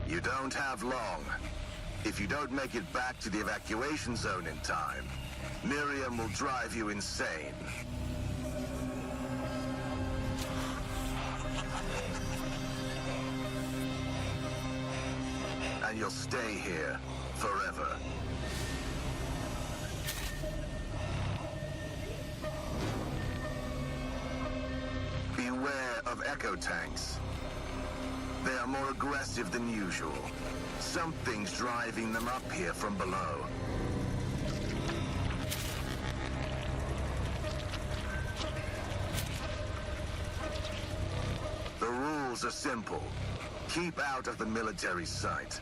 You don't have long. If you don't make it back to the evacuation zone in time, Miriam will drive you insane. And you'll stay here forever. Beware of echo tanks. They are more aggressive than usual. Something's driving them up here from below. The rules are simple. Keep out of the military site.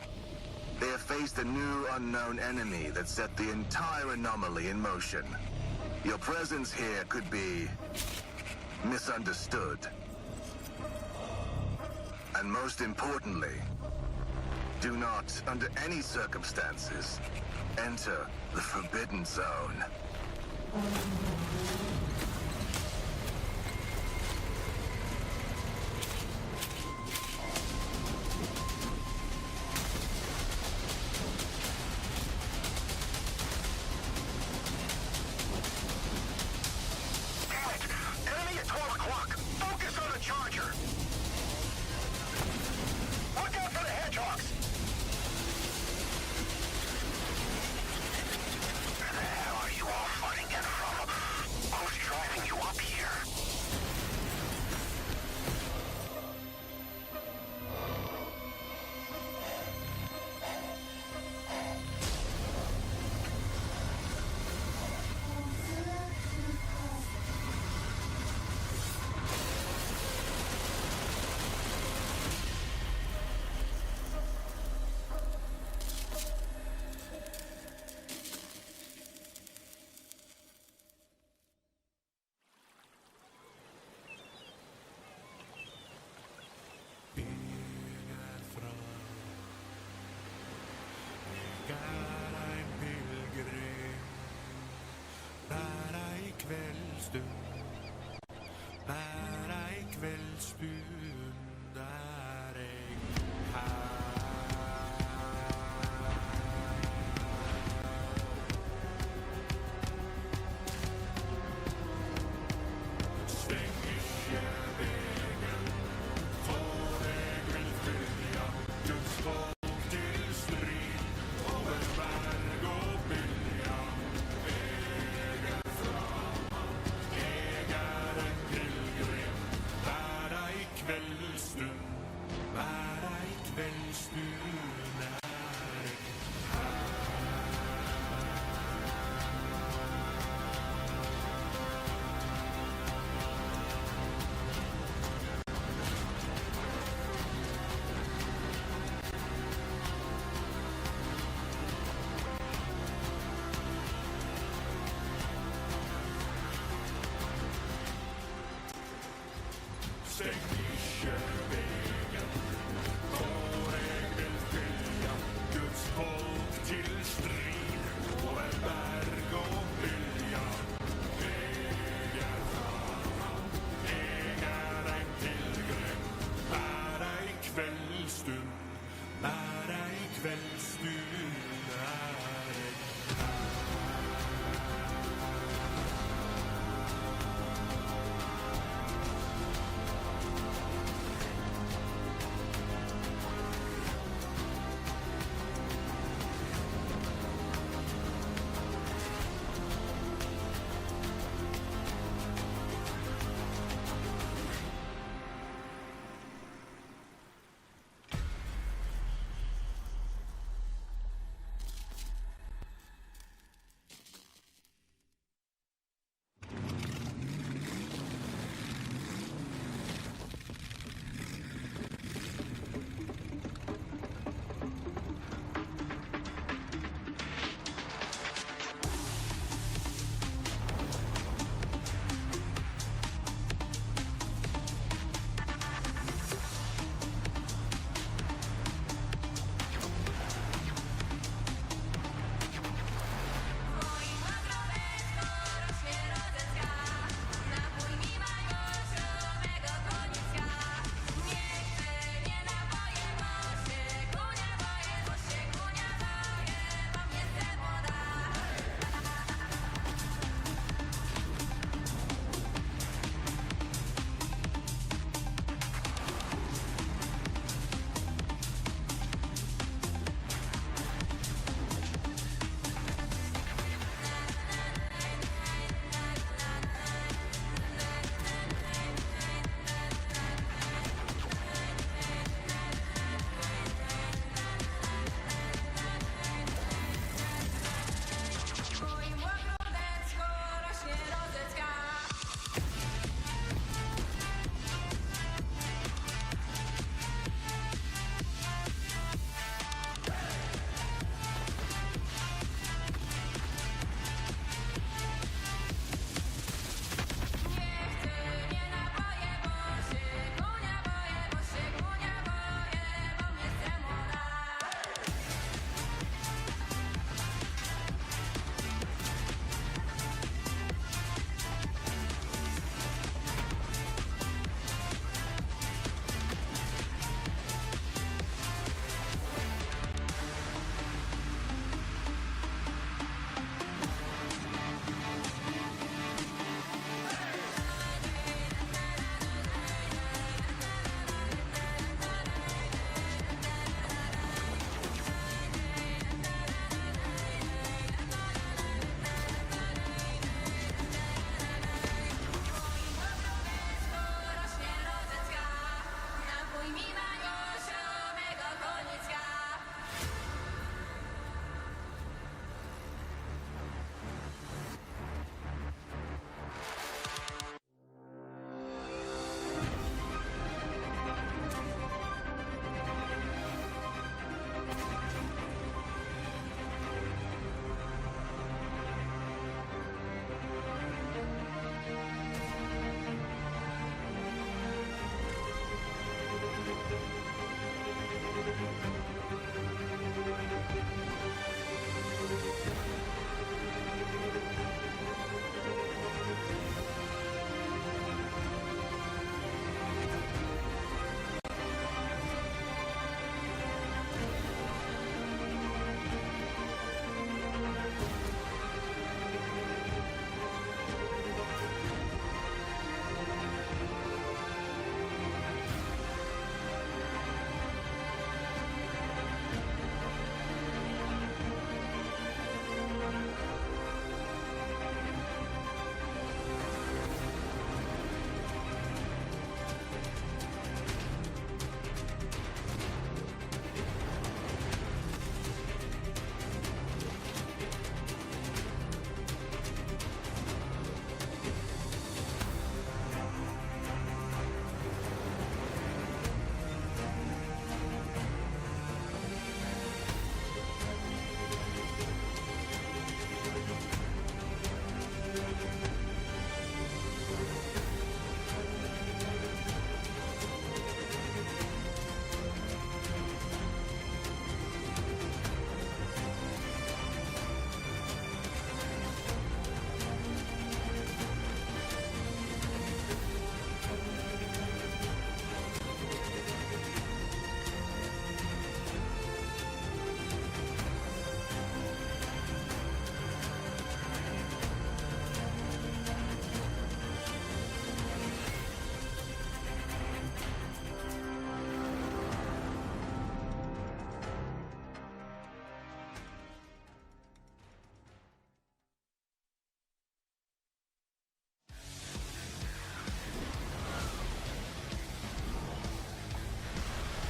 They have faced a new unknown enemy that set the entire anomaly in motion. Your presence here could be misunderstood. And most importantly, do not, under any circumstances, enter the Forbidden Zone.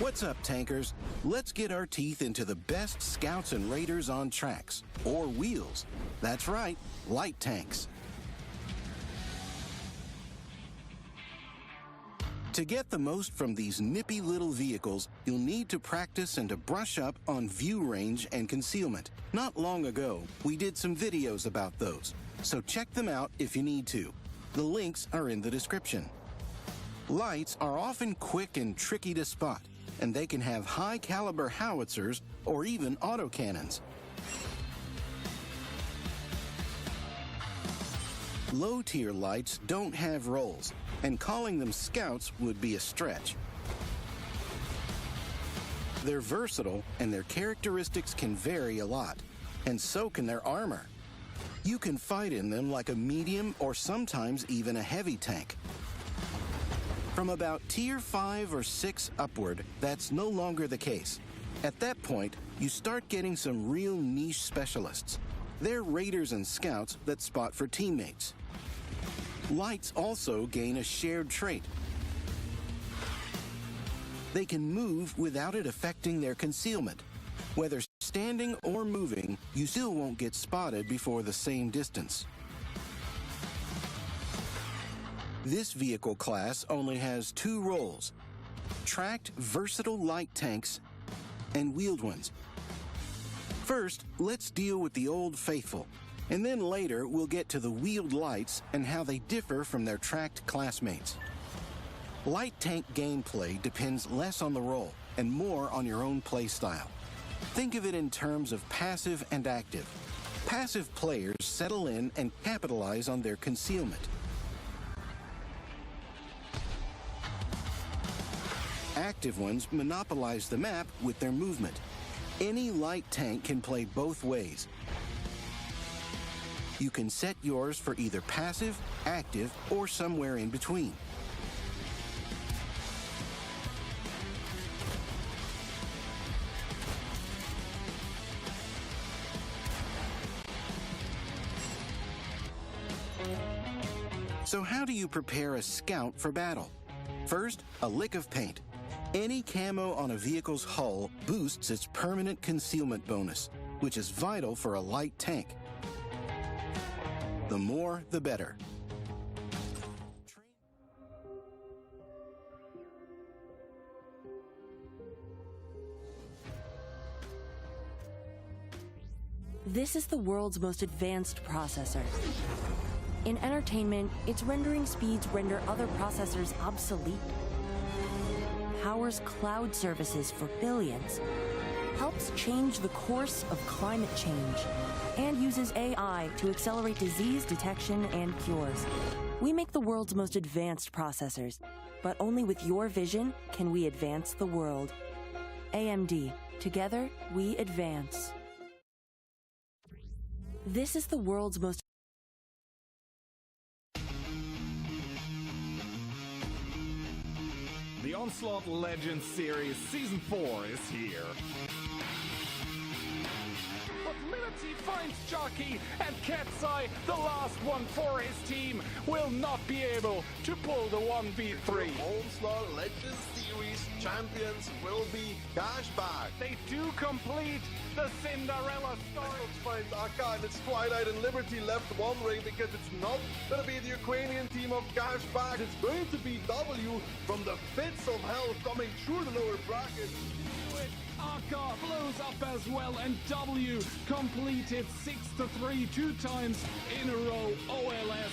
What's up, tankers? Let's get our teeth into the best scouts and raiders on tracks, or wheels. That's right, light tanks. To get the most from these nippy little vehicles, you'll need to practice and to brush up on view range and concealment. Not long ago, we did some videos about those, so check them out if you need to. The links are in the description. Lights are often quick and tricky to spot, and they can have high-caliber howitzers or even autocannons. Low-tier lights don't have rolls, and calling them scouts would be a stretch. They're versatile, and their characteristics can vary a lot, and so can their armor. You can fight in them like a medium or sometimes even a heavy tank. From about Tier 5 or 6 upward, that's no longer the case. At that point, you start getting some real niche specialists. They're raiders and scouts that spot for teammates. Lights also gain a shared trait. They can move without it affecting their concealment. Whether standing or moving, you still won't get spotted before the same distance. This vehicle class only has 2 roles: tracked versatile light tanks and wheeled ones. First, let's deal with the Old Faithful, and then later we'll get to the wheeled lights and how they differ from their tracked classmates. Light tank gameplay depends less on the role and more on your own play style. Think of it in terms of passive and active. Passive players settle in and capitalize on their concealment. Active ones monopolize the map with their movement. Any light tank can play both ways. You can set yours for either passive, active, or somewhere in between. So how do you prepare a scout for battle? First, a lick of paint. Any camo on a vehicle's hull boosts its permanent concealment bonus, which is vital for a light tank. The more, the better. This is the world's most advanced processor. In entertainment, its rendering speeds render other processors obsolete. Powers cloud services for billions, helps change the course of climate change, and uses AI to accelerate disease detection and cures. We make the world's most advanced processors, but only with your vision can we advance the world. AMD, together we advance. This is the world's most The Onslaught Legends series Season 4 is here. But Liberty finds Jockey, and Ketsai, the last one for his team, will not be able to pull the 1v3. Onslaught Legends Series champions will be Cashback. They do complete the Cinderella story. Finds Akka and it's Twilight and Liberty left one ring because it's not going to be the Ukrainian team of Cashback. It's going to be W from the pits of hell coming through the lower bracket. Akka blows up as well, and W completed 6-3 2 times in a row. OLS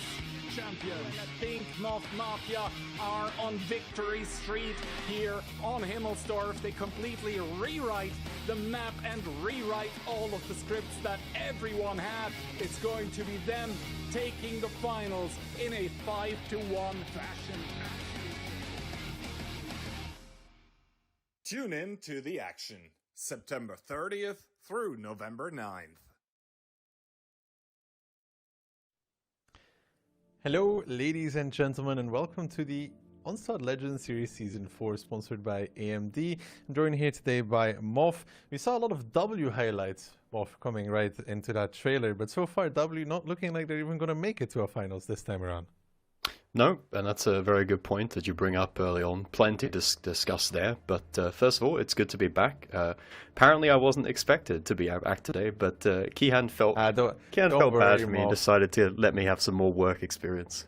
champion. I think Mafia are on victory street here on Himmelsdorf. They completely rewrite the map and rewrite all of the scripts that everyone had. It's going to be them taking the finals in a 5-1 fashion. Tune in to the action, September 30th through November 9th. Hello, ladies and gentlemen, and welcome to the Onslaught Legends Series Season 4, sponsored by AMD. I'm joined here today by Moff. We saw a lot of W highlights, Moff, coming right into that trailer, but so far W not looking like they're even going to make it to a finals this time around. No, and that's a very good point that you bring up early on. Plenty to discuss there, but first of all, it's good to be back. Apparently, I wasn't expected to be back today, but Kihan felt bad for me and decided to let me have some more work experience.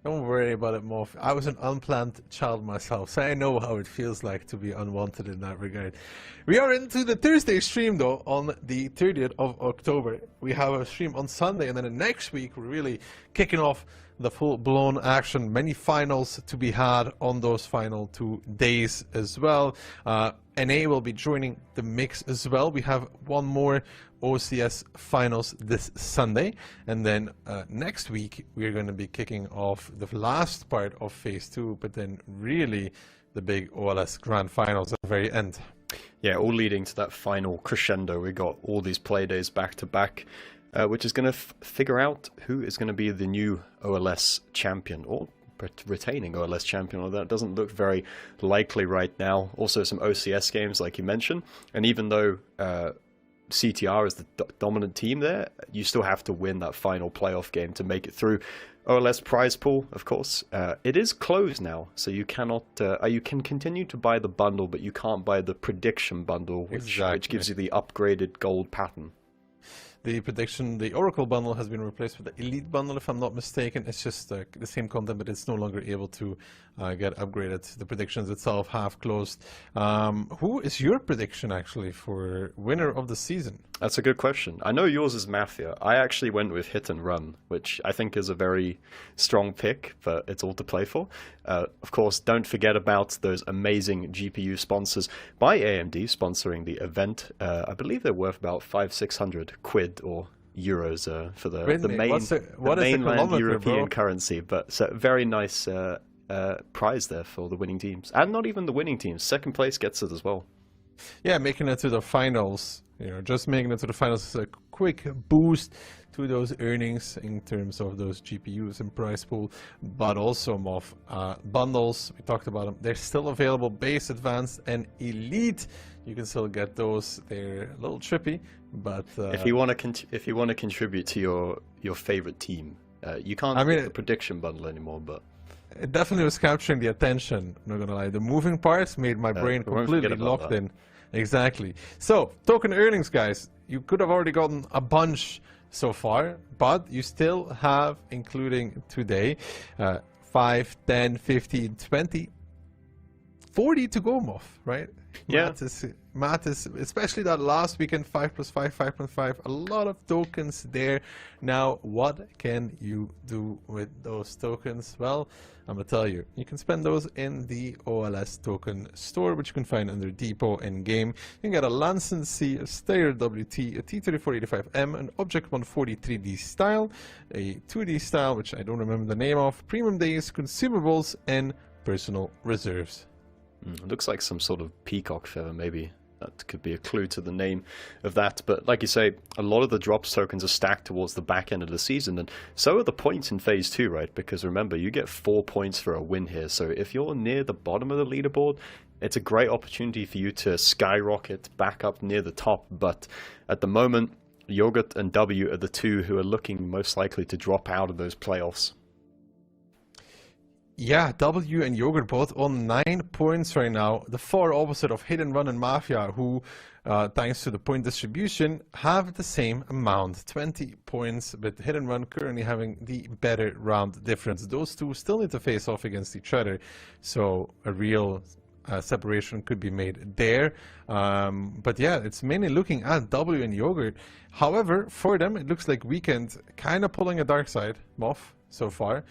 Don't worry about it, Moff. I was an unplanned child myself, so I know how it feels like to be unwanted in that regard. We are into the Thursday stream, though, on the 30th of October. We have a stream on Sunday, and then the next week, we're really kicking off the full-blown action. Many finals to be had on those final 2 days as well. NA will be joining the mix as well. We have one more OCS finals this Sunday, and then next week we're going to be kicking off the last part of phase 2, but then really the big OLS grand finals at the very end. Yeah, all leading to that final crescendo. We got all these play days back to back, which is going to figure out who is going to be the new OLS champion, or retaining OLS champion, although that doesn't look very likely right now. Also some OCS games like you mentioned, and even though CTR is the dominant team there, you still have to win that final playoff game to make it through. OLS prize pool, of course, it is closed now, so you cannot you can continue to buy the bundle, but you can't buy the prediction bundle, which gives you the upgraded gold pattern. The Oracle bundle has been replaced with the Elite bundle, if I'm not mistaken. It's just the same content, but it's no longer able to get upgraded. The predictions itself have closed. Who is your prediction, actually, for winner of the season? That's a good question. I know yours is Mafia. I actually went with Hit and Run, which I think is a very strong pick, but it's all to play for. Of course, don't forget about those amazing GPU sponsors by AMD sponsoring the event. I believe they're worth about 500-600 quid or euros for the mainland European currency. But it's a very nice prize there for the winning teams. And not even the winning teams. Second place gets it as well. Yeah, making it to the finals. Just making it to the finals is a quick boost to those earnings in terms of those GPUs and price pool, but also Moff bundles. We talked about them. They're still available, base, advanced, and elite. You can still get those. They're a little trippy, but if you want to contribute to your favorite team, you can't get the prediction bundle anymore, but. It definitely was capturing the attention, I'm not gonna lie. The moving parts made my brain completely locked in. Exactly. So, token earnings, guys. You could have already gotten a bunch so far, but you still have, including today, 5, 10, 15, 20, 40 to go, Moff, right? Yeah. Math is, especially that last weekend, 5 + 5, 5.5, a lot of tokens there. Now, what can you do with those tokens? Well, I'm going to tell you. You can spend those in the OLS token store, which you can find under Depot and Game. You can get a Lancen C, a Steyr WT, a T3485M, an Object 140 3D style, a 2D style, which I don't remember the name of, premium days, consumables, and personal reserves. It looks like some sort of peacock feather, maybe. That could be a clue to the name of that. But like you say, a lot of the drops tokens are stacked towards the back end of the season, and so are the points in phase 2, right? Because remember, you get 4 points for a win here. So if you're near the bottom of the leaderboard, it's a great opportunity for you to skyrocket back up near the top. But at the moment, Yogurt and W are the two who are looking most likely to drop out of those playoffs. Yeah, W and Yogurt both on 9 points right now. The far opposite of Hit and Run and Mafia, who, thanks to the point distribution, have the same amount, 20 points, but Hit and Run currently having the better round difference. Those two still need to face off against each other, so a real separation could be made there. But yeah, it's mainly looking at W and Yogurt. However, for them, it looks like Weekend kind of pulling a dark side, Moff, so far,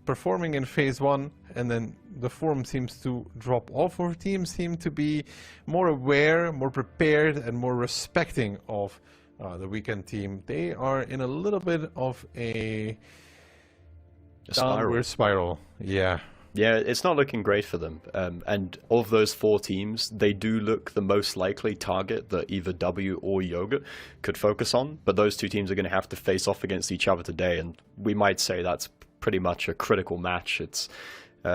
performing in phase 1, and then the form seems to drop off. Our teams seem to be more aware, more prepared, and more respecting of the Weekend team. They are in a little bit of a downward spiral. Yeah. Yeah, it's not looking great for them. And of those 4 teams, they do look the most likely target that either W or Yogurt could focus on. But those 2 teams are going to have to face off against each other today. And we might say that's pretty much a critical match. It's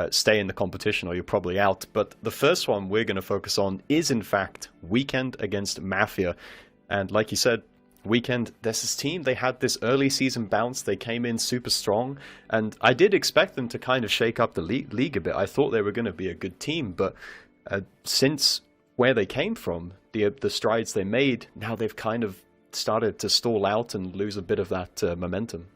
stay in the competition or you're probably out. But the first one we're going to focus on is, in fact, Weekend against Mafia. And like you said, Weekend, there's this team, they had this early season bounce, they came in super strong, and I did expect them to kind of shake up the league a bit. I thought they were going to be a good team, but since where they came from, the strides they made, now they've kind of started to stall out and lose a bit of that momentum.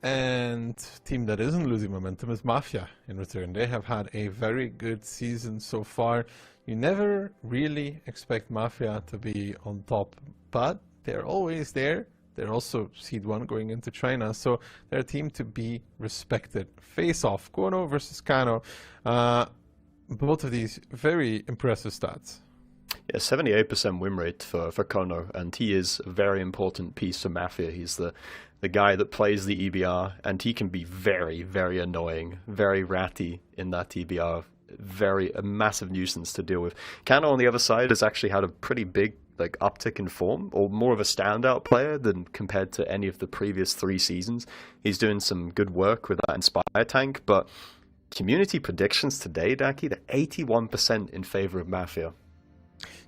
And team that isn't losing momentum is Mafia in return. They have had a very good season so far. You never really expect Mafia to be on top, but they're always there. They're also seed 1 going into China, so they're a team to be respected. Face off, Kono versus Kano. Both of these very impressive stats. Yeah, 78% win rate for Kono, and he is a very important piece for Mafia. He's the guy that plays the EBR, and he can be very, very annoying, very ratty in that EBR, a massive nuisance to deal with. Kano on the other side has actually had a pretty big uptick in form, or more of a standout player than compared to any of the previous 3 seasons. He's doing some good work with that Inspire tank, but community predictions today, Daki, they're 81% in favor of Mafia.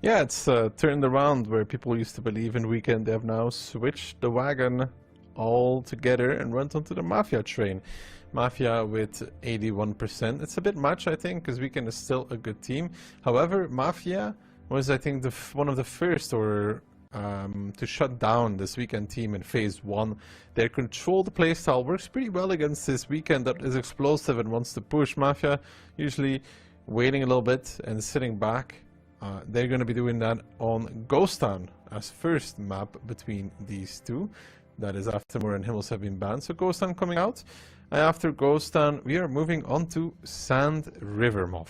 Yeah, it's turned around where people used to believe in Weekend. They have now switched the wagon all together and went onto the Mafia train. Mafia with 81%. It's a bit much, I think, because Weekend is still a good team. However, Mafia was, I think, one of the first to shut down this Weekend team in phase 1. Their controlled playstyle works pretty well against this Weekend that is explosive and wants to push. Mafia usually waiting a little bit and sitting back. They're going to be doing that on Ghost Town as first map between these two. That is after Moor and Himmels have been banned. So Ghost Town coming out. And after Ghost Town, we are moving on to Sand River, Moff.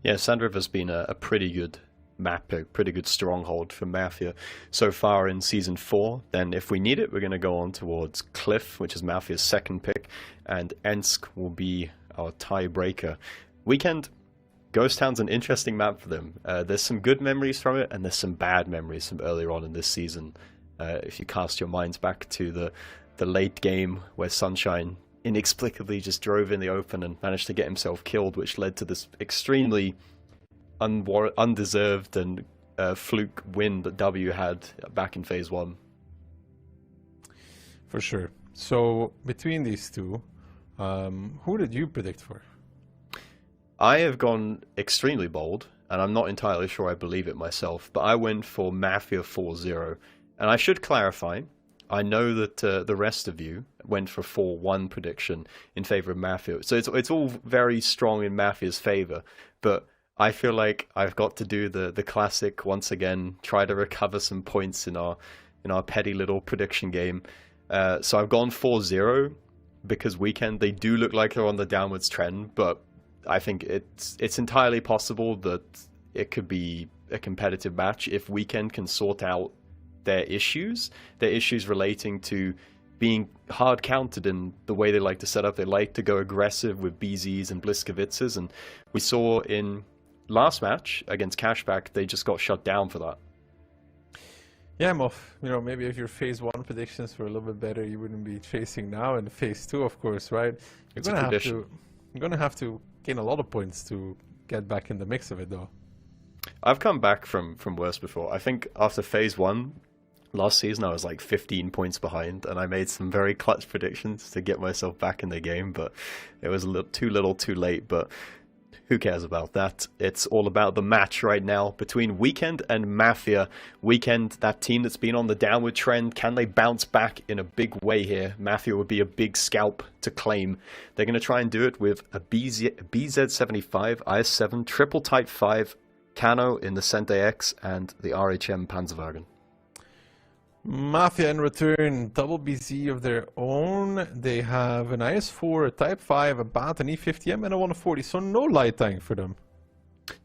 Yeah, Sand River's been a pretty good map, a pretty good stronghold for Mafia so far in Season 4. Then if we need it, we're going to go on towards Cliff, which is Mafia's second pick, and Ensk will be our tiebreaker. Weekend, Ghost Town's an interesting map for them. There's some good memories from it, and there's some bad memories from earlier on in this season. If you cast your minds back to the late game where Sunshine inexplicably just drove in the open and managed to get himself killed, which led to this extremely undeserved and fluke win that W had back in phase 1. For sure. So between these two, who did you predict for? I have gone extremely bold, and I'm not entirely sure I believe it myself, but I went for Mafia 4-0. And I should clarify, I know that the rest of you went for 4-1 prediction in favor of Mafia. So it's all very strong in Mafia's favor, but I feel like I've got to do the classic once again, try to recover some points in our petty little prediction game. So I've gone 4-0 because Weekend, they do look like they're on the downwards trend, but I think it's entirely possible that it could be a competitive match if Weekend can sort out their issues relating to being hard countered in the way they like to set up. They like to go aggressive with BZs and Bliskovitzes, and we saw in last match against Cashback, they just got shut down for that. Yeah, Moff, maybe if your phase 1 predictions were a little bit better, you wouldn't be chasing now in phase 2, of course, right? You're gonna have to gain a lot of points to get back in the mix of it, though. I've come back from worse before. I think after phase 1 last season, I was like 15 points behind, and I made some very clutch predictions to get myself back in the game, but it was a little too late. But who cares about that? It's all about the match right now between Weekend and Mafia. Weekend, that team that's been on the downward trend, can they bounce back in a big way here? Mafia would be a big scalp to claim. They're going to try and do it with a BZ75, IS7, triple Type 5, Kano in the Sente X, and the RHM Panzerwagen. Mafia in return, double BZ of their own. They have an IS-4, a Type 5, a BAT, an E50M, and a 140, so no light tank for them.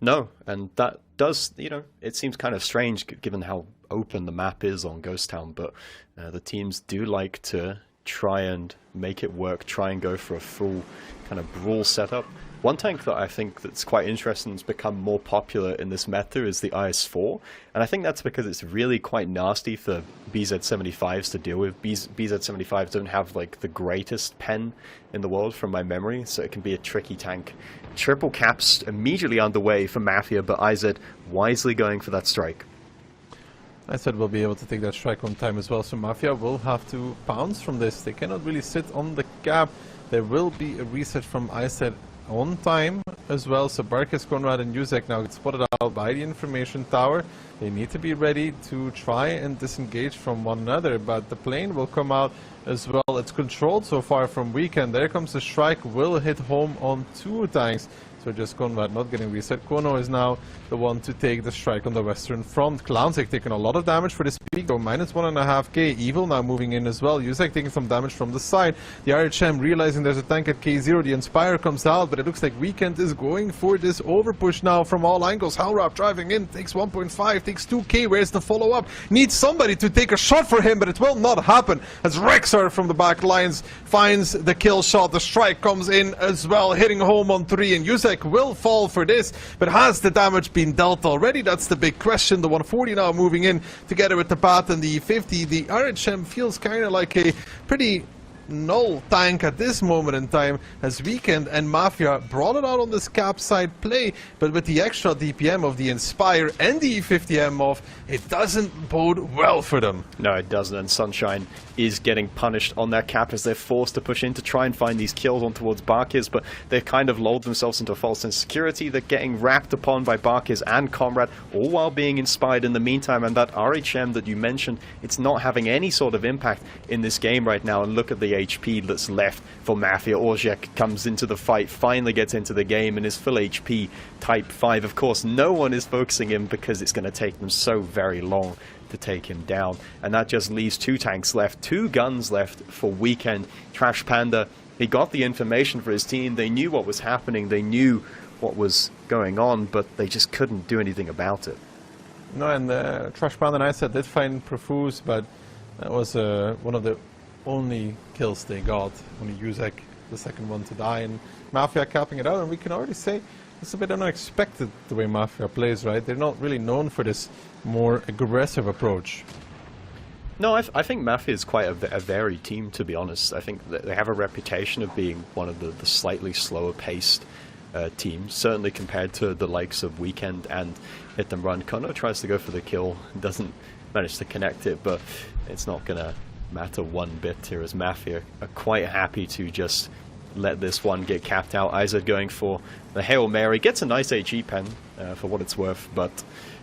No, and that does, it seems kind of strange given how open the map is on Ghost Town, but the teams do like to try and make it work, try and go for a full kind of brawl setup. One tank that I think that's quite interesting has become more popular in this meta is the IS-4, and I think that's because it's really quite nasty for BZ-75s to deal with. BZ-75s don't have like the greatest pen in the world from my memory, so it can be a tricky tank. Triple caps immediately underway for Mafia, but IZ wisely going for that strike. I said we'll be able to take that strike on time as well, so Mafia will have to pounce from this. They cannot really sit on the gap. There will be a reset from ISET on time as well, so Barkis, Konrad and Yuzek now get spotted out by the information tower. They need to be ready to try and disengage from one another, but the plane will come out as well. It's controlled so far from Weekend. There comes the strike, will hit home on 2 tanks. So just Konrad not getting reset. Kono is now the one to take the strike on the western front. Clownsek taking a lot of damage for this peak, though minus 1.5k. Evil now moving in as well. Yuzek taking some damage from the side. The RHM realizing there's a tank at K0. The Inspire comes out, but it looks like Weekend is going for this overpush now from all angles. Halrap driving in, takes 1.5, takes 2k. Where's the follow-up? Needs somebody to take a shot for him, but it will not happen as Rexar from the back lines finds the kill shot. The strike comes in as well, hitting home on 3, and Yuzek will fall for this, but has the damage been dealt already? That's the big question. The 140 now moving in together with the Bat and the 50. The RHM feels kind of like a pretty null tank at this moment in time, as Weekend and Mafia brought it out on this cap side play, but with the extra DPM of the Inspire and the E50M off, it doesn't bode well for them. No, it doesn't, and Sunshine is getting punished on their cap as they're forced to push in to try and find these kills on towards Barkiz, but they've kind of lulled themselves into a false sense of security. They're getting wrapped upon by Barkiz and Comrade, all while being inspired in the meantime, and that RHM that you mentioned, it's not having any sort of impact in this game right now, and look at the HP that's left for Mafia. Orzhek comes into the fight, finally gets into the game, and is full HP, type 5. Of course, no one is focusing him because it's going to take them so very long to take him down, and that just leaves 2 tanks left, 2 guns left for Weekend. Trash Panda, he got the information for his team, they knew what was happening, they knew what was going on, but they just couldn't do anything about it. No, and Trash Panda and I said did find Profuse, but that was one of the only kills they got. Only Yuzek, the second one to die, and Mafia capping it out, and we can already say it's a bit unexpected the way Mafia plays, right? They're not really known for this more aggressive approach. No, I think Mafia is quite a varied team, to be honest. I think that they have a reputation of being one of the slightly slower paced teams, certainly compared to the likes of Weekend and Hit Them Run. Kono tries to go for the kill, doesn't manage to connect it, but it's not going to matter one bit here, as Mafia are quite happy to just let this one get capped out. Izard going for the Hail Mary, gets a nice HE pen for what it's worth, but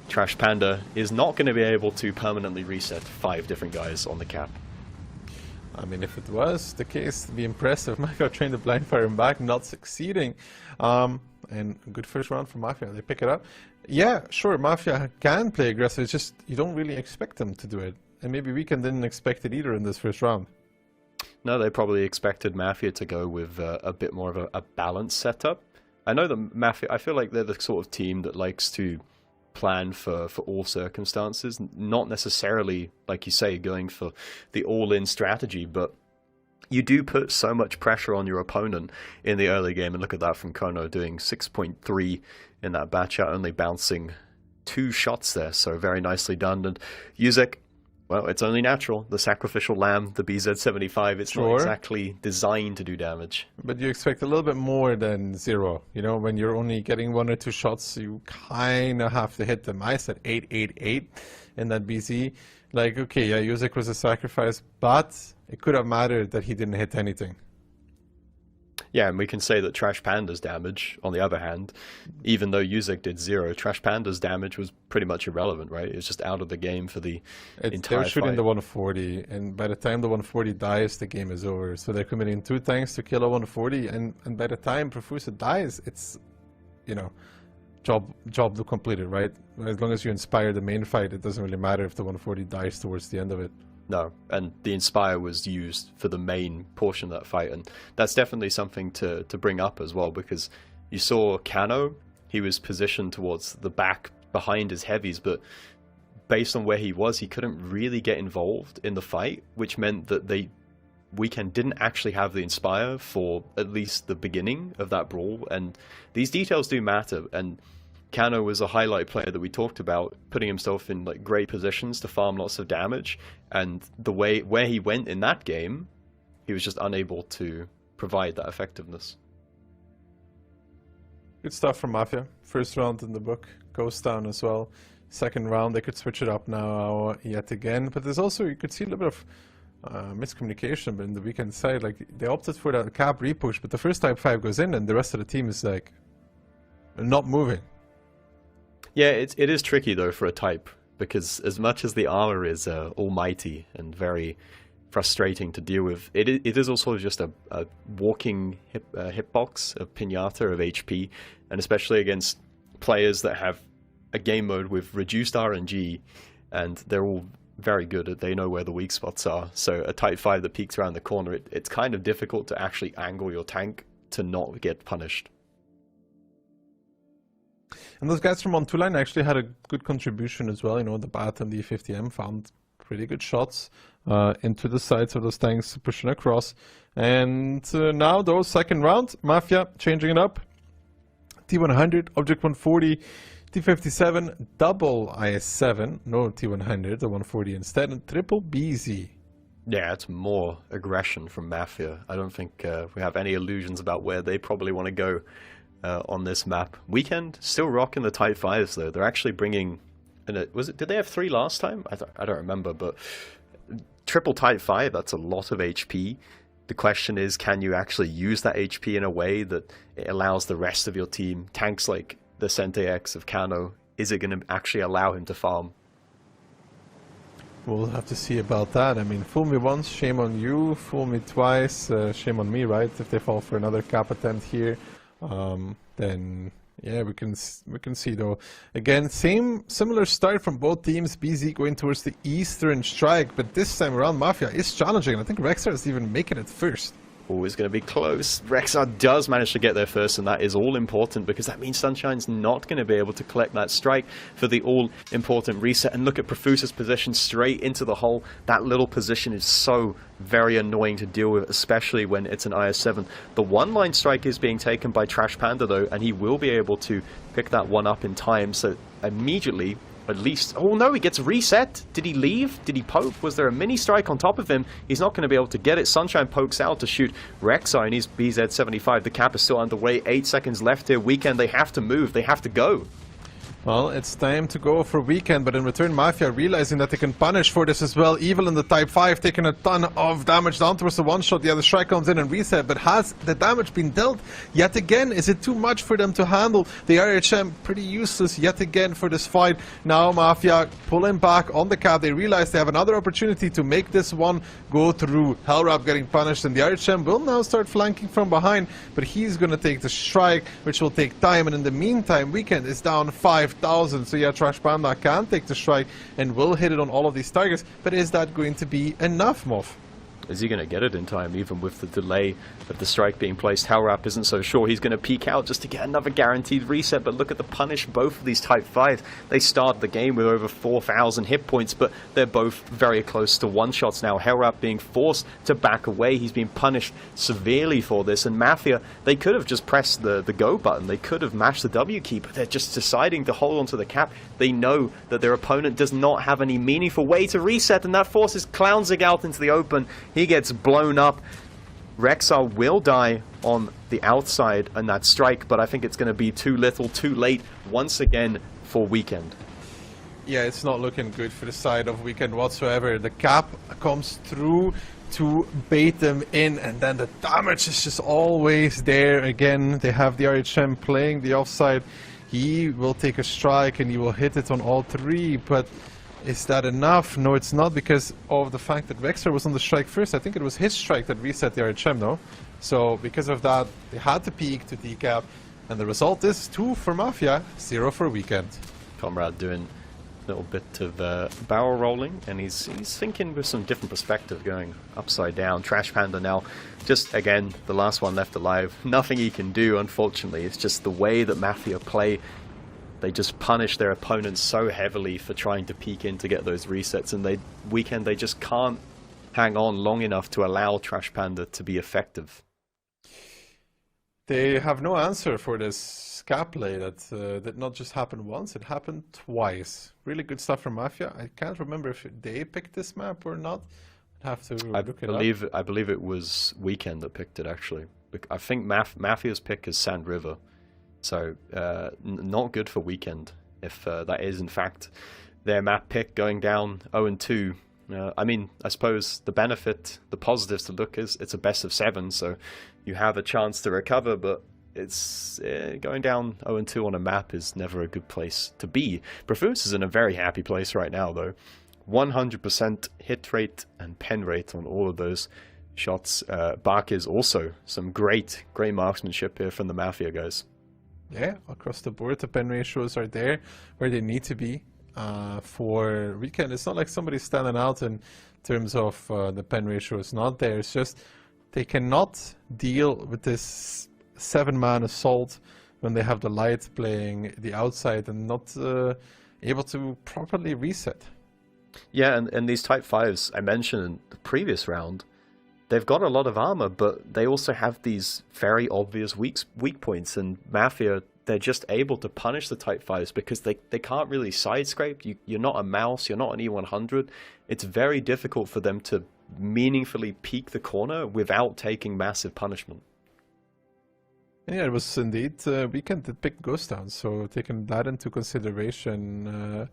Trash Panda is not going to be able to permanently reset 5 different guys on the cap. I mean, if it was the case, it'd be impressive. Mafia trained the blind fire him back, not succeeding. And a good first round for Mafia. They pick it up. Yeah, sure, Mafia can play aggressive. It's just you don't really expect them to do it. And maybe Weekend didn't expect it either in this first round. No, they probably expected Mafia to go with a bit more of a balanced setup. I know that Mafia, I feel like they're the sort of team that likes to plan for all circumstances, not necessarily, like you say, going for the all-in strategy, but you do put so much pressure on your opponent in the early game, and look at that from Kono, doing 6.3 in that batch out, only bouncing 2 shots there, so very nicely done. And Yuzek, well, it's only natural. The sacrificial lamb, the BZ-75, it's not exactly designed to do damage. But you expect a little bit more than 0. You know, when you're only getting 1 or 2 shots, you kind of have to hit them. I said 888 in that BZ. Like, okay, yeah, Yuzek was a sacrifice, but it could have mattered that he didn't hit anything. Yeah, and we can say that Trash Panda's damage, on the other hand, even though Yuzek did 0, Trash Panda's damage was pretty much irrelevant, right? It was just out of the game for the entire They're shooting fight. the 140, and by the time the 140 dies, the game is over. So they're committing 2 tanks to kill a 140, and by the time Profusa dies, it's, you know, job completed, right? As long as you inspire the main fight, it doesn't really matter if the 140 dies towards the end of it. No, and the Inspire was used for the main portion of that fight, and that's definitely something to bring up as well, because you saw Kano, he was positioned towards the back behind his heavies, but based on where he was, he couldn't really get involved in the fight, which meant that Weekend didn't actually have the Inspire for at least the beginning of that brawl, and these details do matter, and Kano was a highlight player that we talked about, putting himself in like great positions to farm lots of damage, and the way where he went in that game, he was just unable to provide that effectiveness. Good stuff from Mafia. First round in the book goes down as well. second round. They could switch it up now yet again. But there's also, you could see a little bit of miscommunication in the weekend side. Like, they opted for that cap repush, but the first type 5 goes in and the rest of the team is like not moving. Yeah, it is tricky though for a type, because as much as the armor is almighty and very frustrating to deal with, it is also just a walking hitbox, a pinata of HP, and especially against players that have a game mode with reduced RNG, and they're all very good at, they know where the weak spots are. So a type 5 that peeks around the corner, it's kind of difficult to actually angle your tank to not get punished. And those guys from on 2-line actually had a good contribution as well. You know, the Bat and the E50M found pretty good shots into the sides of those tanks, pushing across. And now, though, second round, Mafia changing it up. T100, Object 140, T57, double IS7, no T100, the 140 instead, and triple BZ. Yeah, it's more aggression from Mafia. I don't think we have any illusions about where they probably want to go on this map. Weekend still rocking the Type 5s though. They're actually bringing, did they have 3 last time? I don't remember, but triple Type 5, that's a lot of HP. The question is, can you actually use that HP in a way that it allows the rest of your team, tanks like the Sente X of Kano, is it going to actually allow him to farm? We'll have to see about that. I mean, fool me once, shame on you. Fool me twice, shame on me, right? If they fall for another cap attempt here, then yeah, we can see though. Again, similar start from both teams. BZ going towards the eastern strike, but this time around Mafia is challenging. I think Rexar is even making it first. Always going to be close. Rexar does manage to get there first, and that is all important because that means Sunshine's not going to be able to collect that strike for the all-important reset. And look at Profusa's position straight into the hole. That little position is so very annoying to deal with, especially when it's an IS-7. The one-line strike is being taken by Trash Panda, though, and he will be able to pick that one up in time. So immediately, at least... Oh no, he gets reset. Did he leave? Did he poke? Was there a mini strike on top of him? He's not going to be able to get it. Sunshine pokes out to shoot Rexar and he's BZ75. The cap is still underway. 8 seconds left here. Weekend, they have to move. They have to go. Well, it's time to go for Weekend, but in return, Mafia realizing that they can punish for this as well. Evil in the Type 5 taking a ton of damage down towards the one-shot. Yeah, the strike comes in and reset, but has the damage been dealt yet again? Is it too much for them to handle? The RHM pretty useless yet again for this fight. Now Mafia pulling back on the cap. They realize they have another opportunity to make this one go through. Hellrap getting punished, and the RHM will now start flanking from behind, but he's going to take the strike, which will take time, and in the meantime, Weekend is down 5,000. So yeah, Trash Panda can take the strike and will hit it on all of these targets, but is that going to be enough, Moff? Is he going to get it in time, even with the delay of the strike being placed? Hellrap isn't so sure. He's going to peek out just to get another guaranteed reset, but look at the punish. Both of these Type 5, they started the game with over 4,000 hit points, but they're both very close to one-shots now. Hellrap being forced to back away. He's been punished severely for this, and Mafia, they could have just pressed the go button. They could have mashed the W key, but they're just deciding to hold onto the cap. They know that their opponent does not have any meaningful way to reset, and that forces Clownzig out into the open. He gets blown up. Rexar will die on the outside in that strike, but I think it's going to be too little, too late once again for Weekend. Yeah, it's not looking good for the side of Weekend whatsoever. The cap comes through to bait them in, and then the damage is just always there. Again, they have the RHM playing the offside. He will take a strike and he will hit it on all 3, but is that enough? No, it's not, because of the fact that Rexar was on the strike first. I think it was his strike that reset the RHM, no? So because of that, they had to peek to decap, and the result is 2 for Mafia, 0 for Weekend. Comrade doing a little bit of barrel rolling, and he's thinking with some different perspective, going upside down. Trash Panda now, just again, the last one left alive. Nothing he can do, unfortunately. It's just the way that Mafia play. They just punish their opponents so heavily for trying to peek in to get those resets, and Weekend, they just can't hang on long enough to allow Trash Panda to be effective. They have no answer for this cap play that did not just happen once, it happened twice. Really good stuff from Mafia. I can't remember if they picked this map or not. I'd have to look it up. I believe it was Weekend that picked it, actually. I think Mafia's pick is Sand River. So, not good for Weekend. if that is in fact their map pick, going down 0-2. I mean, I suppose the positives to look is it's a best of 7, so you have a chance to recover, but it's going down 0-2 on a map is never a good place to be. Profuse is in a very happy place right now, though. 100% hit rate and pen rate on all of those shots. Bach is also some great marksmanship here from the Mafia guys. Yeah, across the board, the pen ratios are there where they need to be. For Weekend, it's not like somebody's standing out in terms of the pen ratio is not there. It's just they cannot deal with this 7-man assault when they have the light playing the outside and not able to properly reset. Yeah, and these Type 5s I mentioned in the previous round, they've got a lot of armor, but they also have these very obvious weak points, and Mafia, they're just able to punish the Type 5s because they can't really side scrape. You're not a mouse, you're not an E100. It's very difficult for them to meaningfully peek the corner without taking massive punishment. Yeah, it was indeed Weekend that picked Ghost Town, so taking that into consideration,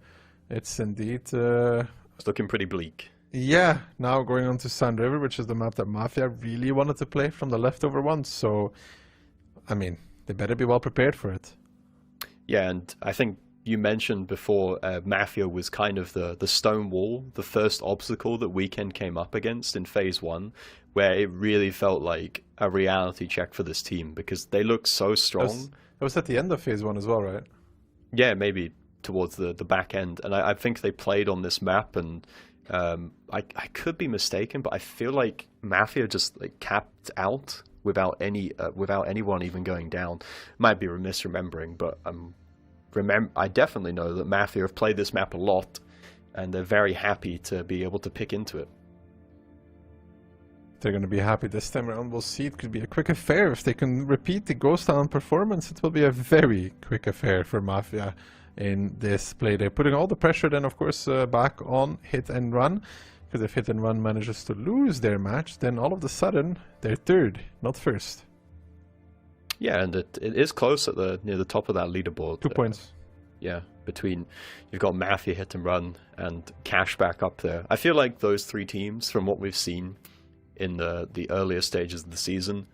it's indeed... it's looking pretty bleak. Yeah, now going on to Sand River, which is the map that Mafia really wanted to play from the leftover one, so, I mean, they better be well prepared for it. Yeah, and I think you mentioned before Mafia was kind of the stone wall, the first obstacle that Weekend came up against in Phase 1, where it really felt like a reality check for this team, because they look so strong. It was at the end of Phase 1 as well, right? Yeah, maybe towards the back end, and I think they played on this map, and I could be mistaken, but I feel like Mafia just like capped out without anyone even going down. Might be misremembering, but I definitely know that Mafia have played this map a lot, and they're very happy to be able to pick into it. They're going to be happy this time around. We'll see. It could be a quick affair. If they can repeat the Ghost Town performance, it will be a very quick affair for Mafia in this play. They're putting all the pressure then, of course, back on Hit and Run. Because if Hit and Run manages to lose their match, then all of a sudden, they're third, not first. Yeah, and it is close at near the top of that leaderboard. 2 points. Yeah, you've got Mafia, Hit and Run, and Cashback up there. I feel like those three teams, from what we've seen in the earlier stages of the season,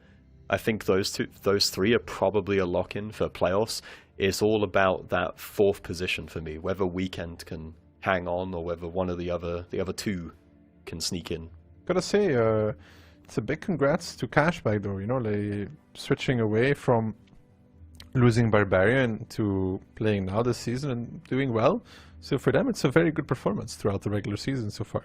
I think those three are probably a lock-in for playoffs. It's all about that fourth position for me, whether Weekend can hang on or whether one of the other two can sneak in. Gotta say, it's a big congrats to Cashback though, you know, like switching away from losing Barbarian to playing now this season and doing well. So for them, it's a very good performance throughout the regular season so far.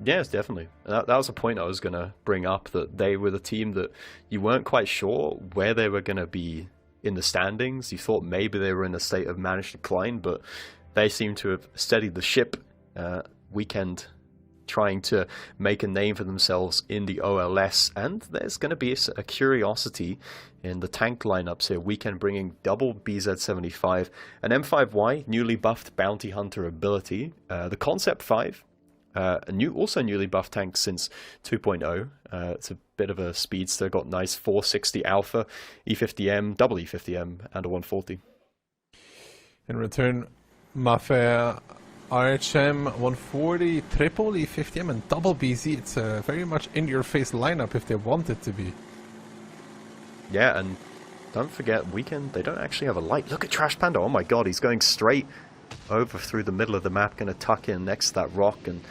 Yes, definitely. That was a point I was going to bring up, that they were the team that you weren't quite sure where they were going to be in the standings. You thought maybe they were in a state of managed decline, but they seem to have steadied the ship. Weekend trying to make a name for themselves in the OLS, and there's going to be a curiosity in the tank lineups here. Weekend bringing double BZ75, an M5Y, newly buffed Bounty Hunter ability, the Concept 5, also newly buffed tank since 2.0. It's a bit of a speedster, got nice 460 alpha, E50M, double E50M, and a 140. In return, Mafia RHM 140, triple E50M, and double BZ. It's a very much in-your-face lineup if they want it to be. Yeah, and don't forget, Weekend, they don't actually have a light. Look at Trash Panda. Oh my god, he's going straight over through the middle of the map, going to tuck in next to that rock, and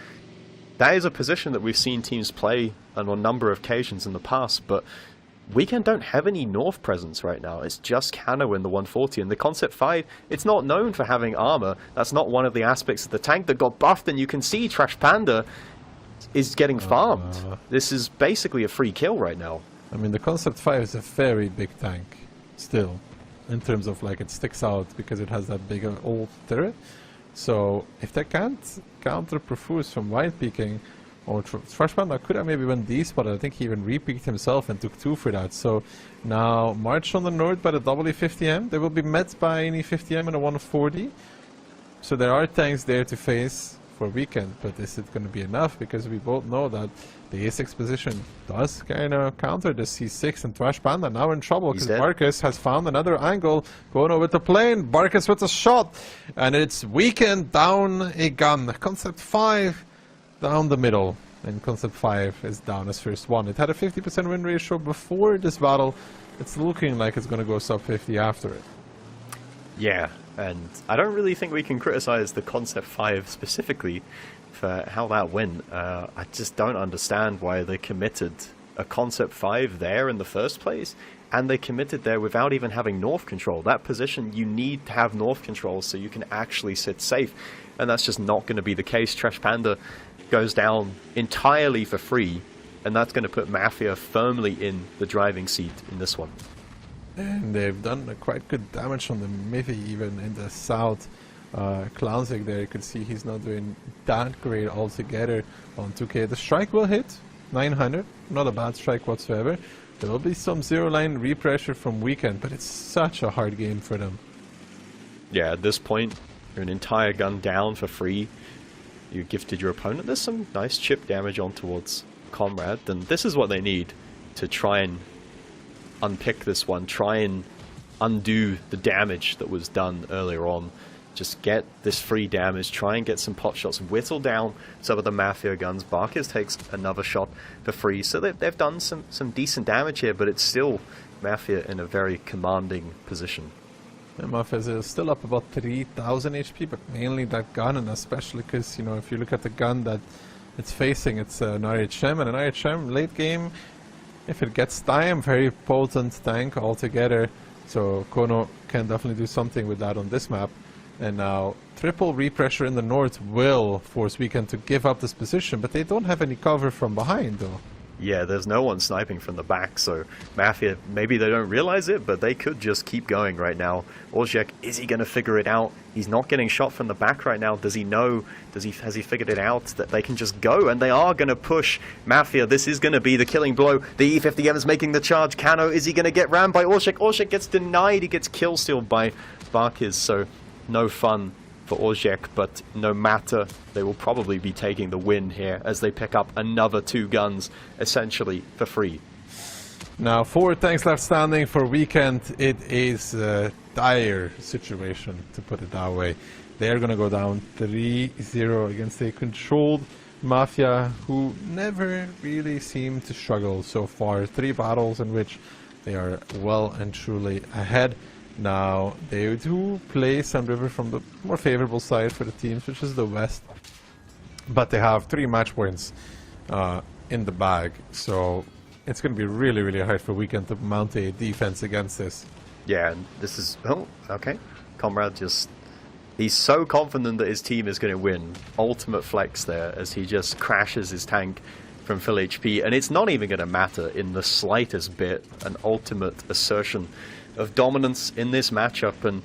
that is a position that we've seen teams play on a number of occasions in the past, but Weekend don't have any north presence right now. It's just Kano in the 140, and the Concept 5, it's not known for having armor. That's not one of the aspects of the tank that got buffed, and you can see Trash Panda is getting farmed. This is basically a free kill right now. I mean, the Concept 5 is a very big tank, still, in terms of, like, it sticks out because it has that big old turret. So, if they can't counter Profuse from wide peeking, or Trash Panda could have maybe went D spot. I think he even re-peeked himself and took 2 for that. So, now, march on the north by the double E50M. They will be met by an E50M and a 140. So, there are tanks there to face for Weekend, but is it going to be enough? Because we both know that the A6 position does kind of counter the C6, and Trash Panda now in trouble because Barkus has found another angle. Kono with the plane, Barkus with a shot, and it's Weekend down a gun. Concept 5 down the middle, and Concept 5 is down as first one. It had a 50% win ratio before this battle. It's looking like it's going to go sub 50 after it. Yeah, and I don't really think we can criticize the Concept 5 specifically for how that went. I just don't understand why they committed a Concept 5 there in the first place, and they committed there without even having North control. That position, you need to have North control so you can actually sit safe, and that's just not going to be the case. Trash Panda goes down entirely for free, and that's going to put Mafia firmly in the driving seat in this one. And they've done quite good damage on the Mafia even in the south. Clownsig there, you can see he's not doing that great altogether on 2K. The strike will hit 900, not a bad strike whatsoever. There will be some zero-line repressure from Weekend, but it's such a hard game for them. Yeah, at this point, you're an entire gun down for free. You gifted your opponent. There's some nice chip damage on towards Comrade, and this is what they need to try and unpick this one, try and undo the damage that was done earlier on. Just get this free damage, try and get some pot shots, whittle down some of the Mafia guns. Barkus takes another shot for free, so they've done some decent damage here, but it's still Mafia in a very commanding position. And Mafia is still up about 3000 HP, but mainly that gun, and especially because, you know, if you look at the gun that it's facing, it's an RHM, and an RHM late game, if it gets time, very potent tank altogether. So Kono can definitely do something with that on this map. And now triple repressure in the north will force Weekend to give up this position, but they don't have any cover from behind though. Yeah, there's no one sniping from the back, so Mafia, maybe they don't realize it, but they could just keep going right now. Orzhek, is he going to figure it out? He's not getting shot from the back right now. Does he know? Has he figured it out that they can just go? And they are going to push Mafia. This is going to be the killing blow. The E50M is making the charge. Kano, is he going to get rammed by Orzhek? Orzhek gets denied. He gets kill stealed by Barkiz, so no fun for Orzhek, but no matter, they will probably be taking the win here as they pick up another 2 guns, essentially for free. Now 4 tanks left standing for Weekend. It is a dire situation, to put it that way. They're going to go down 3-0 against a controlled Mafia who never really seem to struggle so far. 3 battles in which they are well and truly ahead. Now, they do play Sun River from the more favorable side for the teams, which is the West. But they have 3 match points in the bag, so it's going to be really, really hard for Weekend to mount a defense against this. Yeah, and this is... Oh, okay. Comrade just... He's so confident that his team is going to win. Ultimate flex there as he just crashes his tank from full HP. And it's not even going to matter in the slightest bit. An ultimate assertion of dominance in this matchup, and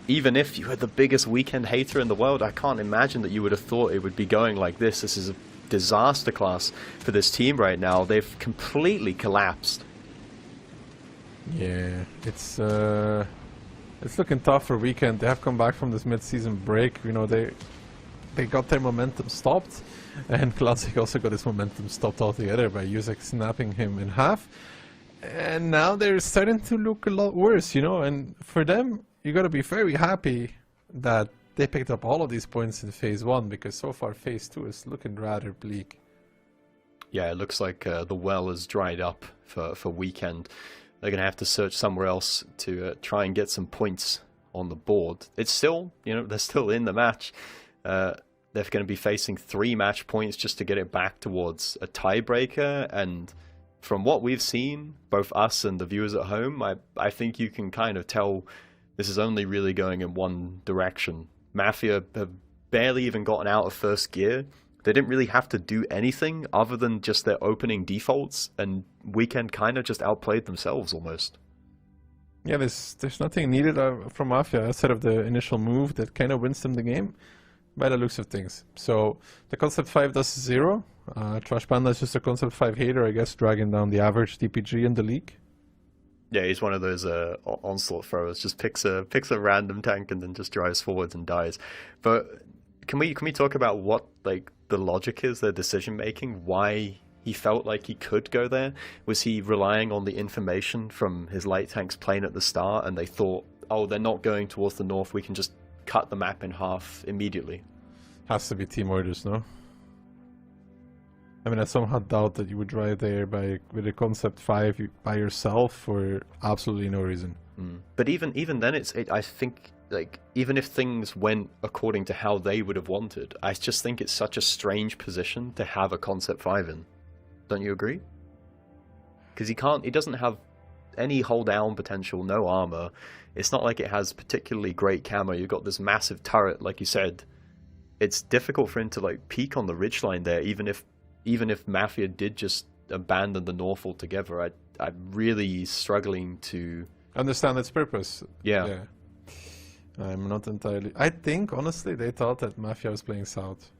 even if you were the biggest Weekend hater in the world, I can't imagine that you would have thought it would be going like this. This is a disaster class for this team right now. They've completely collapsed. Yeah, it's looking tough for Weekend. They have come back from this mid-season break. You know, they got their momentum stopped, and Klansik also got his momentum stopped altogether by Yuzek snapping him in half. And now they're starting to look a lot worse, you know, and for them, you gotta be very happy that they picked up all of these points in Phase 1, because so far Phase 2 is looking rather bleak. Yeah, it looks like the well is dried up for Weekend. They're gonna have to search somewhere else to try and get some points on the board. It's still, you know, they're still in the match. They're gonna be facing 3 match points just to get it back towards a tiebreaker, and from what we've seen, both us and the viewers at home, I think you can kind of tell this is only really going in one direction. Mafia have barely even gotten out of first gear. They didn't really have to do anything other than just their opening defaults, and Weekend kind of just outplayed themselves almost. Yeah, there's nothing needed from Mafia outside of the initial move that kind of wins them the game, by the looks of things. So the Concept 5 does 0. Trash Panda is just a Concept 5 hater, I guess, dragging down the average DPG in the league. Yeah, he's one of those onslaught throwers. Just picks a random tank and then just drives forwards and dies. But can we talk about what like the logic is, their decision making, why he felt like he could go there? Was he relying on the information from his light tanks plane at the start, and they thought, oh, they're not going towards the north, we can just cut the map in half immediately? Has to be team orders, no? I mean, I somehow doubt that you would drive there with a Concept 5 by yourself for absolutely no reason. But even then, I think, like, even if things went according to how they would have wanted, I just think it's such a strange position to have a Concept 5 in. Don't you agree? Because he doesn't have any hold down potential, no armor. It's not like it has particularly great camo. You've got this massive turret, like you said. It's difficult for him to like peak on the ridgeline there, even if Mafia did just abandon the north altogether. I'm really struggling to understand its purpose. Yeah. I'm not entirely... I think, honestly, they thought that Mafia was playing south.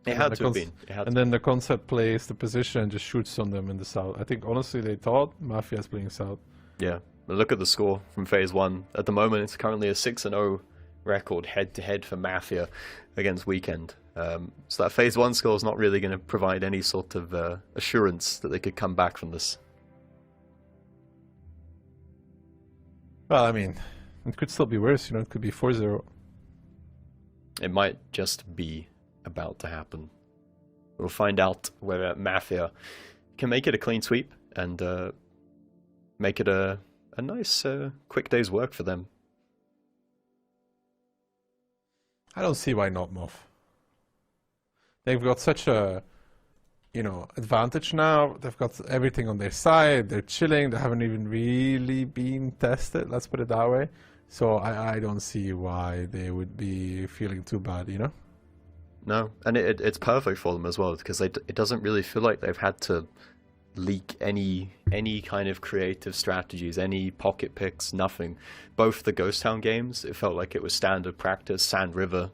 It had to have been. And then the Concept plays the position and just shoots on them in the south. I think, honestly, they thought Mafia is playing south. Yeah. Look at the score from Phase 1. At the moment, it's currently a 6-0 record head-to-head for Mafia against Weekend. So that Phase 1 score is not really going to provide any sort of assurance that they could come back from this. Well, I mean, it could still be worse, you know, it could be 4-0. It might just be about to happen. We'll find out whether Mafia can make it a clean sweep and make it a nice quick day's work for them. I don't see why not, Moff. They've got such a, you know, advantage now. They've got everything on their side. They're chilling. They haven't even really been tested, let's put it that way. So I don't see why they would be feeling too bad, you know? No, and it's perfect for them as well, because it doesn't really feel like they've had to leak any kind of creative strategies, any pocket picks, nothing. Both the Ghost Town games, it felt like it was standard practice. Sand River,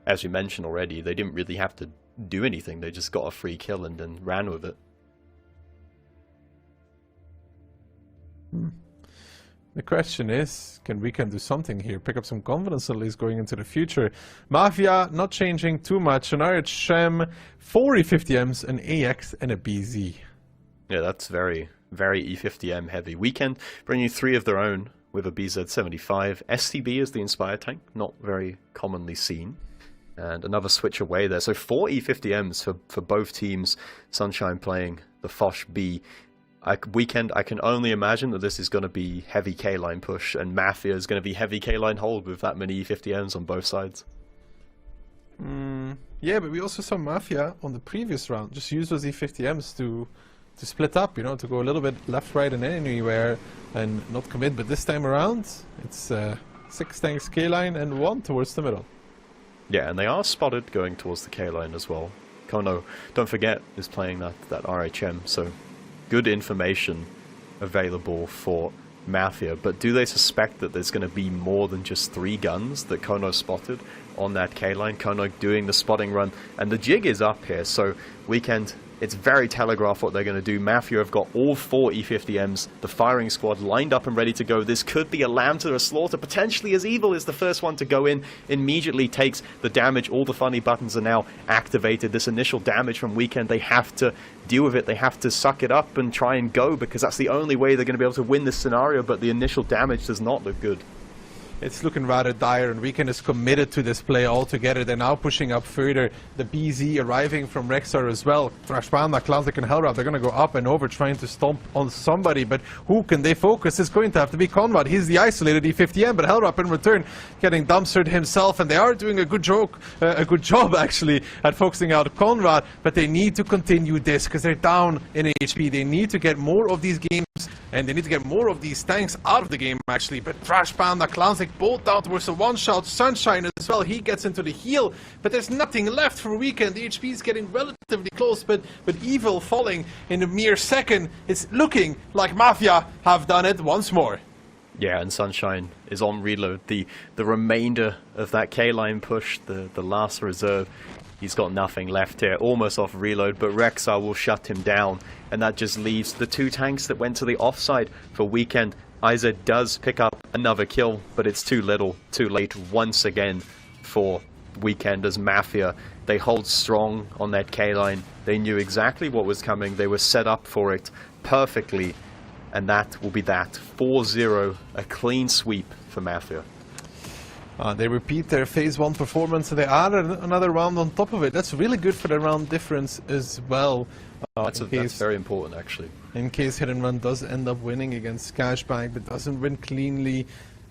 as you mentioned already, they didn't really have to do anything. They just got a free kill and then ran with it. The question is, can Weekend do something here? Pick up some confidence at least going into the future. Mafia not changing too much. An RHM, 4 E50Ms, an AX, and a BZ. Yeah, that's very, very E50M heavy. Weekend bringing 3 of their own with a BZ-75. STB is the Inspired tank, not very commonly seen. And another switch away there. So 4 E50Ms for both teams. Sunshine playing the Foch B. Weekend, I can only imagine that this is going to be heavy K-line push, and Mafia is going to be heavy K-line hold with that many E50Ms on both sides. Yeah, but we also saw Mafia on the previous round just use those E50Ms to split up, you know, to go a little bit left, right, and anywhere and not commit. But this time around, it's 6 tanks K-line and 1 towards the middle. Yeah, and they are spotted going towards the K-line as well. Kono, don't forget, is playing that RHM, so good information available for Mafia. But do they suspect that there's going to be more than just 3 guns that Kono spotted on that K-line? Kono doing the spotting run, and the jig is up here, so Weekend, it's very telegraphed what they're going to do. Mafia have got all 4 E50Ms, the firing squad lined up and ready to go. This could be a lamb to a slaughter. Potentially as Evil is the first one to go in, immediately takes the damage. All the funny buttons are now activated. This initial damage from Weekend, they have to deal with it. They have to suck it up and try and go, because that's the only way they're going to be able to win this scenario, but the initial damage does not look good. It's looking rather dire, and Weekend is committed to this play altogether. They're now pushing up further. The BZ arriving from Rexar as well. Thrash Panda, Clantic, and Hellrat, they're going to go up and over trying to stomp on somebody, but who can they focus? It's going to have to be Conrad. He's the isolated E50M, but Hellrat in return getting dumpstered himself, and they are doing a good job actually at focusing out Conrad, but they need to continue this because they're down in HP. They need to get more of these games, and they need to get more of these tanks out of the game actually. But Thrash Panda, Clantic, both down towards a one-shot. Sunshine as well, he gets into the heal, but there's nothing left for Weekend. The HP is getting relatively close, but Evil falling in a mere second. It's looking like Mafia have done it once more. Yeah, and Sunshine is on reload. The remainder of that K-line push, the last reserve, he's got nothing left here, almost off reload, but Rexar will shut him down, and that just leaves the 2 tanks that went to the offside for Weekend. IZ does pick up another kill, but it's too little, too late once again for Weekenders, Mafia, they hold strong on that K-line. They knew exactly what was coming. They were set up for it perfectly. And that will be that. 4-0, a clean sweep for Mafia. They repeat their Phase 1 performance and they add another round on top of it. That's really good for the round difference as well. That's very important, actually. In case Hit and Run does end up winning against Cashback, but doesn't win cleanly,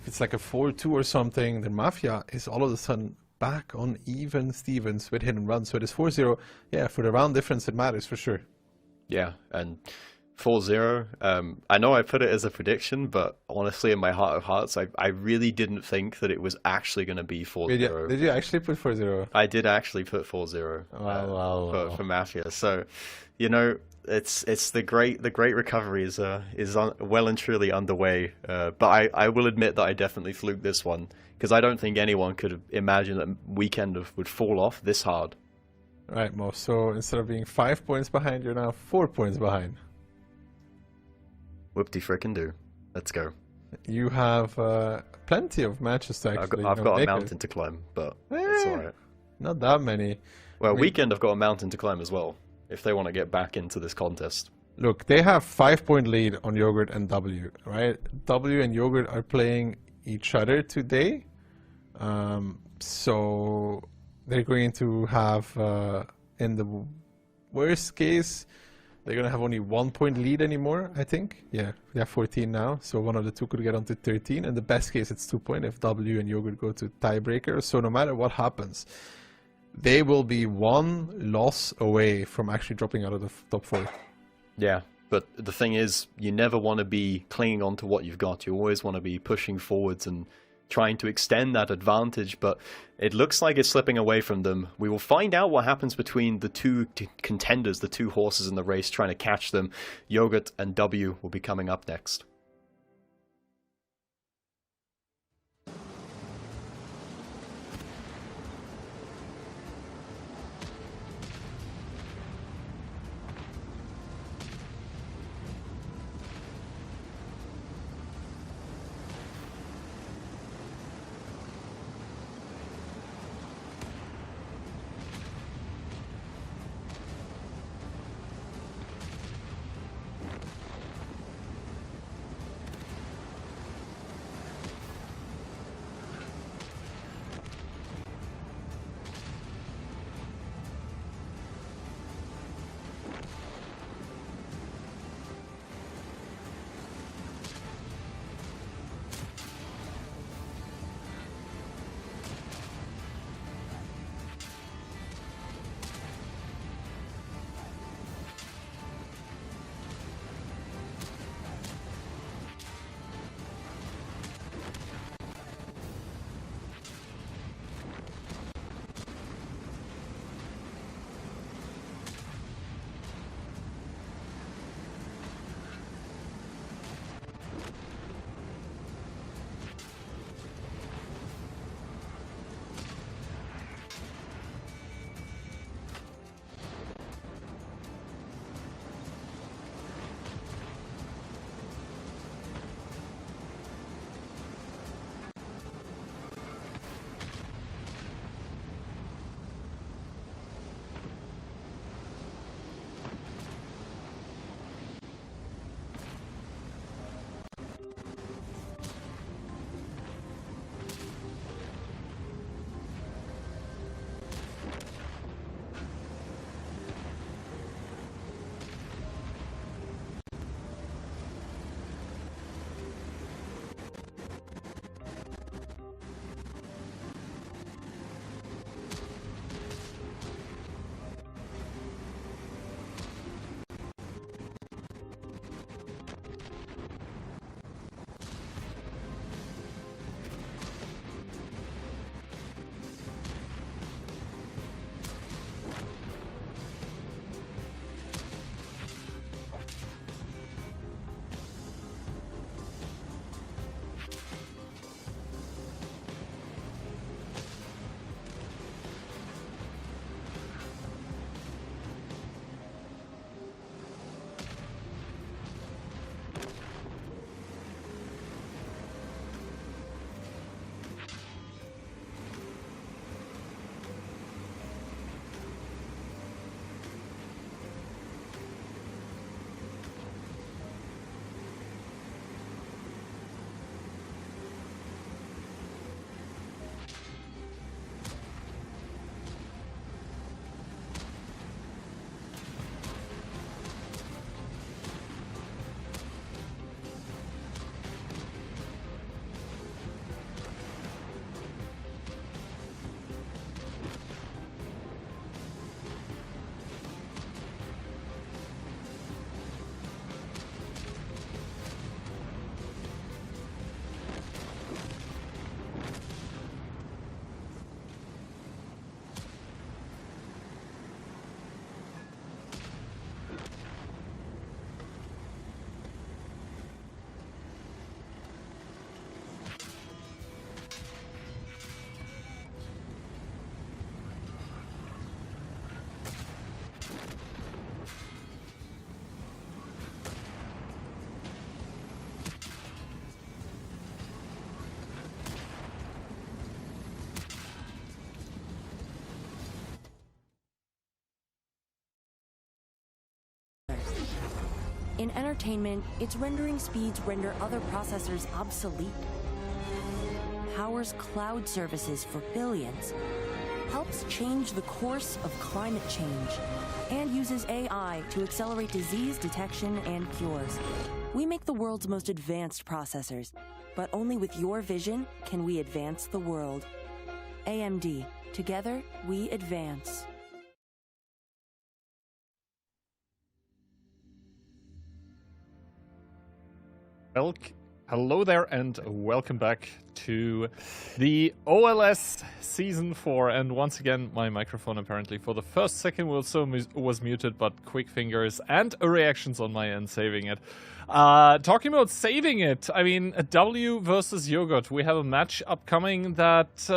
if it's like a 4-2 or something, then Mafia is all of a sudden back on even Stevens with Hit and Run. So it is 4-0. Yeah, for the round difference, it matters for sure. Yeah, and 4-0. I know I put it as a prediction, but honestly, in my heart of hearts, I really didn't think that it was actually going to be 4-0. Did you actually put 4-0? I did actually put 4-0 for Mafia. So, you know, it's the great recovery is well and truly underway. But I will admit that I definitely fluked this one because I don't think anyone could imagine that Weekend would fall off this hard. Right, Mo. So instead of being 5 points behind, you're now 4 points behind. Whoop-de-frickin'-do. Let's go. You have plenty of matches to actually. I've got a mountain to climb, but it's alright. Not that many. Well, Weekend have got a mountain to climb as well, if they want to get back into this contest. Look, they have 5-point lead on Yogurt and W, right? W and Yogurt are playing each other today. So they're going to have, in the worst case, they're going to have only 1 point lead anymore, I think. Yeah, they have 14 now, so one of the two could get onto 13. In the best case, it's 2 points if W and Yogurt go to tiebreaker. So no matter what happens, they will be one loss away from actually dropping out of the top 4. Yeah, but the thing is, you never want to be clinging on to what you've got. You always want to be pushing forwards and trying to extend that advantage, but it looks like it's slipping away from them. We will find out what happens between the two contenders, the two horses in the race, trying to catch them. Yogurt and W will be coming up next. In entertainment, its rendering speeds render other processors obsolete. Powers cloud services for billions. Helps change the course of climate change. And uses AI to accelerate disease detection and cures. We make the world's most advanced processors, but only with your vision can we advance the world. AMD. Together, we advance. Well, hello there and welcome back to the OLS Season 4. And once again, my microphone apparently for the first second was muted, but quick fingers and reactions on my end saving it. Talking about saving it, I mean, W versus Yogurt. We have a match upcoming that,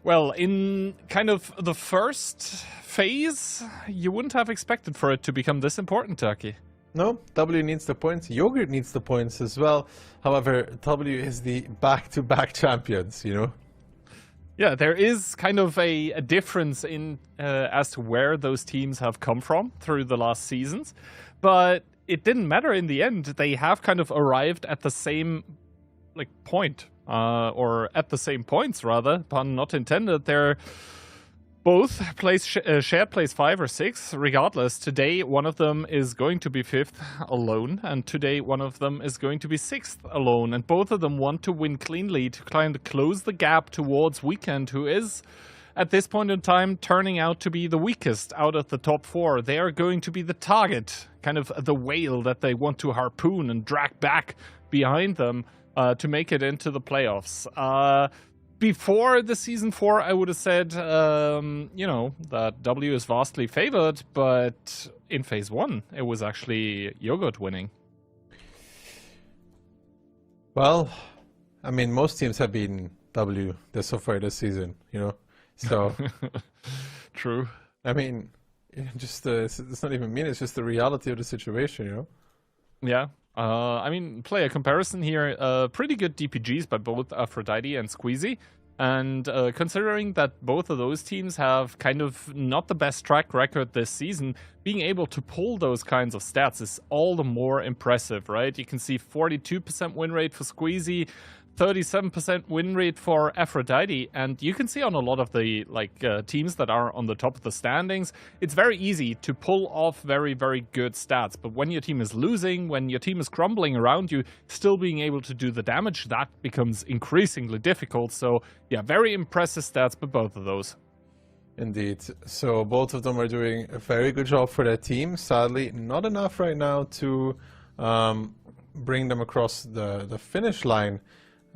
well, in kind of the first phase, you wouldn't have expected for it to become this important, Turkey. No, W needs the points. Yogurt needs the points as well. However, W is the back-to-back champions, you know? Yeah, there is kind of a difference in as to where those teams have come from through the last seasons. But it didn't matter in the end. They have kind of arrived at the same point. Or at the same points, rather. Pun not intended. They're both shared place 5 or 6. Regardless, today one of them is going to be 5th alone, and today one of them is going to be 6th alone. And both of them want to win cleanly to try and close the gap towards Weekend, who is, at this point in time, turning out to be the weakest out of the top 4. They are going to be the target, kind of the whale that they want to harpoon and drag back behind them to make it into the playoffs. Before the Season 4, I would have said, you know, that W is vastly favored, but in Phase 1, it was actually Yogurt winning. Well, I mean, most teams have beaten W so far this season, you know? So, True. I mean, just it's not even mean, it's just the reality of the situation, you know? Yeah. I mean, player comparison here, pretty good DPGs by both Aphrodite and Squeezy. And considering that both of those teams have kind of not the best track record this season, being able to pull those kinds of stats is all the more impressive, right? You can see 42% win rate for Squeezy, 37% win rate for Aphrodite, and you can see on a lot of the teams that are on the top of the standings, it's very easy to pull off very, very good stats. But when your team is losing, when your team is crumbling around you, still being able to do the damage, that becomes increasingly difficult. So yeah, very impressive stats by both of those. Indeed. So both of them are doing a very good job for their team. Sadly, not enough right now to bring them across the finish line.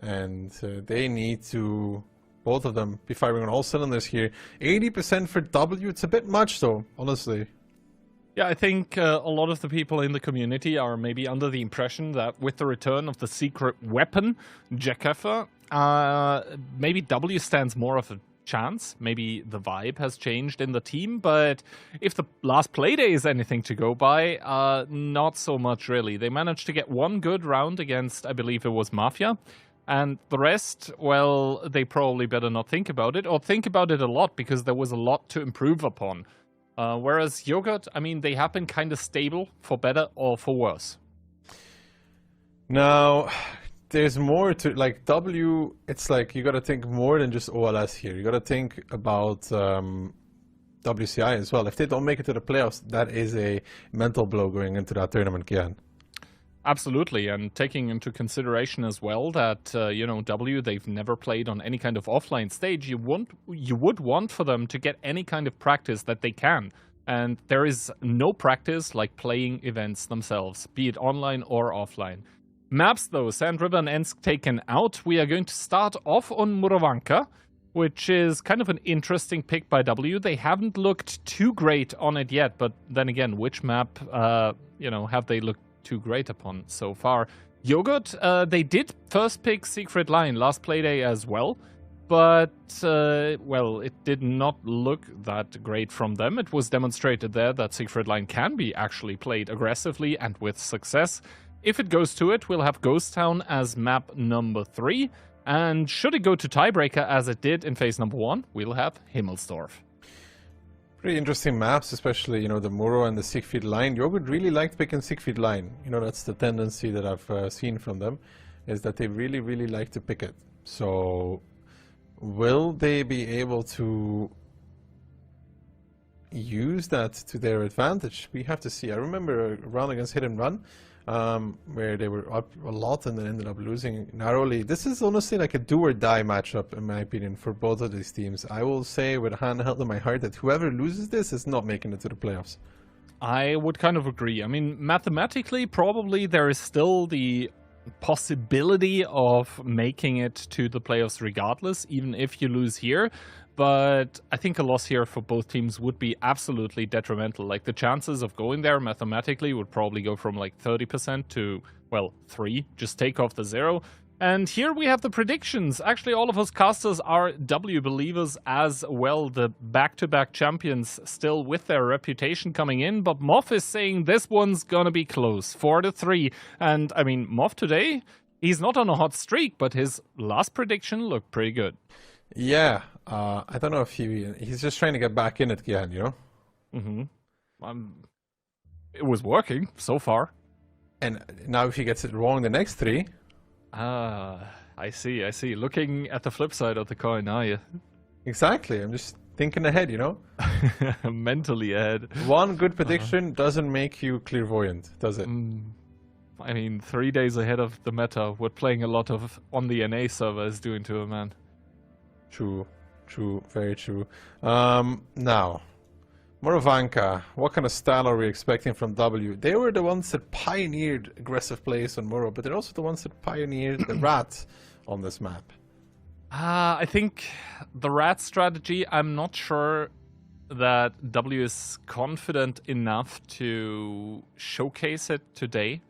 And they need to, both of them, be firing on all cylinders here. 80% for W, it's a bit much though, honestly. Yeah, I think a lot of the people in the community are maybe under the impression that with the return of the secret weapon, Jackefer, maybe W stands more of a chance. Maybe the vibe has changed in the team, but if the last playday is anything to go by, not so much really. They managed to get one good round against, I believe it was Mafia. And the rest, well, they probably better not think about it, or think about it a lot, because there was a lot to improve upon. Whereas Yogurt, I mean, they have been kind of stable, for better or for worse. Now, there's more to, like, W, it's like, you gotta think more than just OLS here. You gotta think about WCI as well. If they don't make it to the playoffs, that is a mental blow going into that tournament again. Absolutely, and taking into consideration as well that, you know, W, they've never played on any kind of offline stage, you would want for them to get any kind of practice that they can. And there is no practice like playing events themselves, be it online or offline. Maps though, Sand River and Ensk taken out. We are going to start off on Murovanka, which is kind of an interesting pick by W. They haven't looked too great on it yet, but then again, which map, you know, have they looked too great upon so far? Yogurt, they did first pick Secret Line last playday as well, but, well, it did not look that great from them. It was demonstrated there that Secret Line can be actually played aggressively and with success. If it goes to it, we'll have Ghost Town as map number 3, and should it go to tiebreaker as it did in phase number 1, we'll have Himmelsdorf. Pretty interesting maps, especially, you know, the Muro and the Siegfried line. Yogurt really liked picking Siegfried line. You know, that's the tendency that I've seen from them, is that they really, really like to pick it. So, will they be able to use that to their advantage? We have to see. I remember a round against Hit and Run, where they were up a lot and then ended up losing narrowly. This is honestly like a do-or-die matchup, in my opinion, for both of these teams. I will say with a hand held in my heart that whoever loses this is not making it to the playoffs. I would kind of agree. I mean, mathematically, probably there is still the possibility of making it to the playoffs regardless, even if you lose here. But I think a loss here for both teams would be absolutely detrimental. Like, the chances of going there mathematically would probably go from like 30% to, well, 3. Just take off the 0. And here we have the predictions. Actually, all of us casters are W believers as well. The back-to-back champions still with their reputation coming in. But Moff is saying this one's gonna be close, 4-3. And I mean, Moff today, he's not on a hot streak, but his last prediction looked pretty good. Yeah, I don't know if he's just trying to get back in it again, you know? Mm-hmm. It was working so far. And now if he gets it wrong the next 3... I see. Looking at the flip side of the coin, are you? Exactly, I'm just thinking ahead, you know? Mentally ahead. One good prediction doesn't make you clairvoyant, does it? I mean, 3 days ahead of the meta, what playing a lot of on the NA server is doing to a man. True, very true. Now, Morovanka, what kind of style are we expecting from W? They were the ones that pioneered aggressive plays on Muro, but they're also the ones that pioneered the Rat on this map. I think the Rat strategy, I'm not sure that W is confident enough to showcase it today.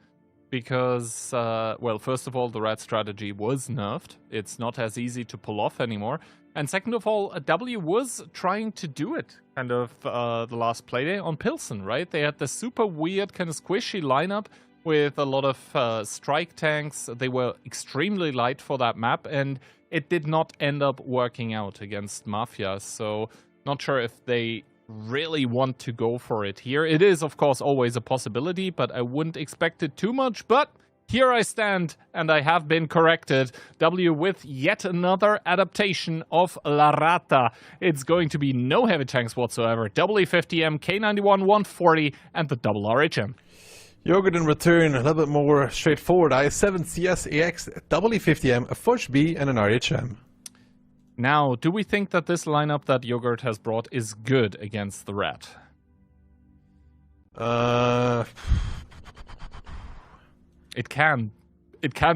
Because, well, first of all, the Rat strategy was nerfed. It's not as easy to pull off anymore. And second of all, W was trying to do it, kind of, the last playday on Pilsen, right? They had the super weird, kind of squishy lineup with a lot of strike tanks. They were extremely light for that map, and it did not end up working out against Mafia. So, not sure if they really want to go for it here. It is, of course, always a possibility, but I wouldn't expect it too much. But here I stand, and I have been corrected. W with yet another adaptation of La Rata. It's going to be no heavy tanks whatsoever. E50M, K91 140, and the double RHM. Yogurt in return, a little bit more straightforward. i7 CS AX, E50M, a Fudge B, and an RHM. Now, do we think that this lineup that Yogurt has brought is good against the Rat? It can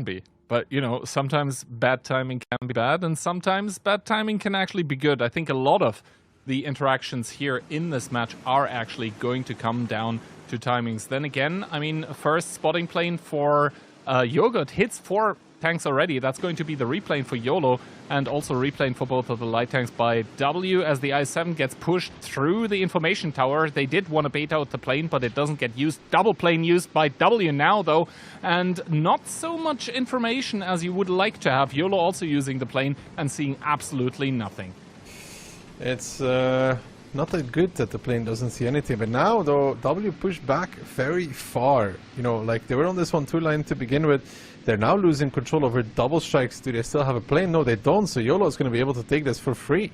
be. But, you know, sometimes bad timing can be bad, and sometimes bad timing can actually be good. I think a lot of the interactions here in this match are actually going to come down to timings. Then again, I mean, first spotting plane for Yogurt hits 4 tanks already. That's going to be the replane for YOLO, and also replane for both of the light tanks by W as the I-7 gets pushed through the information tower. They did want to bait out the plane, but it doesn't get used. Double plane used by W now, though, and not so much information as you would like to have. YOLO also using the plane and seeing absolutely nothing. It's not that good that the plane doesn't see anything, but now, though, W pushed back very far. You know, like, they were on this 1-2 line to begin with. They're now losing control over double strikes. Do they still have a plane? No, they don't, so YOLO is going to be able to take this for free.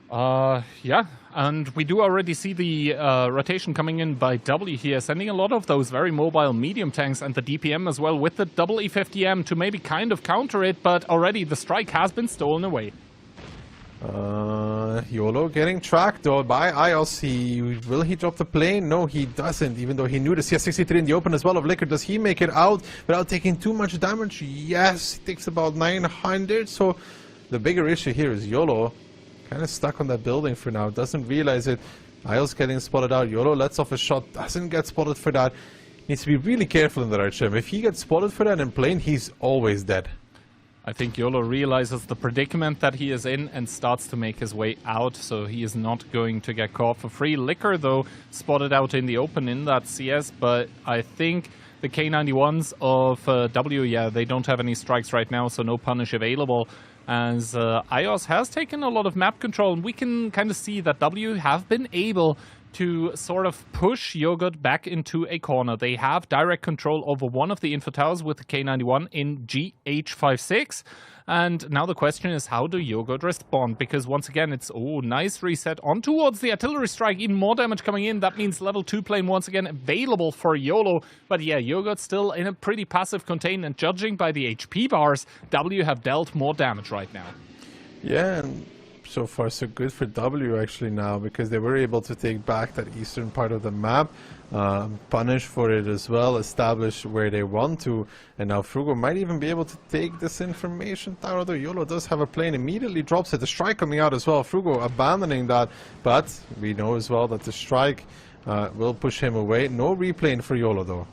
Yeah, and we do already see the rotation coming in by W here, sending a lot of those very mobile medium tanks and the DPM as well with the double E50M to maybe kind of counter it, but already the strike has been stolen away. YOLO getting tracked though by IOS. Will he drop the plane? No, he doesn't, even though he knew the CS63 in the open as well of Liquor. Does he make it out without taking too much damage? Yes, he takes about 900. So the bigger issue here is YOLO kind of stuck on that building for now, doesn't realize it. IOS getting spotted out. YOLO lets off a shot, doesn't get spotted for that. Needs to be really careful in the right shim. If he gets spotted for that in plane, he's always dead. I think YOLO realizes the predicament that he is in and starts to make his way out, so he is not going to get caught for free. Liquor, though, spotted out in the open in that CS, but I think the K91s of W, yeah, they don't have any strikes right now, so no punish available. as iOS has taken a lot of map control, and we can kind of see that W have been able to sort of push Yogurt back into a corner. They have direct control over one of the info towers with the K91 in GH56. And now the question is, how do Yogurt respond? Because once again, it's, nice reset on towards the artillery strike. Even more damage coming in. That means level 2 plane once again available for YOLO. But yeah, Yogurt still in a pretty passive contain. And judging by the HP bars, W have dealt more damage right now. Yeah, and so far so good for W actually now, because they were able to take back that eastern part of the map, punish for it as well, establish where they want to, and now Frugo might even be able to take this information tower, although YOLO does have a plane, immediately drops it, the strike coming out as well, Frugo abandoning that, but we know as well that the strike will push him away. No replane for YOLO though.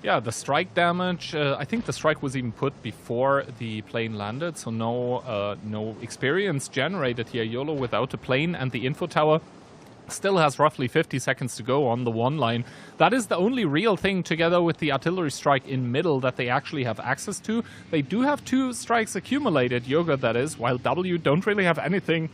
Yeah, the strike damage, I think the strike was even put before the plane landed, so no experience generated here. YOLO without a plane, and the info tower still has roughly 50 seconds to go on the one line. That is the only real thing, together with the artillery strike in middle, that they actually have access to. They do have 2 strikes accumulated, Yogurt that is, while W don't really have anything.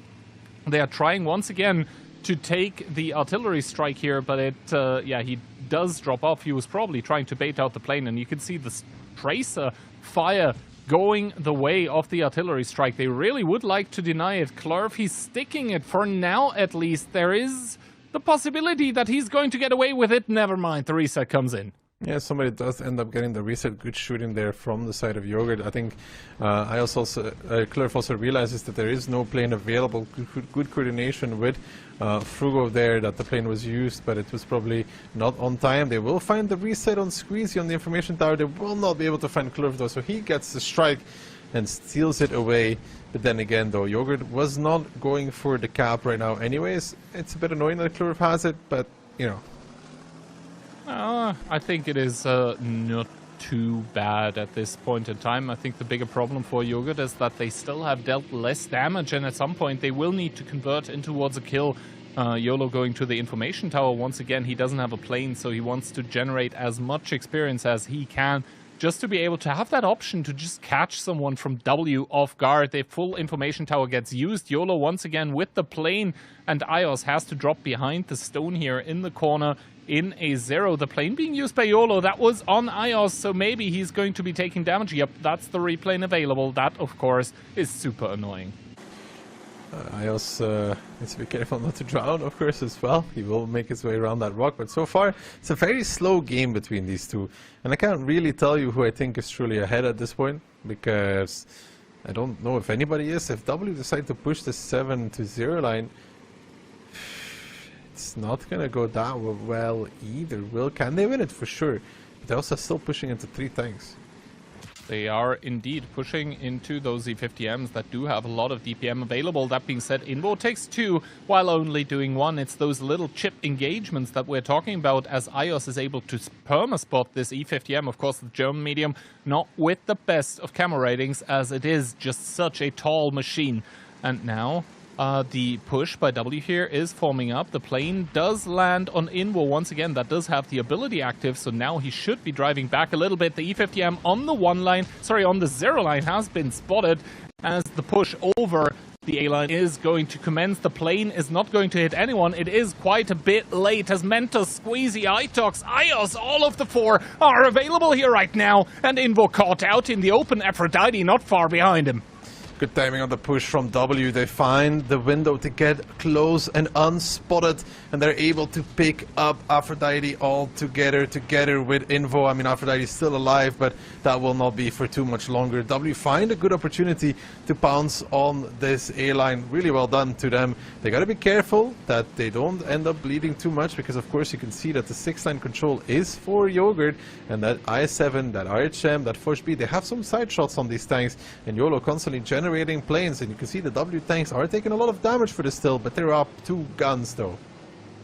They are trying once again to take the artillery strike here, but he does drop off. He was probably trying to bait out the plane, and you can see the tracer fire going the way of the artillery strike. They really would like to deny it. Clerv, he's sticking it for now at least. There is the possibility that he's going to get away with it. Never mind, the reset comes in. Yeah, somebody does end up getting the reset. Good shooting there from the side of Yogurt. I think Clerv also realizes that there is no plane available. Good coordination with Frugo there, that the plane was used, but it was probably not on time. They will find the reset on Squeezy on the information tower. They will not be able to find Clerv though, so he gets the strike and steals it away. But then again though, Yogurt was not going for the cap right now anyways. It's a bit annoying that Clerv has it, but you know. I think it is not too bad at this point in time. I think the bigger problem for Yogurt is that they still have dealt less damage, and at some point they will need to convert in towards a kill. YOLO going to the information tower once again. He doesn't have a plane, so he wants to generate as much experience as he can, just to be able to have that option to just catch someone from W off guard. The full information tower gets used. YOLO once again with the plane, and iOS has to drop behind the stone here in the corner in a 0. The plane being used by YOLO, that was on iOS, so maybe he's going to be taking damage. Yep, that's the replane available. That, of course, is super annoying. iOS needs to be careful not to drown, of course, as well. He will make his way around that rock, but so far, it's a very slow game between these two. And I can't really tell you who I think is truly ahead at this point, because I don't know if anybody is. If W decide to push the 7-0 line, it's not gonna go that well either. Can they win it? For sure. But they're also still pushing into 3 tanks. They are indeed pushing into those Z50Ms that do have a lot of DPM available. That being said, Invo takes 2 while only doing 1. It's those little chip engagements that we're talking about, as iOS is able to perma-spot this E50M. Of course, the German medium, not with the best of camera ratings, as it is just such a tall machine. And now the push by W here is forming up. The plane does land on Invo once again. That does have the ability active, so now he should be driving back a little bit. The E50M on the 0 line has been spotted, as the push over the A line is going to commence. The plane is not going to hit anyone. It is quite a bit late, as Mentos, Squeezy, Itox, iOS, all of the 4 are available here right now, and Invo caught out in the open. Aphrodite not far behind him. Good timing on the push from W. They find the window to get close and unspotted, and they're able to pick up Aphrodite all together with Invo. I mean, Aphrodite's still alive, but that will not be for too much longer. W find a good opportunity to pounce on this A-line. Really well done to them. They gotta be careful that they don't end up bleeding too much, because of course you can see that the 6-line control is for Yogurt, and that I7, that RHM, that Foch B, they have some side shots on these tanks, and YOLO constantly generating planes, and you can see the W tanks are taking a lot of damage for this still, but they're up 2 guns though.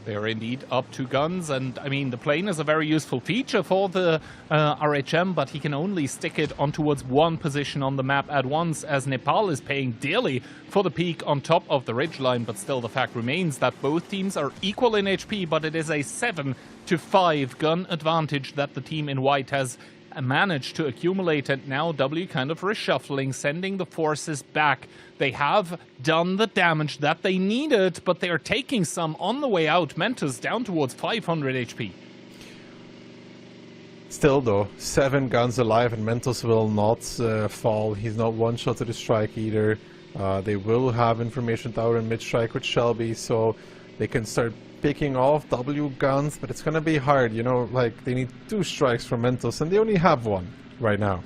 They are indeed up 2 guns, and I mean, the plane is a very useful feature for the RHM, but he can only stick it on towards 1 position on the map at once, as Nepal is paying dearly for the peak on top of the ridgeline. But still, the fact remains that both teams are equal in HP, but it is a 7-5 gun advantage that the team in white has managed to accumulate, and now W kind of reshuffling, sending the forces back. They have done the damage that they needed, but they are taking some on the way out. Mentos down towards 500 HP. Still though, 7 guns alive, and Mentos will not fall. He's not one shot to the strike either. They will have information tower and mid strike with Shelby, so they can start picking off W guns, but it's gonna be hard, you know, like they need 2 strikes from Mentos and they only have 1 right now.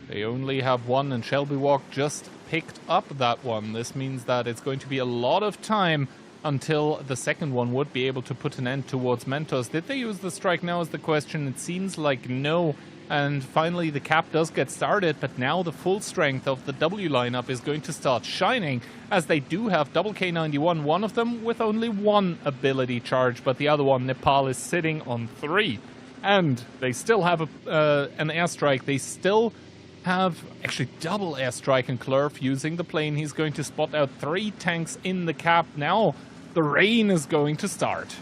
They only have 1, and Shelby Walk just picked up that one. This means that it's going to be a lot of time until the second one would be able to put an end towards Mentos. Did they use the strike now is the question. It seems like no. And finally the cap does get started, but now the full strength of the W lineup is going to start shining, as they do have double K91, one of them with only 1 ability charge, but the other one, Nepal, is sitting on 3. And they still have an airstrike. They still have actually double airstrike, and Klurf using the plane. He's going to spot out 3 tanks in the cap. Now the rain is going to start.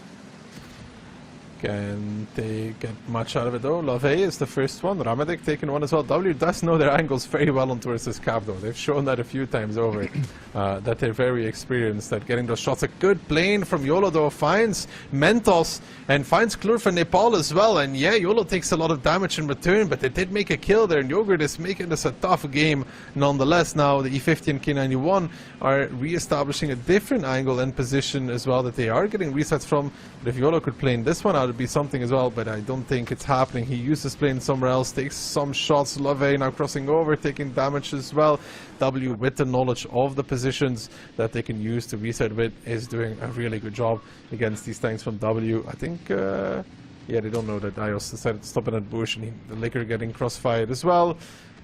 Can they get much out of it though? LaVey is the first one, Ramadik taking one as well. W does know their angles very well on towards this cap though. They've shown that a few times over, that they're very experienced at getting those shots. A good plane from YOLO though finds Mentos and finds Klurf and Nepal as well. And yeah, YOLO takes a lot of damage in return, but they did make a kill there, and Yogurt is making this a tough game nonetheless. Now the E50 and K91 are re-establishing a different angle and position as well that they are getting resets from. But if YOLO could plane this one out, it'd be something as well, but I don't think it's happening. He uses plane somewhere else, takes some shots. LaVey now crossing over, taking damage as well. W, with the knowledge of the positions that they can use to reset with, is doing a really good job against these tanks from W. I think, yeah, they don't know that Ios decided to stop in that bush, and the Liquor getting crossfired as well.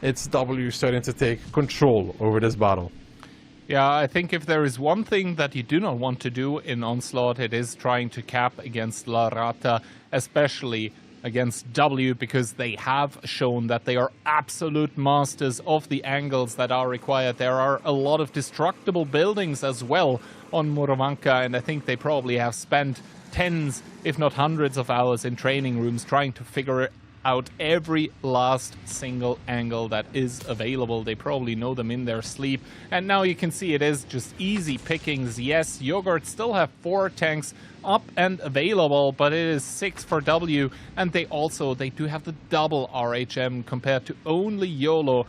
It's W starting to take control over this battle. Yeah, I think if there is one thing that you do not want to do in Onslaught, it is trying to cap against La Rata, especially against W, because they have shown that they are absolute masters of the angles that are required. There are a lot of destructible buildings as well on Murovanka, and I think they probably have spent tens, if not hundreds of hours in training rooms trying to figure out every last single angle that is available. They probably know them in their sleep, and now you can see it is just easy pickings. Yes, Yogurt still have 4 tanks up and available, but it is 6 for W, and they do have the double RHM compared to only YOLO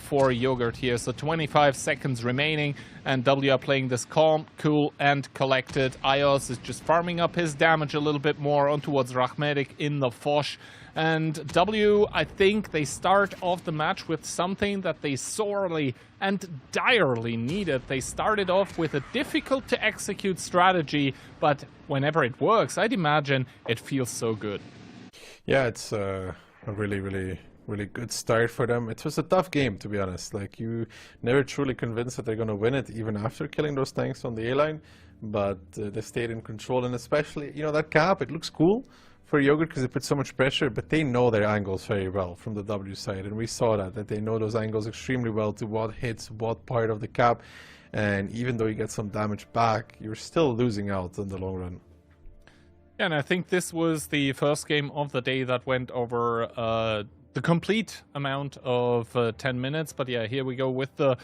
for Yogurt here. So 25 seconds remaining, and W are playing this calm, cool, and collected. Ios is just farming up his damage a little bit more on towards Rachmedik in the Foch. And W, I think they start off the match with something that they sorely and direly needed. They started off with a difficult to execute strategy, but whenever it works, I'd imagine it feels so good. Yeah, it's a really, really, really good start for them. It was a tough game, to be honest. Like, you never truly convinced that they're going to win it, even after killing those tanks on the A-line. But they stayed in control, and especially, you know, that cap, it looks cool for Yogurt because it puts so much pressure, but they know their angles very well from the W side, and we saw that they know those angles extremely well, to what hits what part of the cap, and even though you get some damage back, you're still losing out in the long run. Yeah, and I think this was the first game of the day that went over the complete amount of 10 minutes, but yeah, here we go with the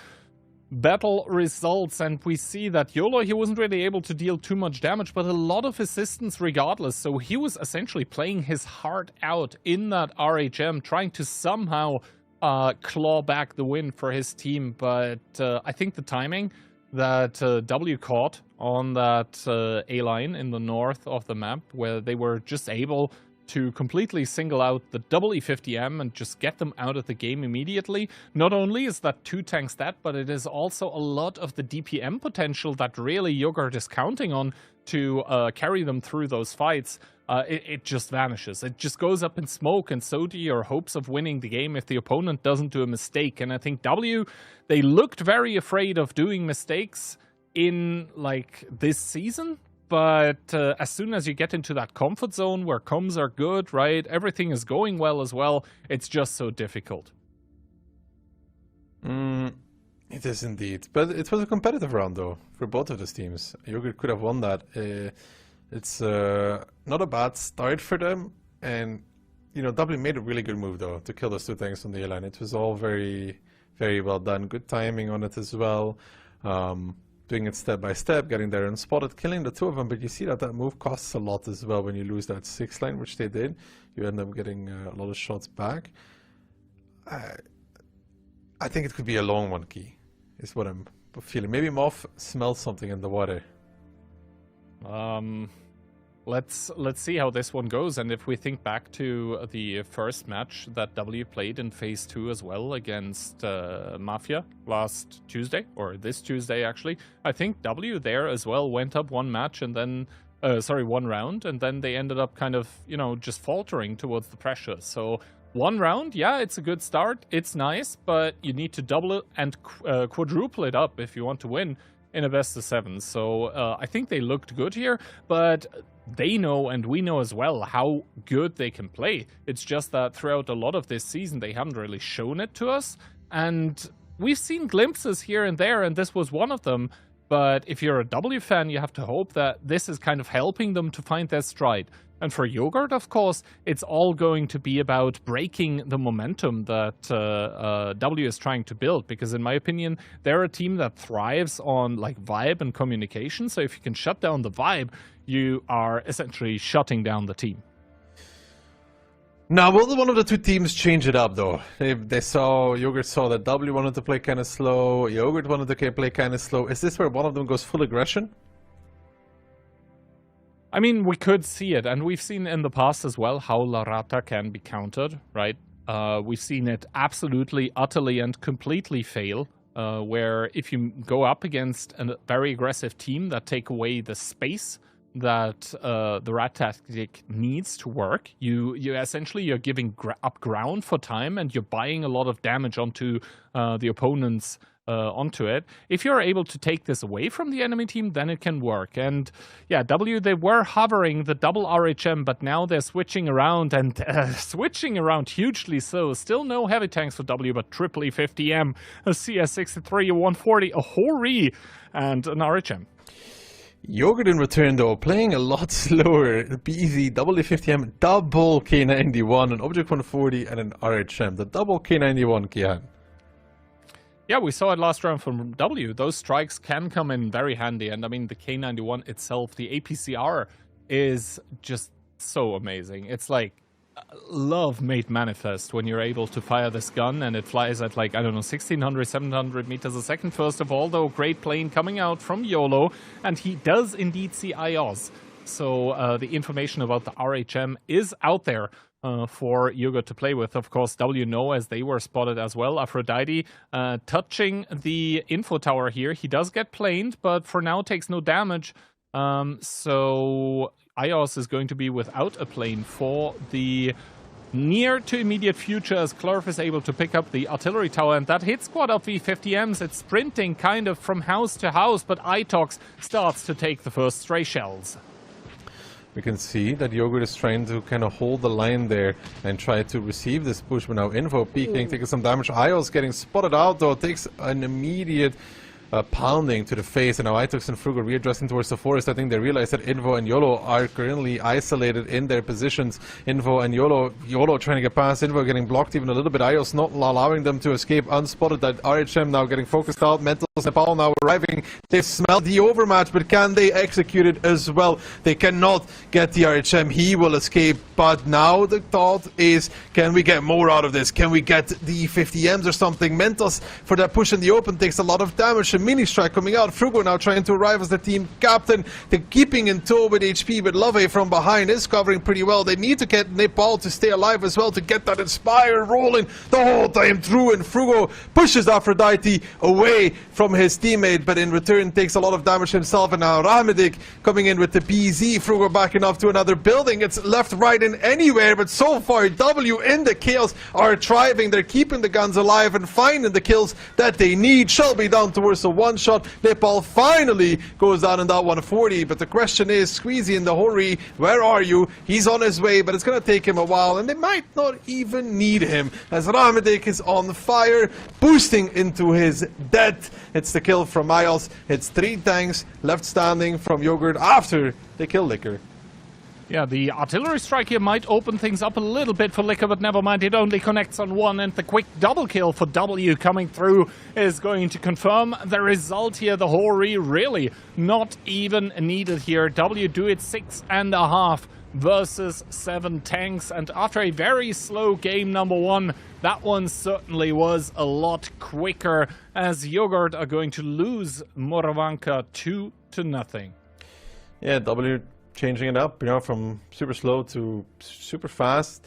battle results, and we see that YOLO, he wasn't really able to deal too much damage, but a lot of assistance regardless. So he was essentially playing his heart out in that RHM, trying to somehow claw back the win for his team. But I think the timing that W caught on that A-line in the north of the map, where they were just able to completely single out the double E50M and just get them out of the game immediately. Not only is that 2 tanks dead, but it is also a lot of the DPM potential that really Yogurt is counting on to carry them through those fights. It just vanishes. It just goes up in smoke, and so do your hopes of winning the game if the opponent doesn't do a mistake. And I think W, they looked very afraid of doing mistakes in like this season. But as soon as you get into that comfort zone where comms are good, right, everything is going well as well, it's just so difficult. It is indeed. But it was a competitive round, though, for both of those teams. Yogurt could have won that. It's not a bad start for them. And you know, W made a really good move though to kill those two tanks on the A-line. It was all very, very well done. Good timing on it as well. Doing it step by step, getting there unspotted, killing the two of them. But you see that that move costs a lot as well when you lose that 6 line, which they did. You end up getting a lot of shots back. I think it could be a long one, Key, is what I'm feeling. Maybe Moff smells something in the water. Let's see how this one goes. And if we think back to the first match that W played in Phase 2 as well against Mafia last Tuesday, or this Tuesday actually, I think W there as well went up one match and then, one round, and then they ended up kind of, you know, just faltering towards the pressure. So one round, yeah, it's a good start, it's nice, but you need to double it and quadruple it up if you want to win in a best of 7. So I think they looked good here, but they know, and we know as well, how good they can play. It's just that throughout a lot of this season, they haven't really shown it to us. And we've seen glimpses here and there, and this was one of them. But if you're a W fan, you have to hope that this is kind of helping them to find their stride. And for Yogurt, of course, it's all going to be about breaking the momentum that W is trying to build. Because in my opinion, they're a team that thrives on like vibe and communication. So if you can shut down the vibe, you are essentially shutting down the team. Now, will one of the two teams change it up, though? They saw, Yogurt saw that W wanted to play kind of slow, Yogurt wanted to play kind of slow. Is this where one of them goes full aggression? I mean, we could see it, and we've seen in the past as well how La Rata can be countered, right? We've seen it absolutely, utterly, and completely fail, where if you go up against a very aggressive team that take away the space that the rat tactic needs to work, you're giving up ground for time, and you're buying a lot of damage onto the opponent's onto it. If you're able to take this away from the enemy team, then it can work. And yeah, W, they were hovering the double RHM, but now they're switching around, and switching around hugely so. Still no heavy tanks for W, but triple E50M, a CS63, a 140, a Hori, and an RHM. Yogurt in return, though, playing a lot slower. BZ, double E50M, double K91, an Object 140, and an RHM. The double K91, Kian. Yeah, we saw it last round from W. Those strikes can come in very handy. And I mean, the K91 itself, the APCR, is just so amazing. It's like love made manifest when you're able to fire this gun and it flies at like, I don't know, 1600, 1700 meters a second. First of all, though, great plane coming out from YOLO, and he does indeed see IOS. So the information about the RHM is out there for Yogurt to play with. Of course, W know, as they were spotted as well. Aphrodite touching the info tower here. He does get planed, but for now takes no damage. So IOS is going to be without a plane for the near to immediate future, as Clorf is able to pick up the artillery tower, and that hit squad up V50Ms. It's sprinting kind of from house to house, but Itox starts to take the first stray shells. We can see that Yogurt is trying to kind of hold the line there and try to receive this push, but now Info peeking, taking some damage. Ios getting spotted out, though, takes an immediate pounding to the face, and now Itox and Frugal readjusting towards the forest. I think they realize that Info and YOLO are currently isolated in their positions. Info and YOLO trying to get past, Info getting blocked even a little bit. Ios not allowing them to escape unspotted. That RHM now getting focused out. Mentals Nepal now arriving. They've smelled the overmatch, but can they execute it as well? They cannot get the RHM. He will escape, but now the thought is, can we get more out of this? Can we get the 50Ms or something? Mentos for that push in the open takes a lot of damage. A mini strike coming out. Frugo now trying to arrive as the team captain. They're keeping in tow with HP, but Love from behind is covering pretty well. They need to get Nepal to stay alive as well to get that Inspire rolling the whole time through, and Frugo pushes Aphrodite away from his teammate, but in return takes a lot of damage himself. And now Rahmedik coming in with the BZ. Frugo backing off to another building. It's left, right, and anywhere, but so far W in the kills are thriving. They're keeping the guns alive and finding the kills that they need. Shelby down towards the one shot. Nepal finally goes down in that 140, but the question is, Squeezy in the Hori, where are you? He's on his way, but it's going to take him a while, and they might not even need him, as Rahmedik is on fire, boosting into his death. It's the kill from Miles. It's 3 tanks left standing from Yogurt after the kill licker. Yeah, the artillery strike here might open things up a little bit for Liquor, but never mind, it only connects on one, and the quick double kill for W coming through is going to confirm the result here. The Hori really not even needed here. W do it 6.5 versus 7 tanks, and after a very slow game number 1, that one certainly was a lot quicker, as Yogurt are going to lose Moravanka 2-0. Yeah, W changing it up, you know, from super slow to super fast.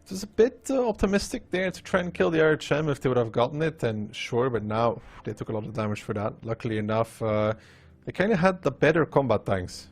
It was a bit optimistic there to try and kill the RHM if they would have gotten it, and sure, but now they took a lot of damage for that. Luckily enough, they kind of had the better combat tanks.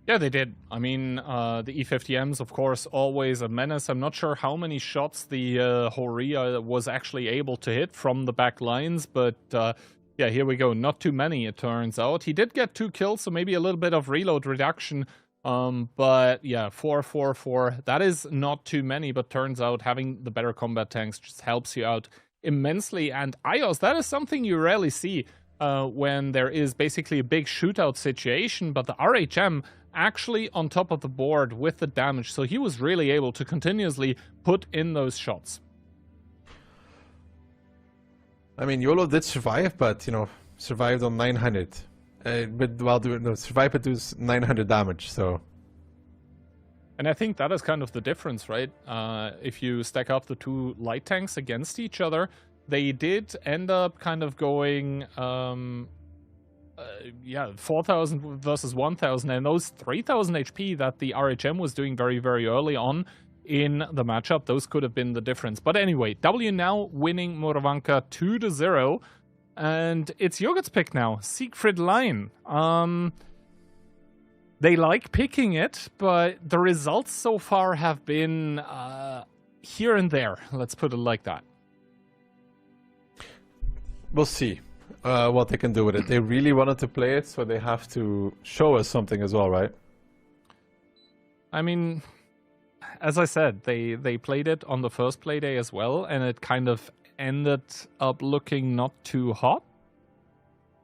Yeah, they did. I mean, the E50Ms, of course, always a menace. I'm not sure how many shots the Horia was actually able to hit from the back lines, but yeah, here we go. Not too many, it turns out. He did get 2 kills, so maybe a little bit of reload reduction. But yeah, 4-4-4. That is not too many, but turns out having the better combat tanks just helps you out immensely. And IOS, that is something you rarely see when there is basically a big shootout situation, but the RHM actually on top of the board with the damage, so he was really able to continuously put in those shots. I mean, YOLO did survive, but, you know, survived on 900. But while doing, no, survived but does 900 damage, so... And I think that is kind of the difference, right? If you stack up the 2 light tanks against each other, they did end up kind of going... yeah, 4,000 versus 1,000, and those 3,000 HP that the RHM was doing very, very early on in the matchup, those could have been the difference. But anyway, W now winning Moravanka 2-0, and it's Yogurt's pick now, Siegfried Line. They like picking it, but the results so far have been here and there, let's put it like that. We'll see what they can do with it. They really wanted to play it, so they have to show us something as well, right? I mean, as I said, they played it on the first play day as well, and it kind of ended up looking not too hot.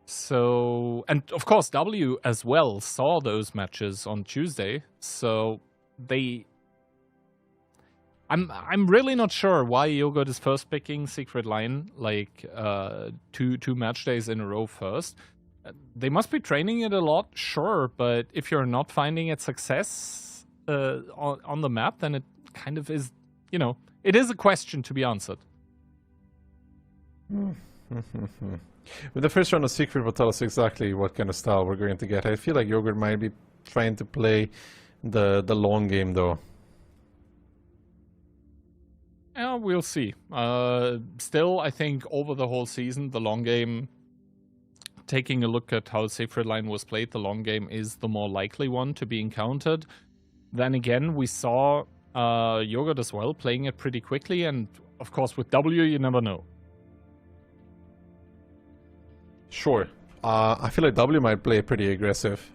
So, and of course W as well saw those matches on Tuesday, so they... I'm really not sure why Yogurt is first picking Siegfried Line, like two match days in a row first. They must be training it a lot, sure, but if you're not finding it success on the map, then it kind of is, you know, it is a question to be answered. With the first round of Siegfried will tell us exactly what kind of style we're going to get. I feel like Yogurt might be trying to play the long game, though. Yeah, we'll see. Still, I think over the whole season, the long game, taking a look at how Siegfried Line was played, the long game is the more likely one to be encountered. Then again, we saw Yogurt as well playing it pretty quickly, and of course with W, you never know. Sure. I feel like W might play pretty aggressive.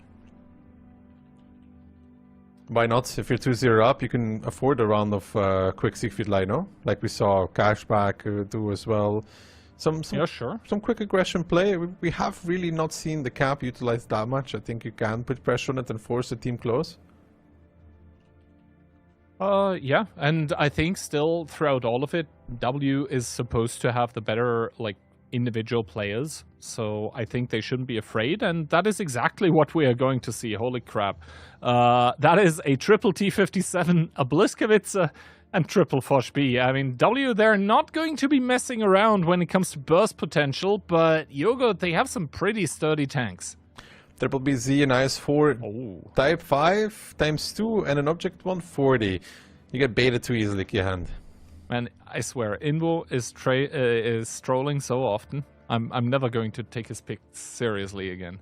Why not? If you're 2-0 up, you can afford a round of quick Siegfried Line, no? Like we saw Cashback do as well. Yeah, sure. Some quick aggression play. We have really not seen the cap utilized that much. I think you can put pressure on it and force the team close. Yeah, and I think still throughout all of it, W is supposed to have the better, like, individual players, so I think they shouldn't be afraid, and that is exactly what we are going to see. Holy crap. That is a triple T57, a Bliskowitz, and triple Foch B. I mean, W, they're not going to be messing around when it comes to burst potential, but Yogurt, they have some pretty sturdy tanks. Triple BZ and IS4, type 5 times 2 and an object 140. You get baited too easily, Kiehand. Man, I swear, Invo is strolling so often. I'm never going to take his pick seriously again.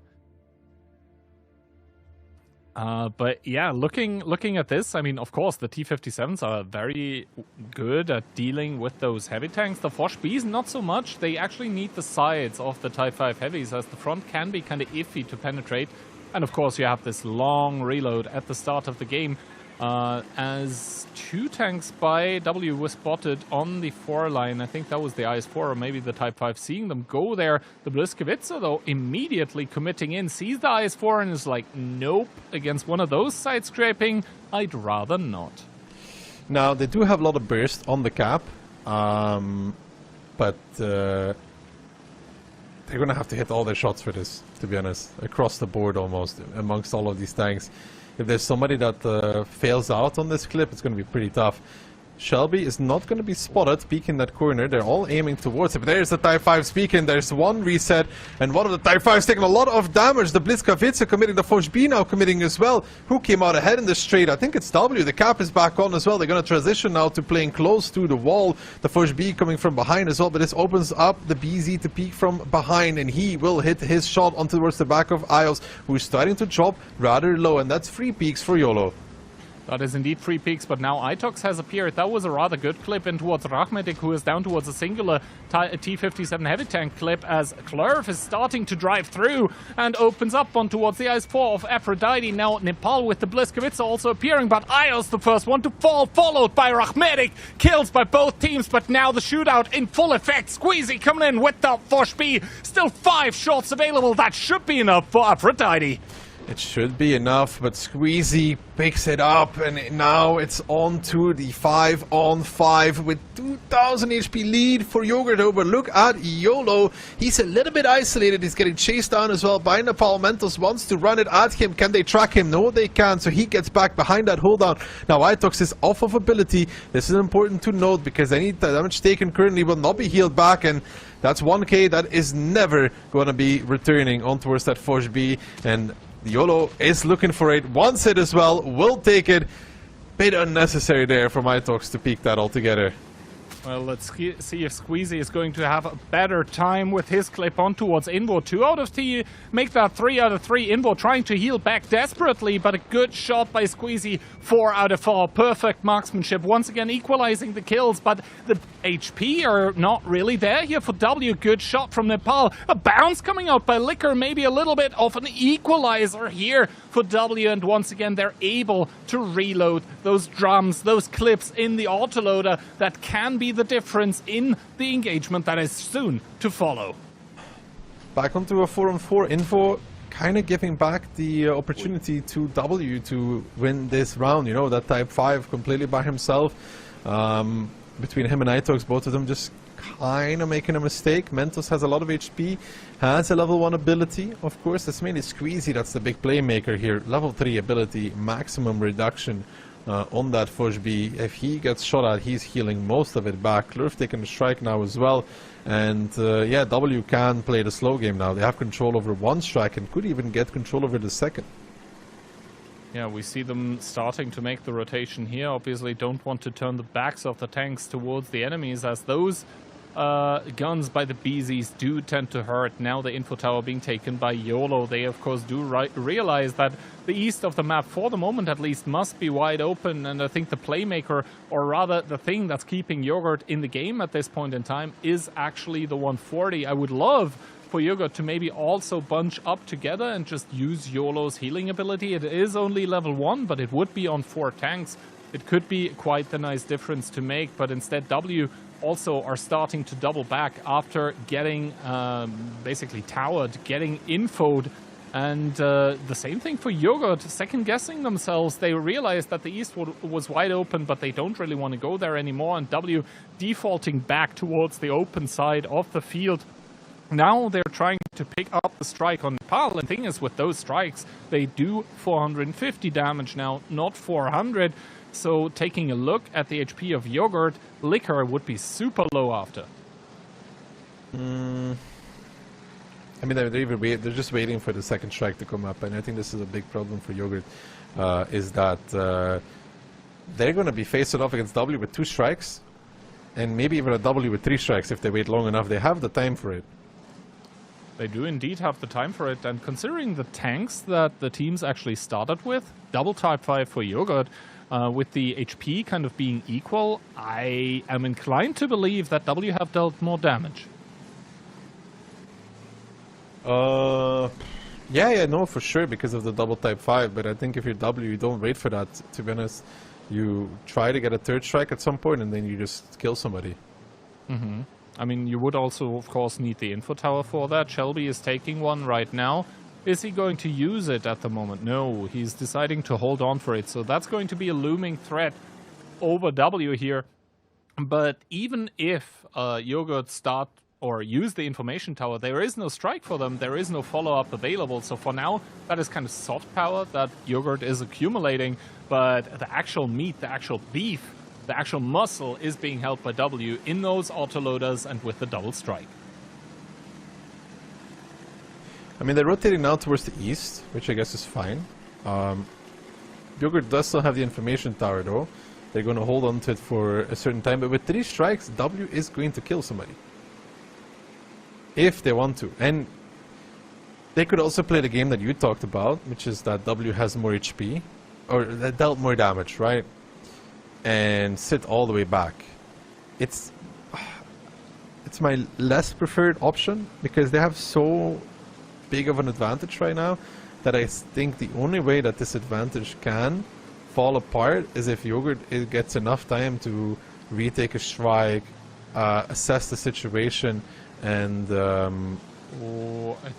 But yeah, looking at this, I mean, of course, the T57s are very good at dealing with those heavy tanks. The Foch Bs, not so much. They actually need the sides of the Type 5 heavies, as the front can be kind of iffy to penetrate. And of course, you have this long reload at the start of the game. as 2 tanks by W were spotted on the 4 line. I think that was the IS-4 or maybe the Type 5. Seeing them go there, the Błyskawica, though, immediately committing in, sees the IS-4 and is like, nope, against one of those side scraping, I'd rather not. Now, they do have a lot of burst on the cap, but they're going to have to hit all their shots for this, to be honest, across the board almost, amongst all of these tanks. If there's somebody that fails out on this clip, it's going to be pretty tough. Shelby is not going to be spotted peeking that corner. They're all aiming towards it. But there's the Type 5 speaking. There's one reset. And one of the Type 5s taking a lot of damage. The Błyskawica committing. The Foch B now committing as well. Who came out ahead in this straight? I think it's W. The cap is back on as well. They're going to transition now to playing close to the wall. The Foch B coming from behind as well. But this opens up the BZ to peek from behind. And he will hit his shot on towards the back of Ios, who's starting to drop rather low. And that's 3 peaks for YOLO. That is indeed 3 peaks, but now Itox has appeared. That was a rather good clip in towards Rachmedik, who is down towards a singular T-57 heavy tank clip as Klurf is starting to drive through and opens up on towards the IS-4 of Aphrodite. Now Nepal with the Błyskawica also appearing, but Ios the first one to fall, followed by Rachmedik. Kills by both teams, but now the shootout in full effect. Squeezy coming in with the Foch B. Still 5 shots available. That should be enough for Aphrodite. It should be enough, but Squeezy picks it up, and now it's on to the 5-on-5 with 2000 HP lead for Yogurt over. Look at YOLO. He's a little bit isolated. He's getting chased down as well by Nepal. Mentos wants to run it at him. Can they track him? No, they can't. So he gets back behind that hold down. Now Itox is off of ability. This is important to note because any damage taken currently will not be healed back, and that's 1k that is never going to be returning on towards that Foch B. And YOLO is looking for it, wants it as well, will take it. Bit unnecessary there for Itox to peek that altogether. Well, let's see if Squeezy is going to have a better time with his clip on towards Invo. 2 out of 3, make that 3 out of 3. Invo trying to heal back desperately, but a good shot by Squeezy. 4 out of 4. Perfect marksmanship. Once again equalizing the kills, but the HP are not really there here for W. Good shot from Nepal. A bounce coming out by Liquor. Maybe a little bit of an equalizer here for W. And once again, they're able to reload those drums, those clips in the autoloader that can be the difference in the engagement that is soon to follow. Back onto a 4-on-4. Info kind of giving back the opportunity to W to win this round. You know, that Type 5 completely by himself. Between him and Itox, both of them just kind of making a mistake. Mentos has a lot of HP, has a level 1 ability. Of course, that's mainly Squeezy. That's the big playmaker here. Level 3 ability, maximum reduction on that Foch B. If he gets shot at, he's healing most of it back. Klurf taking the strike now as well. And yeah, W can play the slow game now. They have control over 1 strike and could even get control over the 2nd. Yeah, we see them starting to make the rotation here. Obviously don't want to turn the backs of the tanks towards the enemies, as those guns by the BZs do tend to hurt. Now the info tower being taken by YOLO. They of course do realize that the east of the map, for the moment at least, must be wide open, and I think the playmaker, or rather the thing that's keeping Yogurt in the game at this point in time, is actually the 140. I would love for Yogurt to maybe also bunch up together and just use YOLO's healing ability. It is only level 1, but it would be on 4 tanks. It could be quite the nice difference to make, but instead W also are starting to double back after getting basically towered, getting infoed. And the same thing for Yogurt, second-guessing themselves. They realized that the east was wide open, but they don't really want to go there anymore, and W defaulting back towards the open side of the field. Now they're trying to pick up the strike on Nepal, and the thing is, with those strikes, they do 450 damage now, not 400. So taking a look at the HP of Yogurt, Liquor would be super low after. I mean, they're just waiting for the 2nd strike to come up, and I think this is a big problem for Yogurt, is that they're going to be facing off against W with 2 strikes, and maybe even a W with 3 strikes if they wait long enough. They have the time for it. They do indeed have the time for it, and considering the tanks that the teams actually started with, double Type 5 for Yogurt, with the HP kind of being equal, I am inclined to believe that W have dealt more damage. Yeah, no, for sure, because of the double type 5, but I think if you're W, you don't wait for that, to be honest. You try to get a third strike at some point, and then you just kill somebody. Mm-hmm. I mean, you would also, of course, need the info tower for that. Shelby is taking one right now. Is he going to use it at the moment? No, he's deciding to hold on for it, so that's going to be a looming threat over W here. But even if Yogurt start or use the information tower, there is no strike for them, there is no follow-up available. So for now, that is kind of soft power that Yogurt is accumulating, but the actual meat, the actual beef, the actual muscle is being held by W in those autoloaders and with the double strike. I mean, they're rotating now towards the east, which I guess is fine. Yogurt does still have the information tower though. They're going to hold on to it for a certain time, but with 3 strikes, W is going to kill somebody. If they want to. And they could also play the game that you talked about, which is that W has more HP, or that dealt more damage, right? And sit all the way back. It's my less preferred option, because they have so big of an advantage right now, that I think the only way that this advantage can fall apart is if Yogurt gets enough time to retake a strike, assess the situation, and I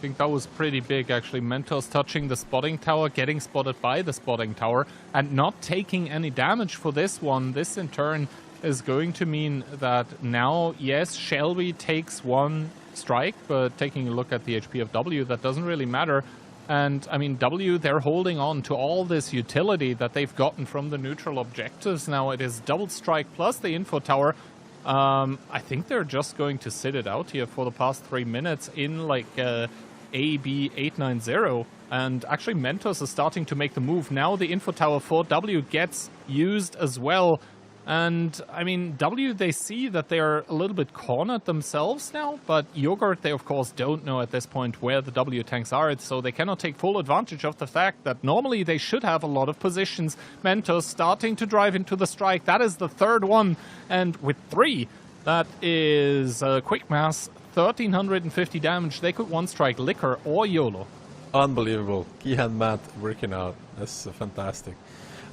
think that was pretty big actually. Mentos touching the spotting tower, getting spotted by the spotting tower, and not taking any damage for this one. This in turn is going to mean that now, yes, Shelby takes 1 strike, but taking a look at the HP of W, that doesn't really matter. And I mean, W, they're holding on to all this utility that they've gotten from the neutral objectives. Now it is double strike plus the info tower. I think they're just going to sit it out here for the past 3 minutes in like AB890. And actually Mentos is starting to make the move. Now the info tower for W gets used as well. And, I mean, W, they see that they're a little bit cornered themselves now, but Yogurt, they of course don't know at this point where the W tanks are, so they cannot take full advantage of the fact that normally they should have a lot of positions. Mentos starting to drive into the strike. That is the 3rd one, and with 3, that is quick mass, 1350 damage. They could 1 strike Liquor or YOLO. unbelievable. Keyhand Matt working out. That's fantastic.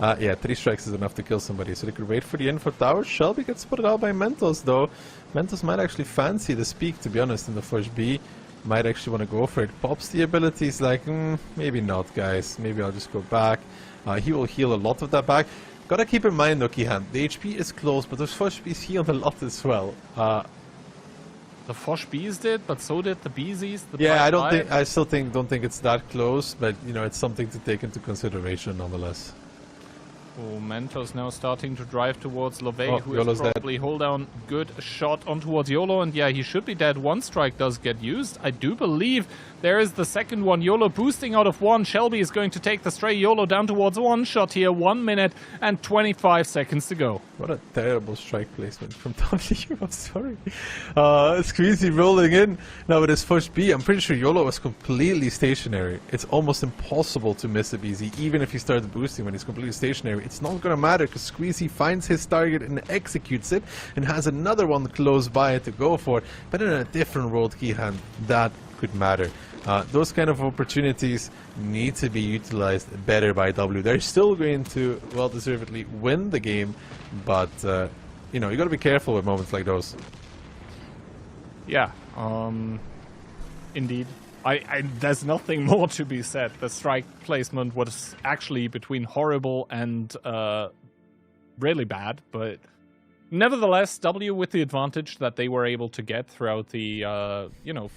Yeah, 3 strikes is enough to kill somebody, so they could wait for the info tower. Shelby gets spotted out by Mentos, though. Mentos might actually fancy the speak, to be honest, in the first B. Might actually want to go for it. Pops the abilities like, maybe not, guys. Maybe I'll just go back. He will heal a lot of that back. Gotta keep in mind, though, Keyhand, the HP is close, but those first Bs healed a lot as well. The Fosh Bees did, but so did the Beesies. Yeah, I still don't think it's that close, but you know, it's something to take into consideration nonetheless. Oh, Mentos now starting to drive towards Love, who YOLO's is probably hold down. Good shot on towards YOLO, and yeah, he should be dead. 1 strike does get used. I do believe there is the second one. YOLO boosting out of 1. Shelby is going to take the stray YOLO down towards 1 shot here. 1 minute and 25 seconds to go. What a terrible strike placement from W. I'm sorry. Squeezy rolling in. Now with his first B, I'm pretty sure YOLO was completely stationary. It's almost impossible to miss a BZ, even if he starts boosting when he's completely stationary. It's not gonna matter because Squeezy finds his target and executes it and has another one close by to go for. But in a different world, Keyhand, that could matter. Those kind of opportunities need to be utilized better by W. They're still going to well-deservedly win the game, but you know, you gotta be careful with moments like those. Yeah, indeed. There's nothing more to be said. The strike placement was actually between horrible and really bad, but nevertheless, W with the advantage that they were able to get throughout the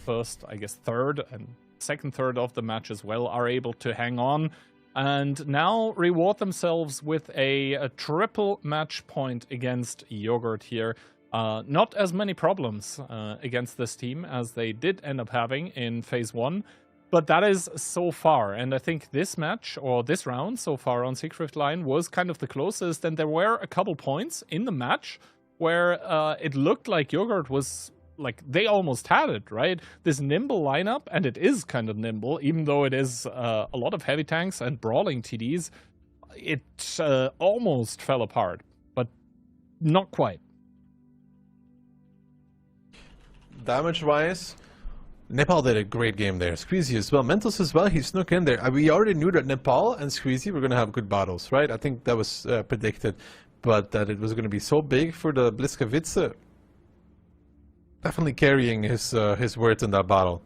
first, I guess, third and second third of the match as well, are able to hang on and now reward themselves with a triple match point against Yogurt here. Not as many problems against this team as they did end up having in Phase 1, but that is so far. And I think this match, or this round so far on Siegfried Line, was kind of the closest, and there were a couple points in the match where it looked like Yogurt was, like, they almost had it, right? This nimble lineup, and it is kind of nimble, even though it is a lot of heavy tanks and brawling TDs, it almost fell apart, but not quite. Damage-wise, Nepal did a great game there. Squeezy as well. Mentos as well. He snuck in there. We already knew that Nepal and Squeezy were going to have good battles, right? I think that was predicted. But that it was going to be so big for the Bliskovice, definitely carrying his worth in that battle.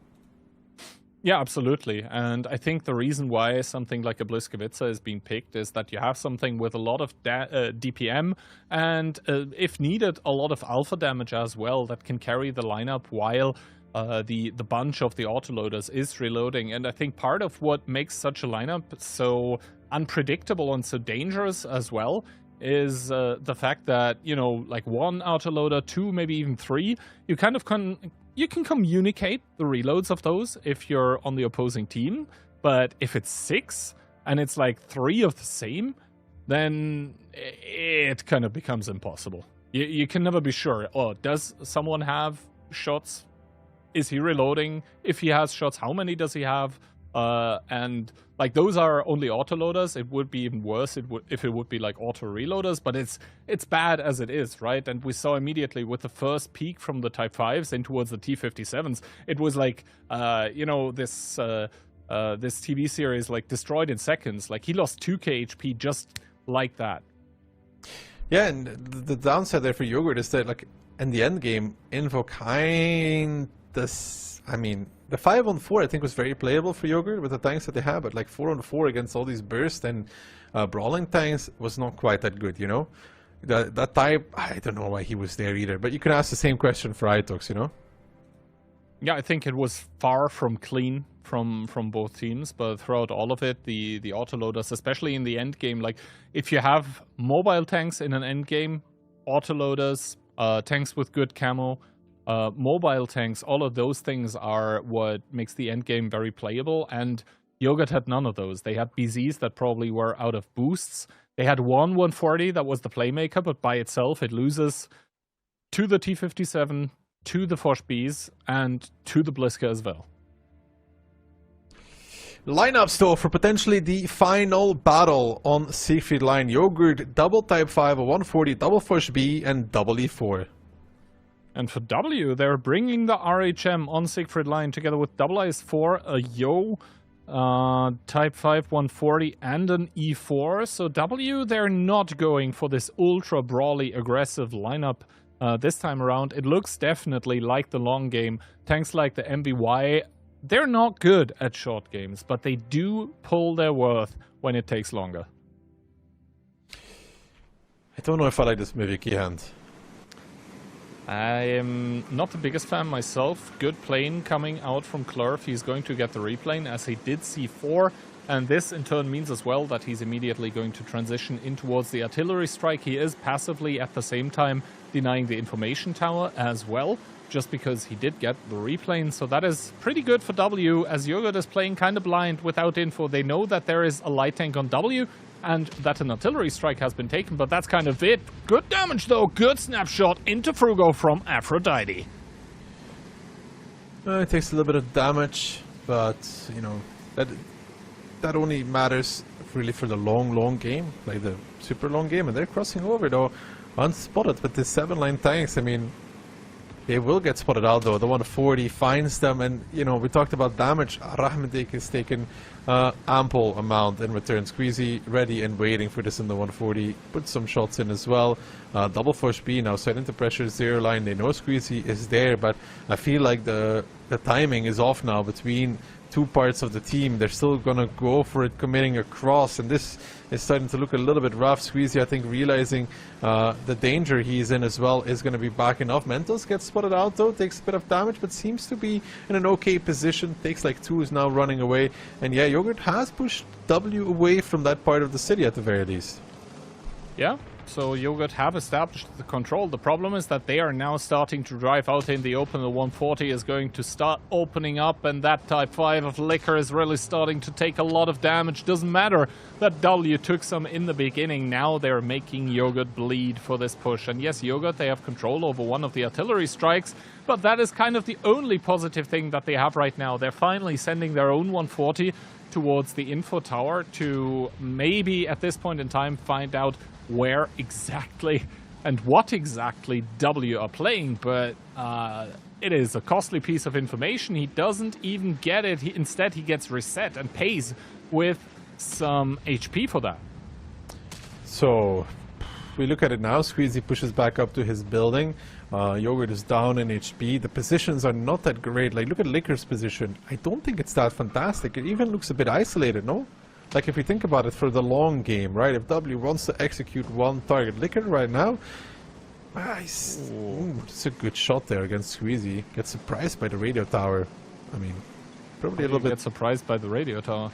Yeah, absolutely. And I think the reason why something like a Bliskovice is being picked is that you have something with a lot of DPM and, if needed, a lot of alpha damage as well that can carry the lineup while the bunch of the autoloaders is reloading. And I think part of what makes such a lineup so unpredictable and so dangerous as well is the fact that, you know, like one autoloader, two, maybe even three, you kind of you can communicate the reloads of those if you're on the opposing team. But if it's 6 and it's like 3 of the same, then it kind of becomes impossible. You can never be sure. Oh, does someone have shots? Is he reloading? If he has shots, how many does he have? And like those are only autoloaders. It would be even worse if it would be like auto reloaders, but it's bad as it is, right? And we saw immediately with the first peak from the Type 5s in towards the T57s, it was like you know, this TV series like destroyed in seconds. Like he lost 2k HP just like that. Yeah, and the downside there for Yogurt is that like in the end game, Info I mean, the 5-on-4 I think was very playable for Yogurt with the tanks that they have, but like 4-on-4 against all these burst and brawling tanks was not quite that good, you know? That type, I don't know why he was there either, but you can ask the same question for Itox, you know? Yeah, I think it was far from clean from both teams, but throughout all of it, the autoloaders, especially in the end game, like if you have mobile tanks in an end game, autoloaders, tanks with good camo, mobile tanks, all of those things are what makes the end game very playable, and Yogurt had none of those. They had BZs that probably were out of boosts. They had one 140 that was the playmaker, but by itself it loses to the T57, to the Foch Bs, and to the Bliska as well. Lineups though for potentially the final battle on Siegfried Line. Yogurt, double Type 5, a 140, double Foch B, and double E4. And for W, they're bringing the RHM on Siegfried Line together with double IS4, a Yo, Type 5 140, and an E4. So W, they're not going for this ultra brawly aggressive lineup this time around. It looks definitely like the long game. Tanks like the MVY, they're not good at short games, but they do pull their worth when it takes longer. I don't know if I like this Miviki hand. I am not the biggest fan myself. Good plane coming out from Klurf. He's going to get the replane as he did C4. And this in turn means as well that he's immediately going to transition in towards the artillery strike. He is passively at the same time denying the information tower as well, just because he did get the replane. So that is pretty good for W, as Yogurt is playing kind of blind without info. They know that there is a light tank on W, and that an artillery strike has been taken, but that's kind of it. Good damage though, good snapshot into Frugo from Aphrodite. It takes a little bit of damage, but you know, that only matters really for the long game, like the super long game, and they're crossing over though, unspotted with the 7-line tanks. I mean, they will get spotted out though. The 140 finds them, and you know, we talked about damage. Rahmadik is taking ample amount in return. Squeezy ready and waiting for this in the 140. Put some shots in as well. Double Foch B now set into pressure 0 line. They know Squeezy is there, but I feel like the timing is off now between two parts of the team. They're still gonna go for it, committing a cross, and this is starting to look a little bit rough. Squeezy, I think, realizing the danger he's in as well, is going to be backing off. Mentos gets spotted out though, takes a bit of damage, but seems to be in an okay position. Takes like 2, is now running away, and yeah, Yogurt has pushed W away from that part of the city at the very least. Yeah. So Yogurt have established the control. The problem is that they are now starting to drive out in the open. The 140 is going to start opening up, and that Type 5 of Liquor is really starting to take a lot of damage. Doesn't matter that W took some in the beginning. Now they're making Yogurt bleed for this push. And yes, Yogurt, they have control over one of the artillery strikes, but that is kind of the only positive thing that they have right now. They're finally sending their own 140 towards the info tower to maybe at this point in time find out where exactly and what exactly W are playing, but it is a costly piece of information. He doesn't even get it. Instead, he gets reset and pays with some HP for that. So, we look at it now. Squeezy pushes back up to his building. Yogurt is down in HP. The positions are not that great. Like, look at Licker's position. I don't think it's that fantastic. It even looks a bit isolated, no? Like, if you think about it for the long game, right? If W wants to execute one target, Licker right now, it's a good shot there against Squeezy. Gets surprised by the radio tower. I mean, probably a little bit... Get surprised by the radio tower.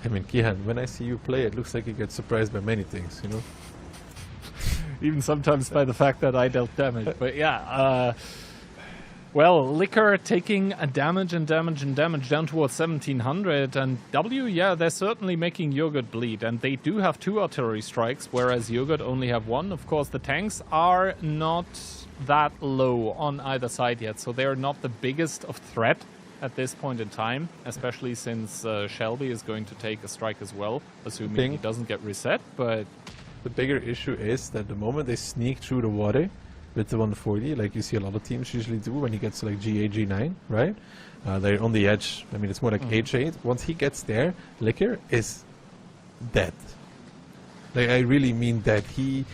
I mean, Kihan, when I see you play, it looks like you get surprised by many things, you know? Even sometimes by the fact that I dealt damage. But yeah, well, Licker taking a damage down towards 1700. And W, yeah, they're certainly making Yogurt bleed. And they do have 2 artillery strikes, whereas Yogurt only have 1. Of course, the tanks are not that low on either side yet. So they're not the biggest of threat at this point in time, especially since Shelby is going to take a strike as well, assuming he doesn't get reset. But the bigger issue is that the moment they sneak through the water with the 140, like you see a lot of teams usually do when he gets to like G8, G9, right? They're on the edge. I mean, it's more like H8. Once he gets there, Licker is dead. Like, I really mean dead. Is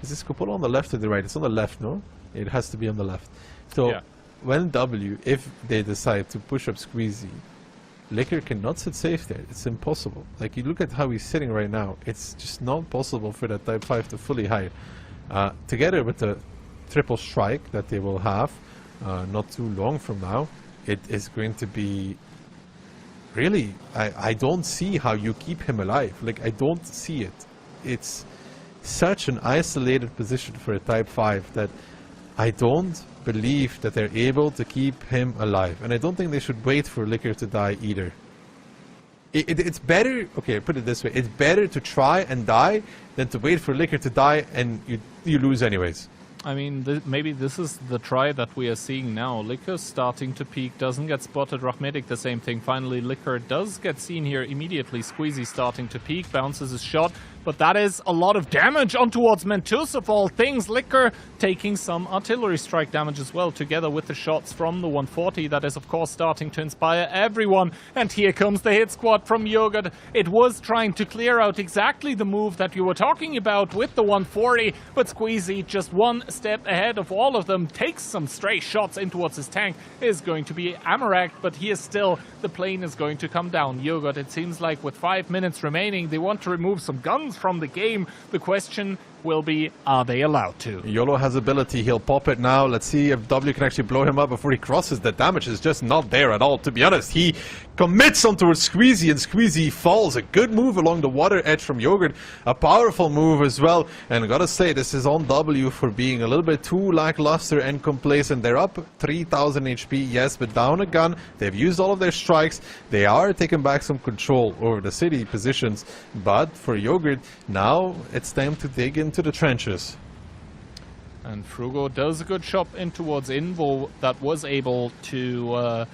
this cupola on the left or the right? It's on the left, no? It has to be on the left. So, yeah. When W, if they decide to push up Squeezy, Licker cannot sit safe there. It's impossible. Like, you look at how he's sitting right now. It's just not possible for that Type 5 to fully hide. Together with the triple strike that they will have not too long from now, it is going to be really... I don't see how you keep him alive. Like, I don't see it. It's such an isolated position for a Type 5 that I don't believe that they're able to keep him alive. And I don't think they should wait for Licker to die either. It's better, okay, put it this way, it's better to try and die than to wait for Licker to die and you lose anyways. I mean, maybe this is the try that we are seeing now. Licker's starting to peek, doesn't get spotted. Rachmetic, the same thing. Finally, Licker does get seen here immediately. Squeezy starting to peek, bounces his shot. But that is a lot of damage on towards Mentus of all things. Licker taking some artillery strike damage as well, together with the shots from the 140. That is, of course, starting to inspire everyone. And here comes the hit squad from Yogurt. It was trying to clear out exactly the move that you were talking about with the 140. But Squeezy, just one step ahead of all of them, takes some stray shots in towards his tank. Is going to be Amarak, but here still, the plane is going to come down. Yogurt, it seems like with 5 minutes remaining, they want to remove some guns from the game. The question will be, are they allowed to? YOLO has ability, he'll pop it now. Let's see if W can actually blow him up before he crosses. The damage is just not there at all, to be honest. He commits onto Squeezy and Squeezy falls. A good move along the water edge from Yogurt. A powerful move as well. And I gotta say, this is on W for being a little bit too lackluster and complacent. They're up 3000 HP, yes, but down a gun. They've used all of their strikes. They are taking back some control over the city positions. But for Yogurt, now it's time to dig into the trenches. And Frugo does a good shot in towards Invo that was able to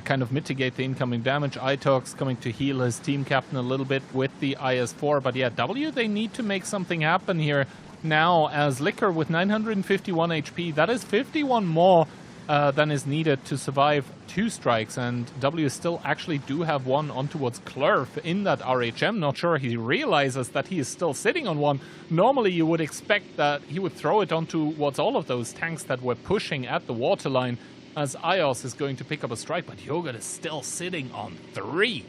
kind of mitigate the incoming damage. Itox coming to heal his team captain a little bit with the IS-4. But yeah, W, they need to make something happen here now, as Licker with 951 HP. That is 51 more than is needed to survive 2 strikes, and W still actually do have one on towards Clerf in that RHM. Not sure he realizes that he is still sitting on one. Normally you would expect that he would throw it on towards all of those tanks that were pushing at the waterline, as Ios is going to pick up a strike, but Yogurt is still sitting on 3.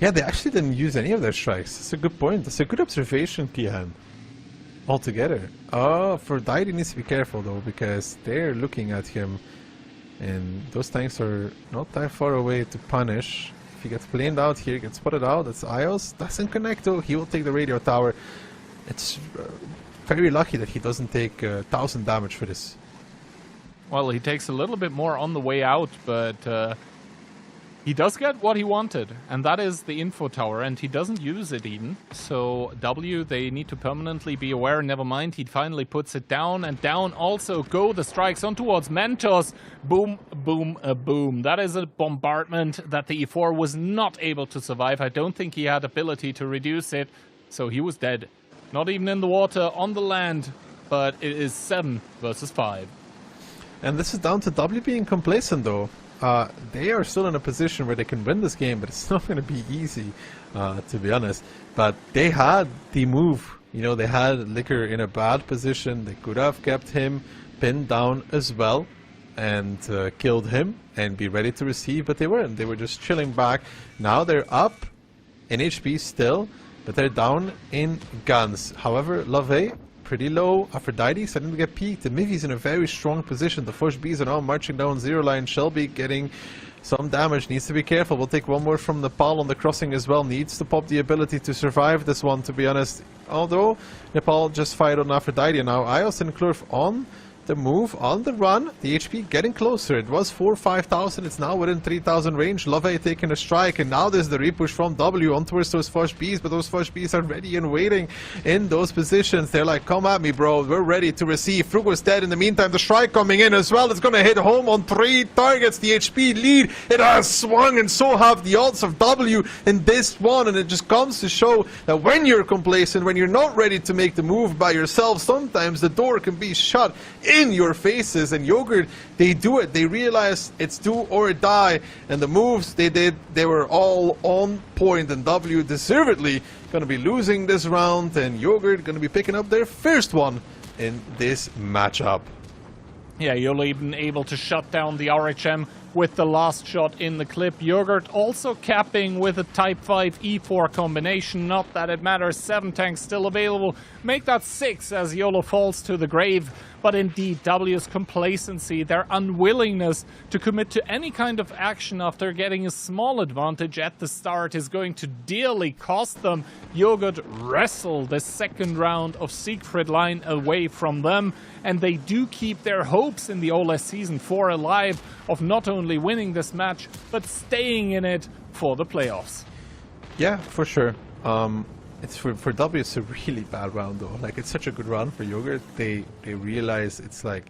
Yeah, they actually didn't use any of their strikes. That's a good point. That's a good observation, Kihan. Altogether. For Dai, he needs to be careful though, because they're looking at him and those tanks are not that far away to punish. If he gets planed out here, gets spotted out, that's Ios. Doesn't connect though, he will take the radio tower. It's very lucky that he doesn't take 1000 damage for this. Well, he takes a little bit more on the way out, but he does get what he wanted, and that is the info tower, and he doesn't use it even. So W, they need to permanently be aware. Never mind, he finally puts it down, and down also go the strikes on towards Mentos. Boom, boom, boom. That is a bombardment that the E4 was not able to survive. I don't think he had ability to reduce it, so he was dead. Not even in the water, on the land. but it is 7 versus 5. And this is down to W being complacent, though. They are still in a position where they can win this game, but it's not going to be easy, to be honest. But they had the move. You know, they had Liquor in a bad position. They could have kept him pinned down as well and killed him and be ready to receive, but they weren't. They were just chilling back. Now they're up in HP still, but they're down in guns. However, Lave pretty low. Aphrodite starting to get peaked. And Miffy's in a very strong position. The Fush Bees are now marching down zero line. Shelby getting some damage. Needs to be careful. We'll take one more from Nepal on the crossing as well. Needs to pop the ability to survive this one, to be honest. Although Nepal just fired on Aphrodite. Now Ios and Klurf on the move, on the run. The HP getting closer. It was 4,000-5,000. It's now within 3,000 range. Love taking a strike, and now there's the repush from W on towards those Fush Bees, but those Fush Bees are ready and waiting in those positions. They're like, come at me, bro. We're ready to receive. Frugo's dead. In the meantime, the strike coming in as well. It's going to hit home on 3 targets. The HP lead, it has swung, and so have the odds of W in this one. And it just comes to show that when you're complacent, when you're not ready to make the move by yourself, sometimes the door can be shut in your faces. And Yogurt, they do it. They realize it's do or die, and the moves they did, they were all on point, and W deservedly going to be losing this round, and Yogurt going to be picking up their first one in this matchup. Yeah, you're even able to shut down the RHM with the last shot in the clip. Yogurt also capping with a Type 5 E4 combination. Not that it matters, 7 tanks still available. Make that 6 as YOLO falls to the grave. But indeed, W's complacency, their unwillingness to commit to any kind of action after getting a small advantage at the start is going to dearly cost them. Yogurt wrestle the second round of Siegfried line away from them, and they do keep their hopes in the OLS Season 4 alive of not only winning this match, but staying in it for the playoffs. Yeah, for sure. It's for W, it's a really bad round though. Like, it's such a good round for Yogurt. They realize it's like,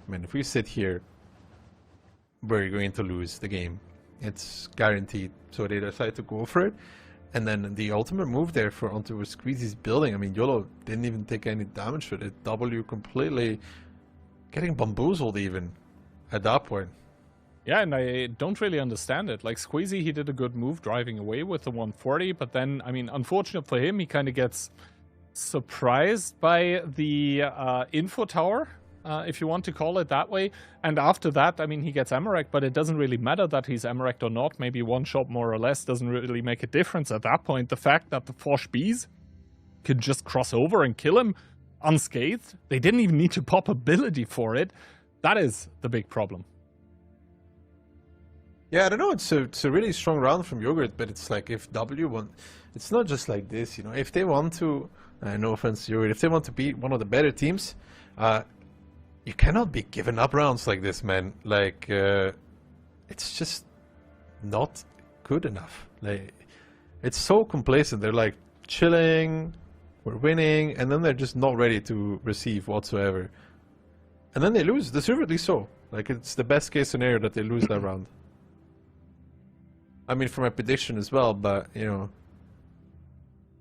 I mean, if we sit here, we're going to lose the game. It's guaranteed. So they decide to go for it. And then the ultimate move there for onto Squeezy's building. I mean, YOLO didn't even take any damage with it. W completely getting bamboozled even at that point. Yeah, and I don't really understand it. Like, Squeezy, he did a good move driving away with the 140, but then, I mean, unfortunate for him, he kind of gets surprised by the info tower, if you want to call it that way. And after that, I mean, he gets Emmerich, but it doesn't really matter that he's Emmerich or not. Maybe one shot more or less doesn't really make a difference at that point. The fact that the Fosh Bees could just cross over and kill him unscathed, they didn't even need to pop ability for it. That is the big problem. Yeah, I don't know, it's a really strong round from Yogurt, but it's like, if W want, it's not just like this, you know, if they want to, no offense to Yogurt, if they want to beat one of the better teams, you cannot be giving up rounds like this, man. Like, it's just not good enough. Like, it's so complacent. They're like chilling, we're winning, and then they're just not ready to receive whatsoever. And then they lose, deservedly so. Like, it's the best case scenario that they lose that round. I mean, for my prediction as well, but, you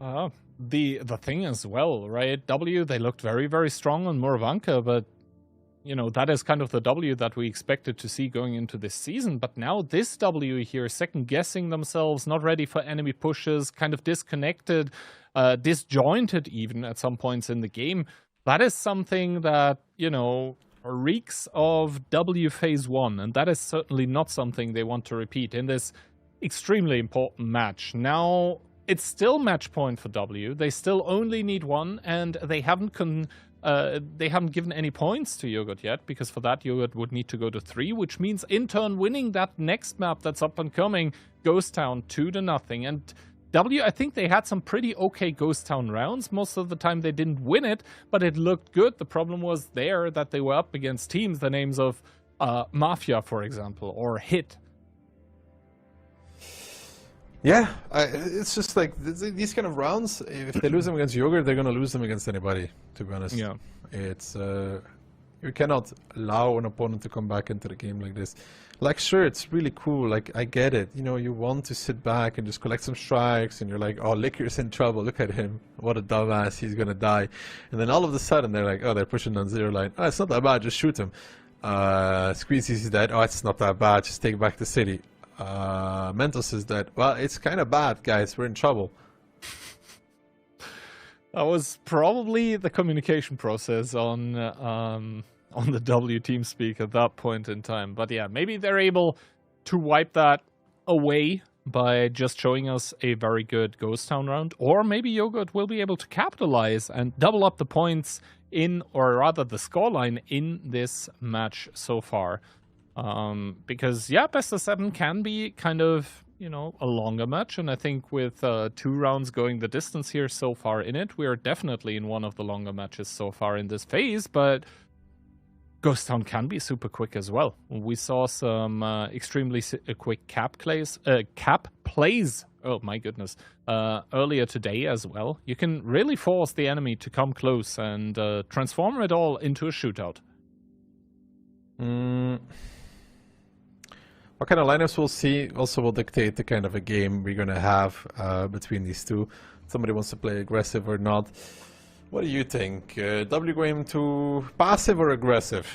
know. The thing as well, right? W, they looked very, very strong on Muravanka, but, you know, that is kind of the W that we expected to see going into this season. But now this W here, second-guessing themselves, not ready for enemy pushes, kind of disconnected, disjointed even at some points in the game. That is something that, you know, reeks of W Phase 1, and that is certainly not something they want to repeat in this extremely important match. Now, it's still match point for W. They still only need 1, and they haven't given any points to Yogurt yet, because for that Yogurt would need to go to 3, which means in turn winning that next map that's up and coming, Ghost Town 2-0. And W, I think they had some pretty okay Ghost Town rounds. Most of the time they didn't win it, but it looked good. The problem was there that they were up against teams, the names of Mafia, for example, or Hit. Yeah, it's just like these kind of rounds, if they lose them against Yogurt, they're going to lose them against anybody, to be honest. Yeah. It's You cannot allow an opponent to come back into the game like this. Like, sure, it's really cool. Like, I get it. You know, you want to sit back and just collect some strikes, and you're like, oh, Licker's in trouble. Look at him. What a dumbass. He's gonna die. And then all of a sudden, they're like, oh, they're pushing on 0 line. Oh, it's not that bad. Just shoot him. Squeezy's is dead. Oh, it's not that bad. Just take back the city. Mentos is dead. Well, it's kind of bad, guys. We're in trouble. That was probably the communication process on the W TeamSpeak at that point in time. But yeah, maybe they're able to wipe that away by just showing us a very good Ghost Town round. Or maybe Yogurt will be able to capitalize and double up the points in, or rather the scoreline in this match so far. Because, yeah, best of 7 can be kind of, you know, a longer match. And I think with 2 rounds going the distance here so far in it, we are definitely in one of the longer matches so far in this phase. But Ghost Town can be super quick as well. We saw some extremely quick cap plays. Oh my goodness! Earlier today as well. You can really force the enemy to come close and transform it all into a shootout. What kind of lineups we'll see also will dictate the kind of a game we're gonna have between these two. Somebody wants to play aggressive or not. What do you think? W going to passive or aggressive?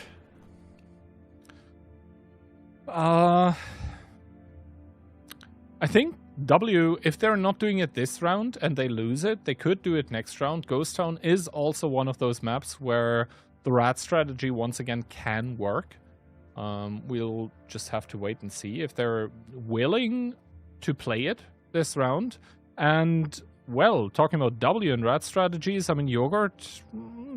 I think W, if they're not doing it this round and they lose it, they could do it next round. Ghost Town is also one of those maps where the rat strategy once again can work. We'll just have to wait and see if they're willing to play it this round. And, well, talking about W and rat strategies, I mean, Yogurt,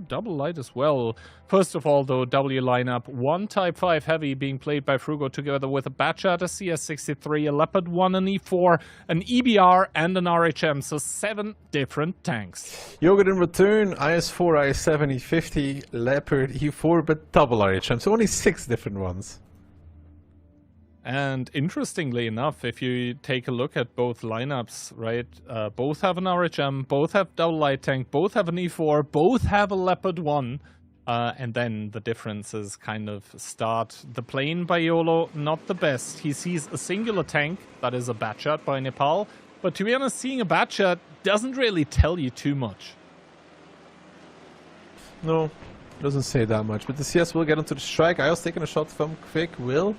double light as well. First of all, though, W lineup, 1 Type 5 Heavy being played by Frugo together with a Batchat, a CS63, a Leopard 1, an E4, an EBR, and an RHM, so 7 different tanks. Yogurt in return, IS4, IS7, E50, Leopard, E4, but double RHM, so only 6 different ones. And interestingly enough, if you take a look at both lineups, right, both have an RHM, both have double light tank, both have an E4, both have a Leopard 1, and then the differences kind of start. The plane by YOLO, not the best. He sees a singular tank, that is a Batchat by Nepal, but to be honest, seeing a Batchat doesn't really tell you too much. No, doesn't say that much, but the CS will get onto the strike. I was taking a shot from Quick, will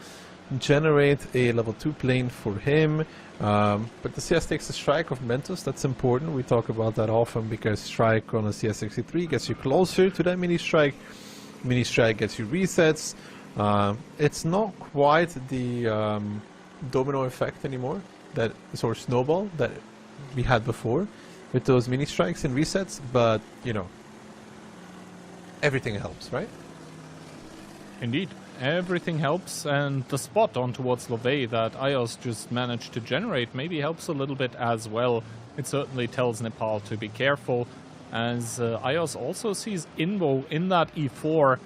generate a level 2 plane for him, but the CS takes a strike of Mentos. That's important. We talk about that often because strike on a CS63 gets you closer to that mini strike. Mini strike gets you resets. It's not quite the domino effect anymore, that sort of snowball that we had before with those mini strikes and resets, but you know, everything helps, right? Indeed. Everything helps, and the spot on towards Lovey that iOS just managed to generate maybe helps a little bit as well. It certainly tells Nepal to be careful, as iOS also sees Invo in that E4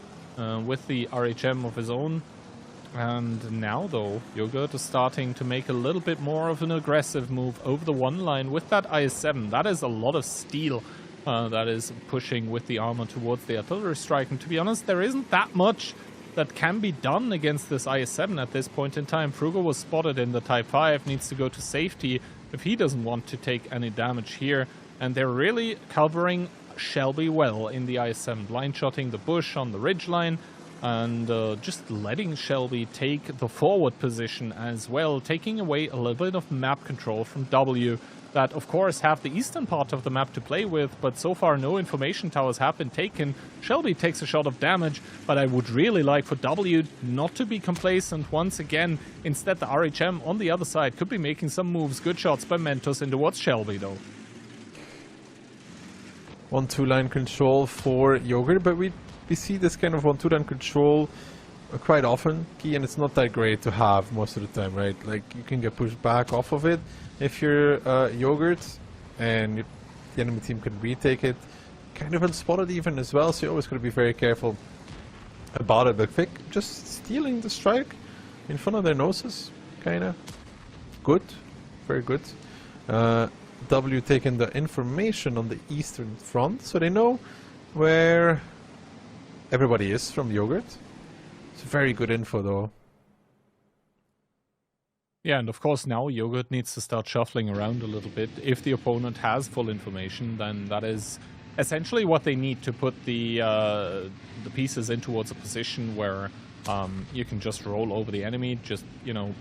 with the RHM of his own. And now, though, Yogurt is starting to make a little bit more of an aggressive move over the 1 line with that IS-7. That is a lot of steel that is pushing with the armor towards the artillery strike, and to be honest, there isn't that much that can be done against this IS-7 at this point in time. Frugo was spotted in the Type 5, needs to go to safety if he doesn't want to take any damage here. And they're really covering Shelby well in the IS-7, line-shotting the bush on the ridgeline and just letting Shelby take the forward position as well, taking away a little bit of map control from W. That, of course, have the eastern part of the map to play with, but so far no information towers have been taken. Shelby takes a shot of damage, but I would really like for W not to be complacent once again. Instead, the RHM on the other side could be making some moves. Good shots by Mentos in towards Shelby, though. 1-2 line control for Yogurt, but we see this kind of 1-2 line control quite often, Key, and it's not that great to have most of the time, right? Like, you can get pushed back off of it if you're Yogurt, and the enemy team can retake it. Kind of unspotted even as well, so you always got to be very careful about it. But Vic just stealing the strike in front of their noses, kind of good, very good. W taking the information on the eastern front, so they know where everybody is from Yogurt. It's very good info, though. Yeah, and of course now Yogurt needs to start shuffling around a little bit. If the opponent has full information, then that is essentially what they need to put the pieces in towards a position where you can just roll over the enemy, just, you know,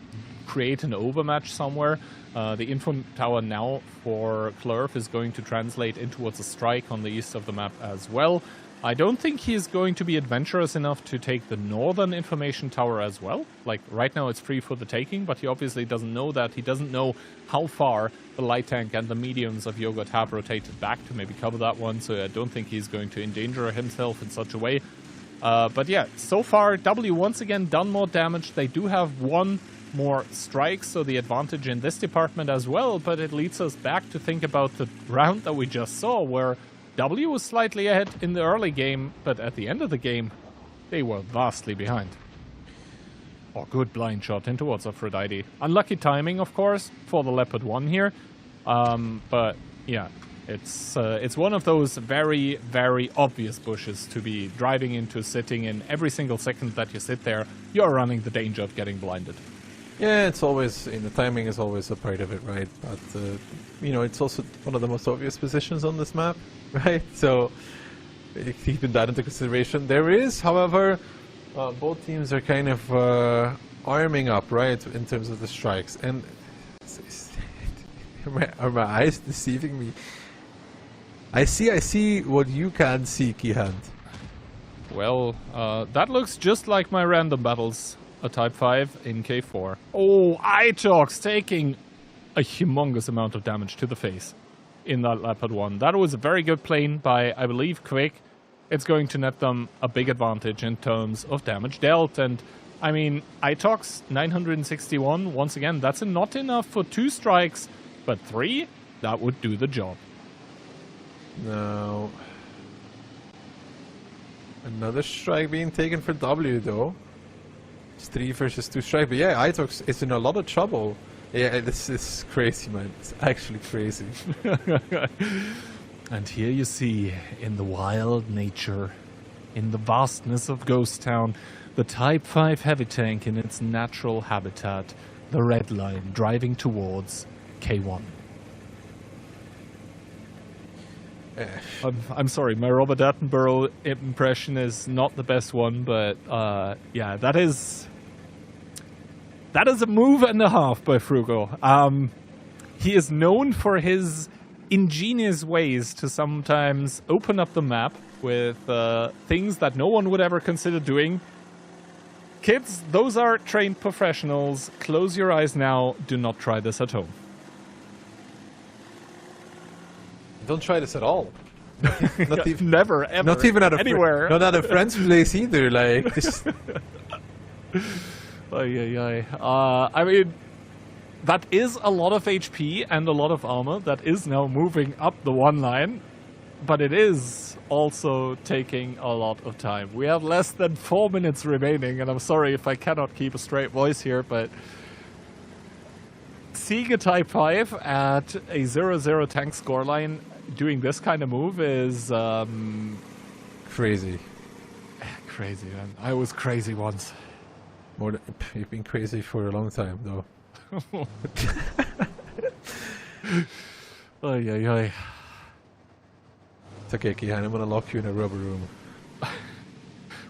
create an overmatch somewhere. The info tower now for Clerf is going to translate in towards a strike on the east of the map as well. I don't think he's going to be adventurous enough to take the northern information tower as well. Like, right now it's free for the taking, but he obviously doesn't know that. He doesn't know how far the light tank and the mediums of Yogurt have rotated back to maybe cover that one, so I don't think he's going to endanger himself in such a way. But yeah, so far, W once again done more damage. They do have one more strikes, so the advantage in this department as well, but it leads us back to think about the round that we just saw, where W was slightly ahead in the early game, but at the end of the game, they were vastly behind. Oh, good blind shot in towards Aphrodite. Unlucky timing, of course, for the Leopard 1 here. But yeah, it's one of those very, very obvious bushes to be driving into, sitting in. Every single second that you sit there, you're running the danger of getting blinded. Yeah, it's always, the timing is always a part of it, right? But, you know, it's also one of the most obvious positions on this map, right? So, keeping that into consideration. There is, however, both teams are kind of arming up, right, in terms of the strikes. And are my eyes deceiving me? I see what you can't see, Kihan. Well, that looks just like my random battles. A Type 5 in K4. Oh, Itox taking a humongous amount of damage to the face in that Leopard 1. That was a very good plane by, I believe, Quick. It's going to net them a big advantage in terms of damage dealt. And, I mean, Itox, 961. Once again, that's not enough for 2 strikes, but 3, that would do the job. No. Another strike being taken for W, though. 3 versus 2 strike, but yeah, Itox is in a lot of trouble. Yeah, this is crazy, man. It's actually crazy. And here you see, in the wild nature, in the vastness of Ghost Town, the Type 5 heavy tank in its natural habitat, the red line driving towards K1. I'm sorry, my Robert Attenborough impression is not the best one, but yeah, that is a move and a half by Frugo. He is known for his ingenious ways to sometimes open up the map with things that no one would ever consider doing. Kids, those are trained professionals. Close your eyes now. Do not try this at home. Don't try this at all. Not even, never, ever. Not even at anywhere. Not at a friend's place either. Like this. I mean, that is a lot of HP and a lot of armor that is now moving up the one line, but it is also taking a lot of time. We have less than 4 minutes remaining, and I'm sorry if I cannot keep a straight voice here, but seeing a Type 5 at a 0-0 tank scoreline doing this kind of move is crazy. Crazy, man. I was crazy once. More than, you've been crazy for a long time, though. Ay. It's okay, Kihan. I'm gonna lock you in a rubber room.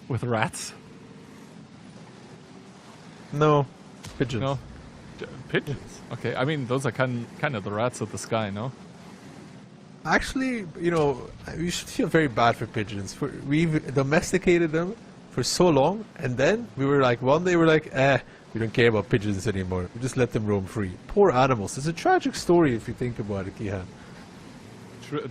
With rats? No, pigeons. No, pigeons. Okay, I mean those are kind of the rats of the sky, no? Actually, you know, we should feel very bad for pigeons. We've domesticated them for so long, and then we were like, one day we're like, we don't care about pigeons anymore. We just let them roam free. Poor animals. It's a tragic story if you think about it, Kihan.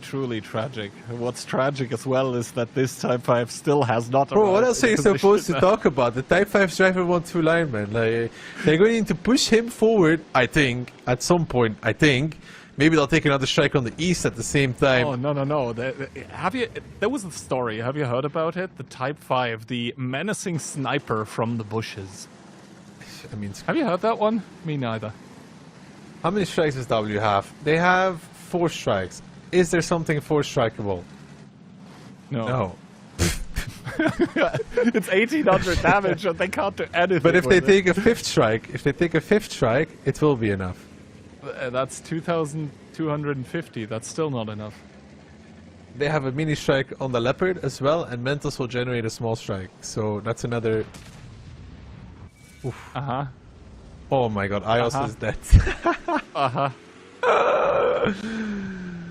Truly tragic. What's tragic as well is that this Type 5 still has not. Bro, what else are you supposed to talk about? The Type 5 driver 1-2 lineman. Like, they're going to push him forward, I think, at some point, I think. Maybe they'll take another strike on the east at the same time. Oh, no. There was a story. Have you heard about it? The Type 5, the menacing sniper from the bushes. I mean, have you heard that one? Me neither. How many strikes does W have? They have 4 strikes. Is there something 4 strikeable? No. It's 1800 damage, and they can't do anything. But if they with take a fifth strike, it will be enough. that's 2250. That's still not enough. They have a mini strike on the Leopard as well, and Mentos will generate a small strike. So that's another. Oof. Oh my god, Ios is dead.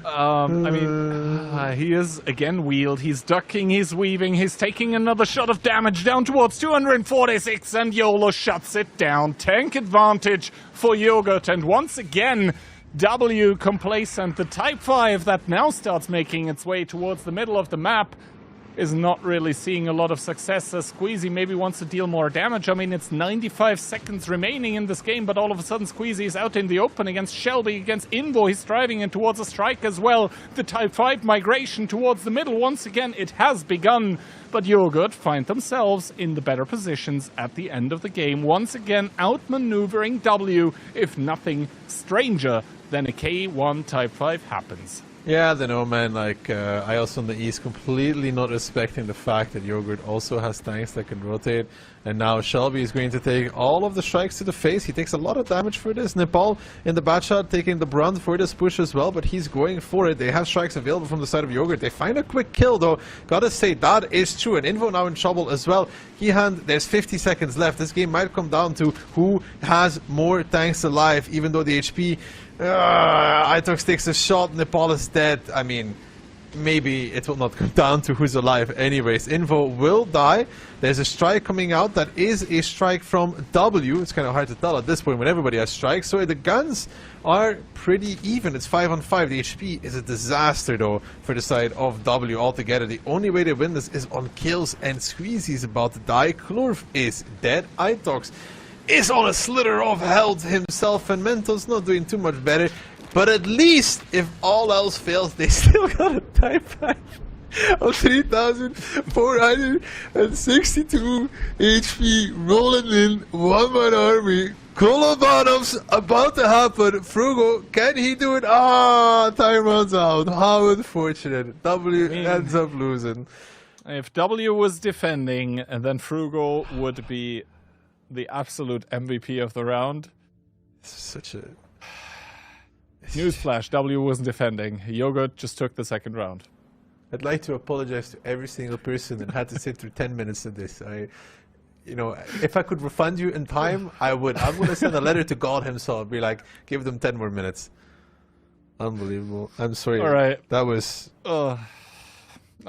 I mean, he is again wheeled. He's ducking, he's weaving, he's taking another shot of damage down towards 246, and YOLO shuts it down. Tank advantage for Yogurt, and once again, W complacent. The Type 5 that now starts making its way towards the middle of the map is not really seeing a lot of success. Squeezy maybe wants to deal more damage. I mean, it's 95 seconds remaining in this game, but all of a sudden Squeezy is out in the open against Shelby, against Invo. He's driving in towards a strike as well. The Type 5 migration towards the middle, once again, it has begun. But Yogurt find themselves in the better positions at the end of the game. Once again, outmaneuvering W, if nothing stranger than a K1 Type 5 happens. Yeah, I don't know, man. Like, Ios on the East completely not respecting the fact that Yogurt also has tanks that can rotate. And now Shelby is going to take all of the strikes to the face. He takes a lot of damage for this. Nepal in the bad shot taking the brunt for this push as well, but he's going for it. They have strikes available from the side of Yogurt. They find a quick kill though. Gotta say, that is true. And Invo now in trouble as well. There's 50 seconds left. This game might come down to who has more tanks alive, even though the HP... Itox takes a shot, Nepal is dead. I mean, maybe it will not come down to who's alive anyways. Invo will die. There's a strike coming out that is a strike from W. It's kind of hard to tell at this point when everybody has strikes. So the guns are pretty even. It's 5 on 5. The HP is a disaster though for the side of W altogether. The only way they win this is on kills, and Squeezy is about to die. Klurf is dead. Itox is on a slither of health himself, and Mentos not doing too much better. But at least, if all else fails, they still got a Type 5 of 3,462 HP rolling in. One-man army. Kolobanov's about to happen. Frugo, can he do it? Time runs out. How unfortunate. W ends up losing. If W was defending, and then Frugo would be the absolute MVP of the round. Such a... Newsflash, W wasn't defending. Yogurt just took the second round. I'd like to apologize to every single person that had to sit through 10 minutes of this. You know, if I could refund you in time, I would. I'm going to send a letter to God himself. Be like, give them 10 more minutes. Unbelievable. I'm sorry. All right. That was... I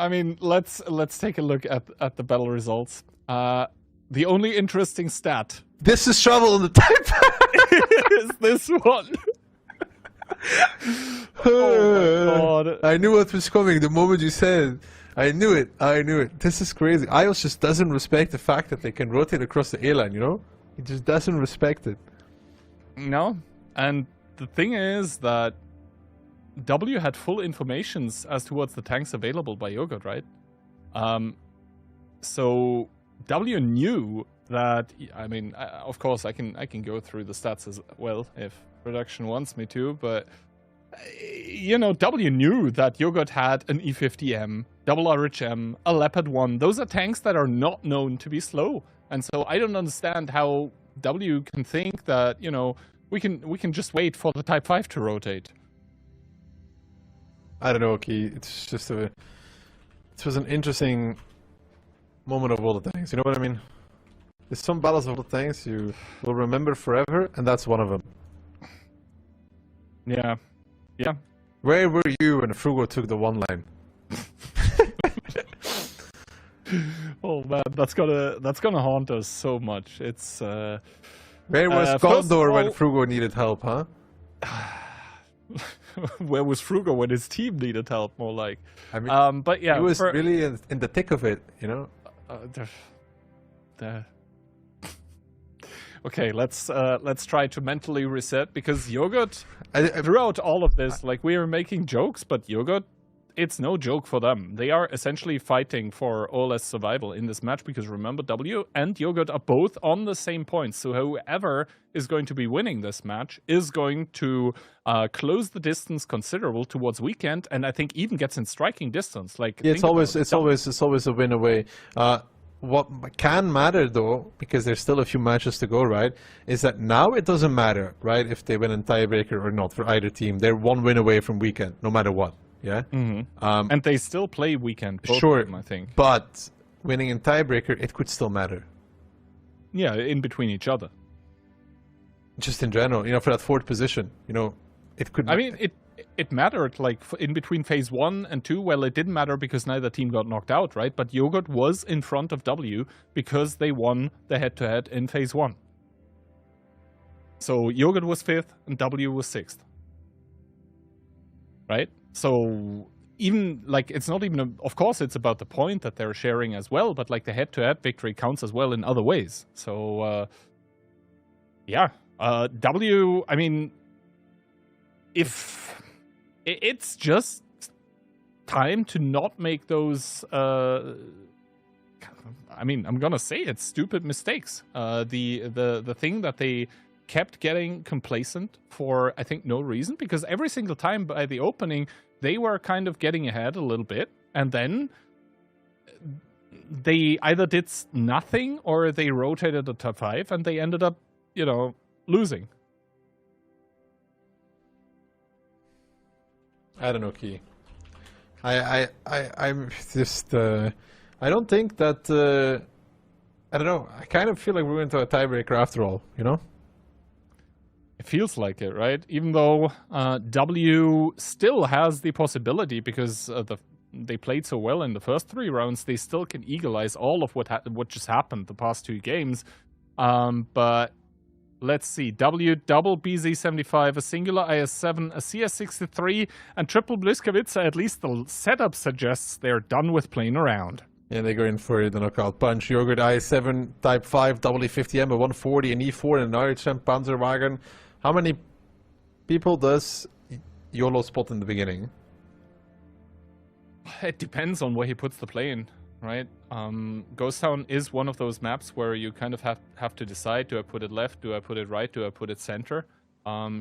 mean, let's take a look at the battle results. The only interesting stat. This is travel on the Type is this one. Oh my god. I knew what was coming the moment you said. I knew it. This is crazy. Ios just doesn't respect the fact that they can rotate across the A-line, you know? He just doesn't respect it. No. And the thing is that W had full informations as to what's the tanks available by Yogurt, right? So W knew that, I mean, of course I can go through the stats as well if production wants me to, but you know, W knew that Yogurt had an E50M, double RHM, a Leopard 1. Those are tanks that are not known to be slow. And so I don't understand how W can think that, you know, we can just wait for the Type 5 to rotate. I don't know, Key. It's just it was an interesting moment of all the tanks, you know what I mean? There's some battles of the tanks you will remember forever, and that's one of them. Yeah. Yeah. Where were you when Frugo took the one line? Oh man, that's gonna haunt us so much. It's where was Gondor when Frugo needed help, huh? Where was Frugo when his team needed help, more like. I mean, but yeah, he was really in the thick of it, you know? Okay, let's try to mentally reset, because Yogurt, throughout all of this, like, we are making jokes, but Yogurt it's no joke for them. They are essentially fighting for OLS survival in this match because remember, W and Yogurt are both on the same points. So whoever is going to be winning this match is going to close the distance considerable towards Weekend, and I think even gets in striking distance. Like yeah, it's always a win away. What can matter though, because there's still a few matches to go, right, is that now it doesn't matter, right, if they win in tiebreaker or not for either team. They're one win away from Weekend, no matter what. Yeah. And they still play Weekend. Sure, of them, I think. But winning in tiebreaker, it could still matter. Yeah, in between each other. Just in general, for that 4th position, it could. I mean, it mattered, like, in between phase 1 and 2. Well, it didn't matter because neither team got knocked out, right? But Yogurt was in front of W because they won the head-to-head in phase 1. So Yogurt was 5th and W was 6th. Right? So even, like, it's not even, of course, it's about the point that they're sharing as well, but, like, the head-to-head victory counts as well in other ways. So, yeah. W, I mean, if it's just time to not make those, I mean, I'm gonna say it, stupid mistakes. The thing that they kept getting complacent for, I think, no reason, because every single time by the opening, they were kind of getting ahead a little bit, and then they either did nothing or they rotated the top 5, and they ended up, losing. I don't know, Key. I'm just, I don't think that, I don't know, I kind of feel like we're into a tiebreaker after all, It feels like it, right? Even though W still has the possibility, because they played so well in the first 3 rounds, they still can eagle-eyes all of what just happened the past 2 games. But let's see. W, double BZ75, a singular IS-7, a CS-63, and triple Bliskavitza. At least the setup suggests they're done with playing around. Yeah, they go in for the knockout punch. Yogurt IS-7, Type 5, double E50M, a 140, an E4, and an RHM Panzerwagen. How many people does YOLO spot in the beginning? It depends on where he puts the play in, right? Ghost Town is one of those maps where you kind of have to decide, do I put it left, do I put it right, do I put it center?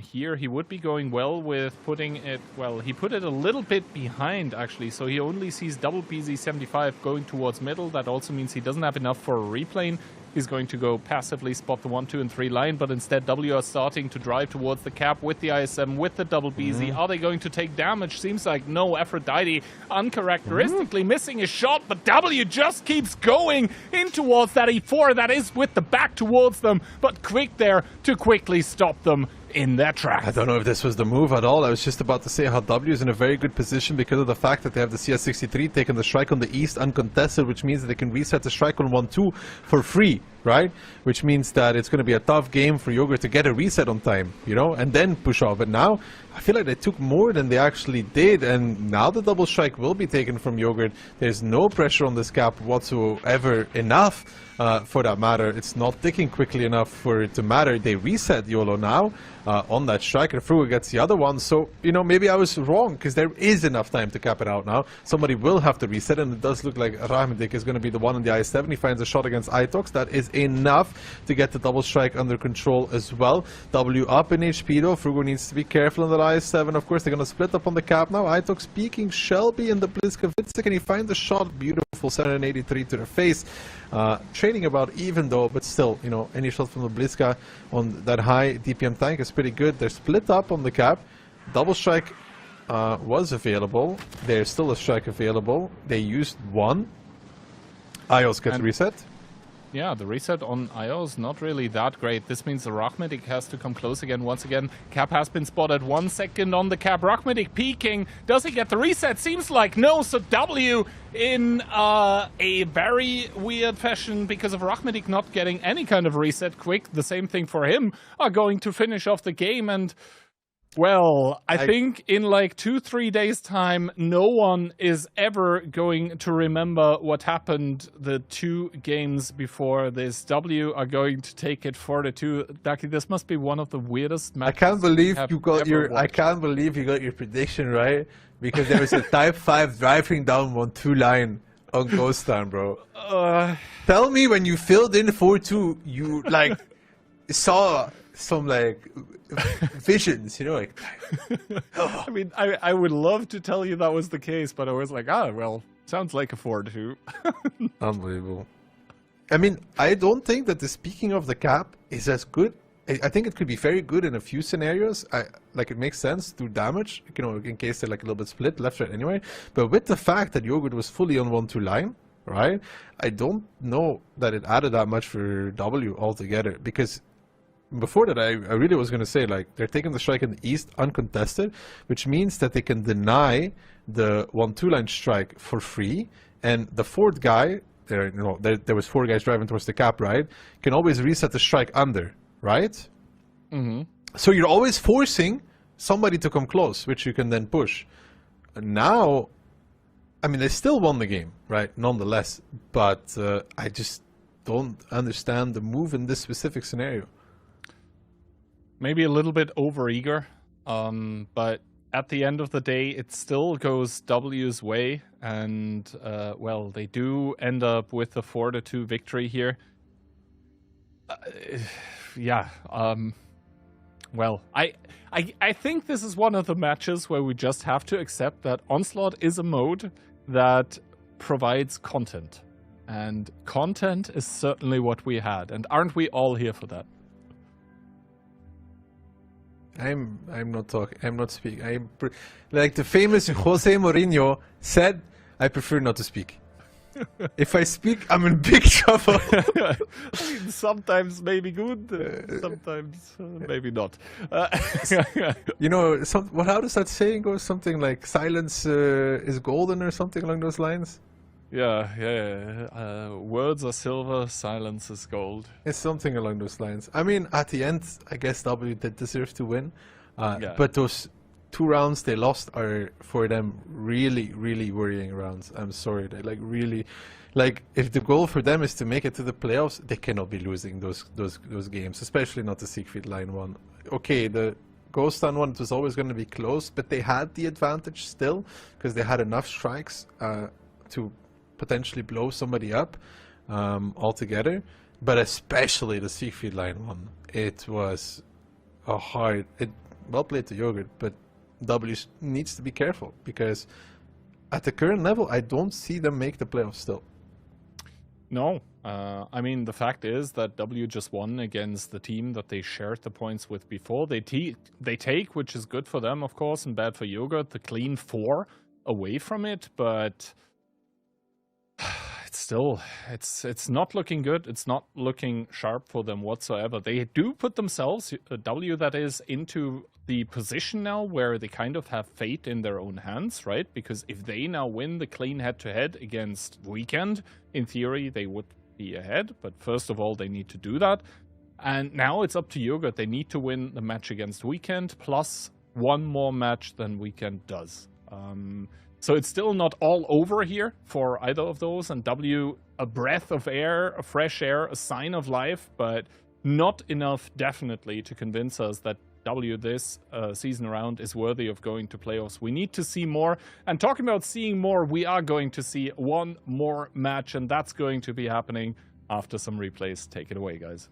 Here he would be going well with putting it, well, he put it a little bit behind actually, so he only sees double BZ75 going towards middle. That also means he doesn't have enough for a replane. He's going to go passively spot the 1, 2, and 3 line, but instead W are starting to drive towards the cap with the IS-7, with the double BZ. Are they going to take damage? Seems like no. Aphrodite uncharacteristically missing a shot, but W just keeps going in towards that E4 that is with the back towards them, but Quick there to quickly stop them in their tracks. I don't know if this was the move at all. I was just about to say how W is in a very good position because of the fact that they have the CS-63 taking the strike on the east uncontested, which means that they can reset the strike on 1-2 for free, right? Which means that it's going to be a tough game for Yogurt to get a reset on time, and then push off. But now, I feel like they took more than they actually did, and now the double strike will be taken from Yogurt. There's no pressure on this cap whatsoever enough, for that matter. It's not ticking quickly enough for it to matter. They reset YOLO now on that strike, and Fruga gets the other one. So, maybe I was wrong, because there is enough time to cap it out now. Somebody will have to reset, and it does look like Rahmedik is going to be the one in the IS-7. He finds a shot against Itox. That is enough to get the double strike under control as well. W up in HP though. Frugo needs to be careful on that IS-7. Of course, they're going to split up on the cap now. Itox peeking Shelby and the Bliskavitsa. Can he find the shot? Beautiful 783 to the face. Trading about even though, but still, any shot from the Bliska on that high DPM tank is pretty good. They're split up on the cap. Double strike was available. There's still a strike available. They used one. IOS gets reset. Yeah, the reset on IOS not really that great. This means the Rachmedik has to come close again. Once again, Cap has been spotted. 1 second on the Cap. Rachmedik peeking. Does he get the reset? Seems like no. So W in a very weird fashion because of Rachmedik not getting any kind of reset quick. The same thing for him are going to finish off the game. And Well, I think in like 2-3 days' time, no one is ever going to remember what happened the 2 games before this. W are going to take it 4-2. Ducky, this must be one of the weirdest matches. I can't believe you got your prediction right, because there was a Type 5 driving down 1-2 line on Ghost Town, bro. Tell me when you filled in 4-2, you like saw some like visions, you know, like. I mean, I would love to tell you that was the case, but I was like, well, sounds like a 4-2. Unbelievable. I mean, I don't think that the speaking of the cap is as good. I think it could be very good in a few scenarios. Like it makes sense to damage, you know, in case they're like a little bit split left right anyway. But with the fact that Yogurt was fully on 1-2 line, right? I don't know that it added that much for W altogether, because before that, I really was going to say, like, they're taking the strike in the east uncontested, which means that they can deny the 1-2 line strike for free, and the fourth guy, there was 4 guys driving towards the cap, right, can always reset the strike under, right? Mm-hmm. So you're always forcing somebody to come close, which you can then push. And now, I mean, they still won the game, right, nonetheless, but I just don't understand the move in this specific scenario. Maybe a little bit overeager, but at the end of the day, it still goes W's way, and well, they do end up with a 4-2 victory here. Yeah, well, I think this is one of the matches where we just have to accept that Onslaught is a mode that provides content, and content is certainly what we had, and aren't we all here for that? I'm not talking. I'm not speaking. Like the famous Jose Mourinho said, I prefer not to speak. If I speak, I'm in big trouble. I mean, sometimes maybe good, sometimes maybe not. You know, how does that saying go? Something like silence is golden or something along those lines? Yeah. Words are silver, silence is gold. It's something along those lines. I mean, at the end, I guess W did deserve to win. Yeah. But those 2 rounds they lost are, for them, really, really worrying rounds. I'm sorry. They really, like, if the goal for them is to make it to the playoffs, they cannot be losing those games, especially not the Siegfried line one. Okay, the Ghost Town one, it was always going to be close, but they had the advantage still, because they had enough strikes to potentially blow somebody up altogether, but especially the Siegfried line one. It was a hard. Well played to Yogurt, but W needs to be careful, because at the current level, I don't see them make the playoffs still. No, I mean, the fact is that W just won against the team that they shared the points with before. They take, which is good for them, of course, and bad for Yogurt, the clean 4 away from it, but it's still, it's not looking good. It's not looking sharp for them whatsoever. They do put themselves, W that is, into the position now where they kind of have fate in their own hands, right? Because if they now win the clean head-to-head against Weekend, in theory, they would be ahead. But first of all, they need to do that. And now it's up to Yogurt. They need to win the match against Weekend, plus 1 more match than Weekend does. So it's still not all over here for either of those, and W, a breath of air, a fresh air, a sign of life, but not enough definitely to convince us that W this season round is worthy of going to playoffs. We need to see more, and talking about seeing more, we are going to see 1 more match, and that's going to be happening after some replays. Take it away, guys.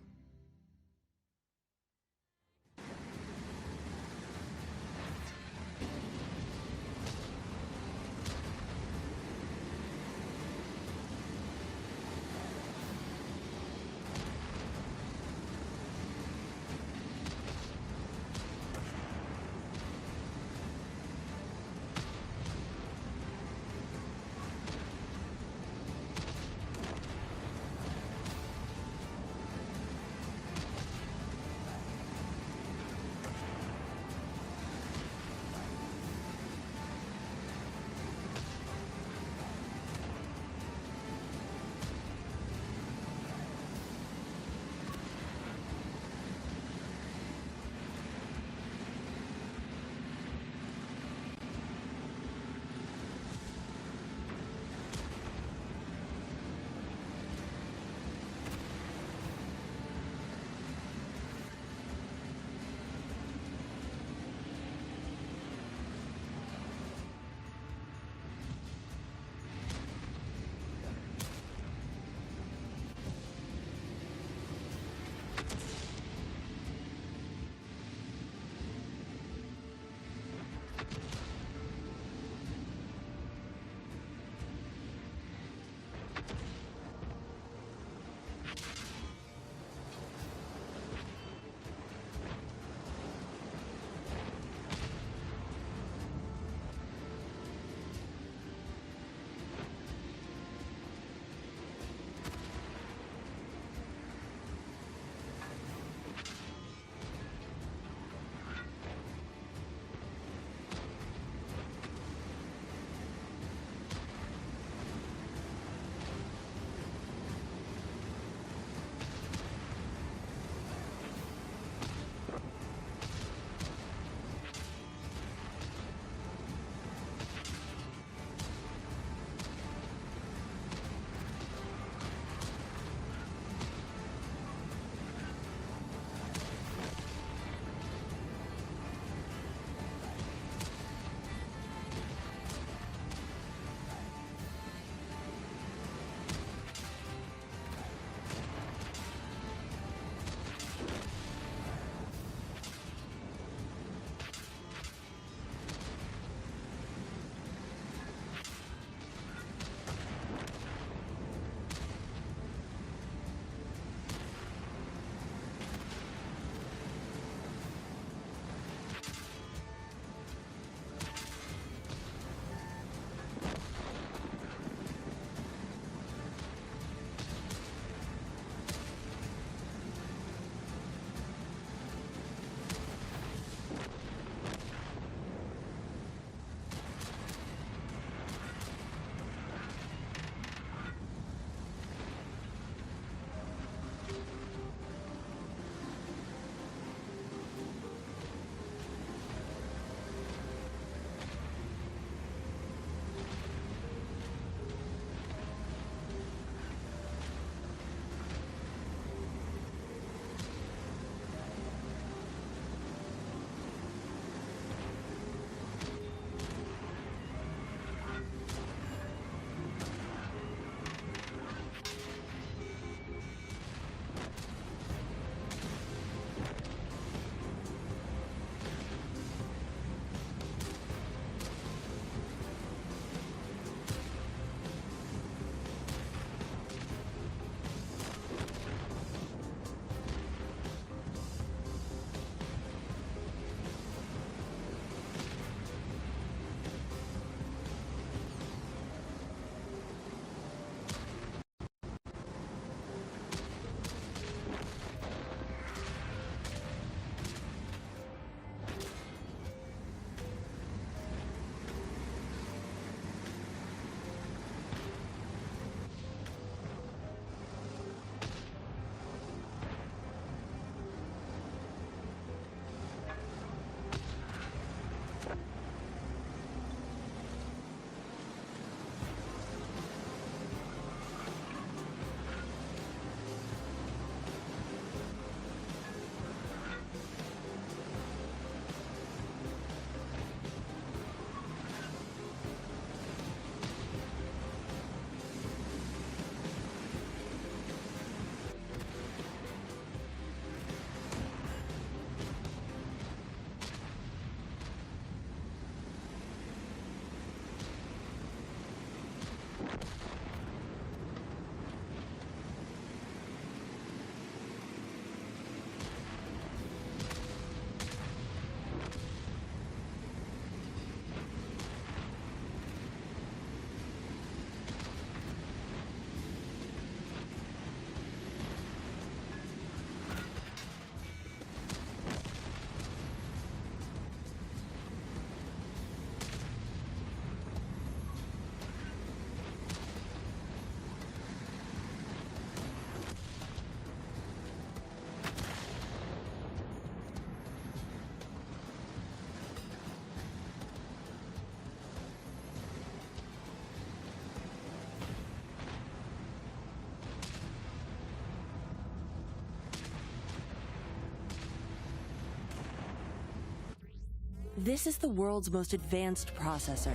This is the world's most advanced processor.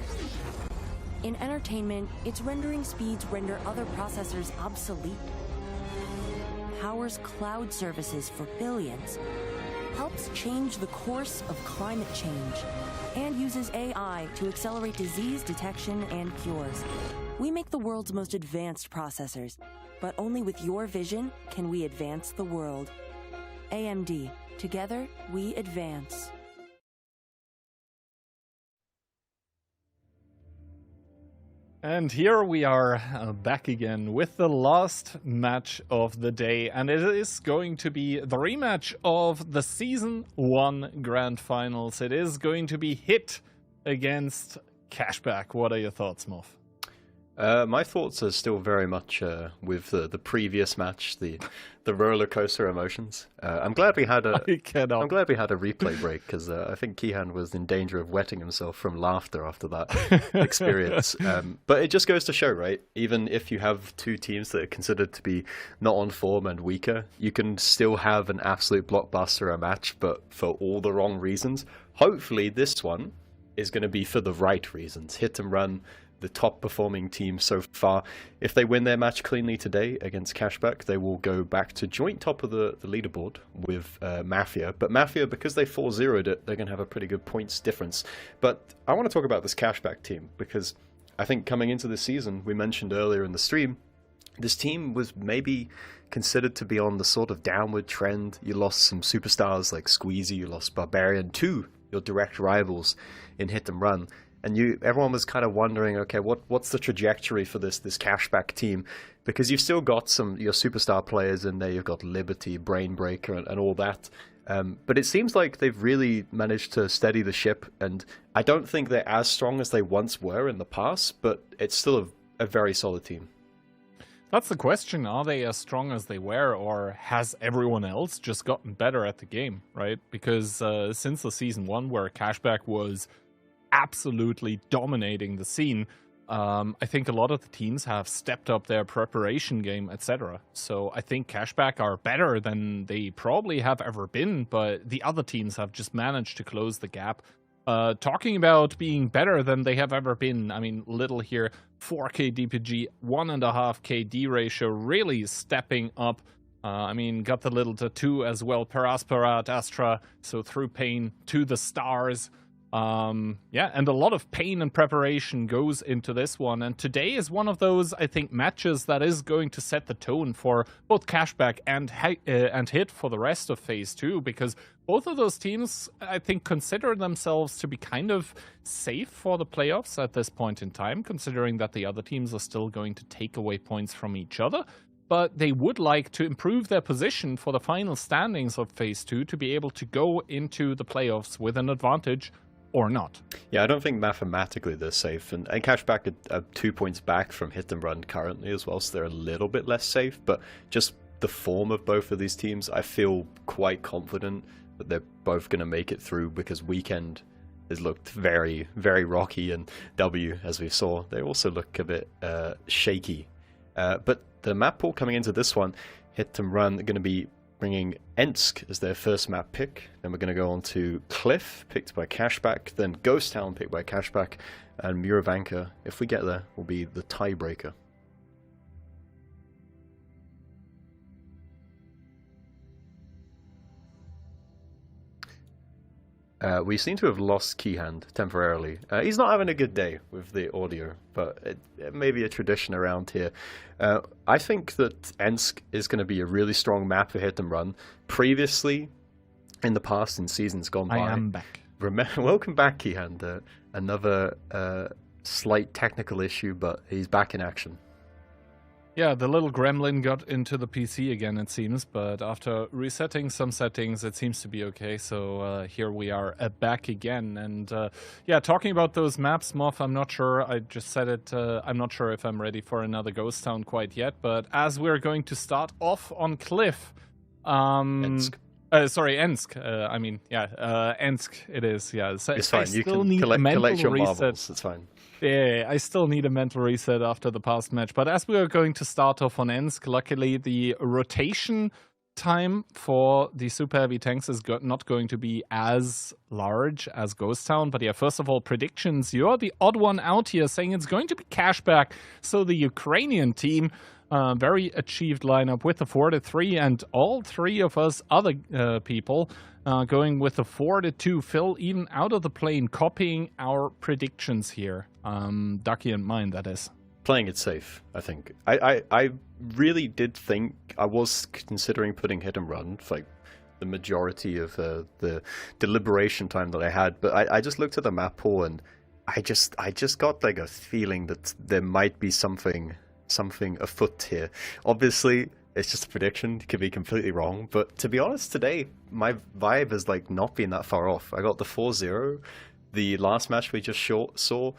In entertainment, its rendering speeds render other processors obsolete. Powers cloud services for billions. Helps change the course of climate change. And uses AI to accelerate disease detection and cures. We make the world's most advanced processors, but only with your vision can we advance the world. AMD. Together, we advance. And here we are back again with the last match of the day, and it is going to be the rematch of the Season 1 Grand Finals. It is going to be Hit against Cashback. What are your thoughts, Moff? My thoughts are still very much with the previous match, the roller coaster emotions. I'm glad we had a replay break because I think Kihan was in danger of wetting himself from laughter after that experience. But it just goes to show, right? Even if you have two teams that are considered to be not on form and weaker, you can still have an absolute blockbuster a match, but for all the wrong reasons. Hopefully, this one is going to be for the right reasons. Hit and Run, the top performing team so far. If they win their match cleanly today against Cashback, they will go back to joint top of the leaderboard with Mafia. But Mafia, because they 4-0'd it, they're going to have a pretty good points difference. But I want to talk about this Cashback team, because I think coming into this season, we mentioned earlier in the stream, this team was maybe considered to be on the sort of downward trend. You lost some superstars like Squeezy, you lost Barbarian, two your direct rivals in Hit and Run. And everyone was kind of wondering, okay, what's the trajectory for this Cashback team? Because you've still got your superstar players in there. You've got Liberty, Brainbreaker, and all that. But it seems like they've really managed to steady the ship. And I don't think they're as strong as they once were in the past, but it's still a very solid team. That's the question. Are they as strong as they were, or has everyone else just gotten better at the game, right? Because since the Season 1, where Cashback was absolutely dominating the scene, I think a lot of the teams have stepped up their preparation game, etc. So I think Cashback are better than they probably have ever been, but the other teams have just managed to close the gap. Talking about being better than they have ever been, I mean, Little here, 4k DPG, 1.5k D ratio, really stepping up. I mean, got the Little to 2 as well, Perasperat, Astra, so through pain to the stars. Yeah, and a lot of pain and preparation goes into this one. And today is one of those, I think, matches that is going to set the tone for both Cashback and Hit for the rest of Phase 2, because both of those teams, I think, consider themselves to be kind of safe for the playoffs at this point in time, considering that the other teams are still going to take away points from each other. But they would like to improve their position for the final standings of Phase 2 to be able to go into the playoffs with an advantage, or not. Yeah, I don't think mathematically they're safe, and Cashback are 2 points back from Hit and Run currently as well, so they're a little bit less safe, but just the form of both of these teams, I feel quite confident that they're both going to make it through, because Weekend has looked very, very rocky, and W, as we saw, they also look a bit shaky. But the map pool coming into this one, Hit and Run, are going to be bringing Ensk as their first map pick. Then we're going to go on to Cliff, picked by Cashback, then Ghost Town, picked by Cashback, and Muravanka, if we get there, will be the tiebreaker. We seem to have lost Keyhand temporarily. He's not having a good day with the audio, but it may be a tradition around here. I think that Ensk is going to be a really strong map for Hit and Run. Previously, in the past, in seasons gone by... I am back. Welcome back, Keyhand. Another slight technical issue, but he's back in action. Yeah, the little gremlin got into the PC again, it seems, but after resetting some settings, it seems to be okay. So here we are back again. And yeah, talking about those maps, Moff, I'm not sure, I just said it, I'm not sure if I'm ready for another Ghost Town quite yet, but as we're going to start off on Cliff... Ensk. Sorry, Ensk. I mean, yeah, Ensk it is, yeah. So it's fine, I you still can need collect your reset. marbles, it's fine. Yeah, I still need a mental reset after the past match. But as we are going to start off on Ensk, luckily the rotation time for the super heavy tanks is not going to be as large as Ghost Town. But yeah, first of all, predictions. You're the odd one out here saying it's going to be Cashback. So the Ukrainian team, very achieved lineup with the 4-3, and all three of us other people going with the 4-2. Phil, even out of the plane, copying our predictions here. Ducky and mine, that is. Playing it safe, I think. I really did think, I was considering putting hit and run for like the majority of the deliberation time that I had, but I just looked at the map pool and I just got like a feeling that there might be something afoot here. Obviously, it's just a prediction, it could be completely wrong, but to be honest, today my vibe has like not been that far off. I got the 4-0. The last match we just saw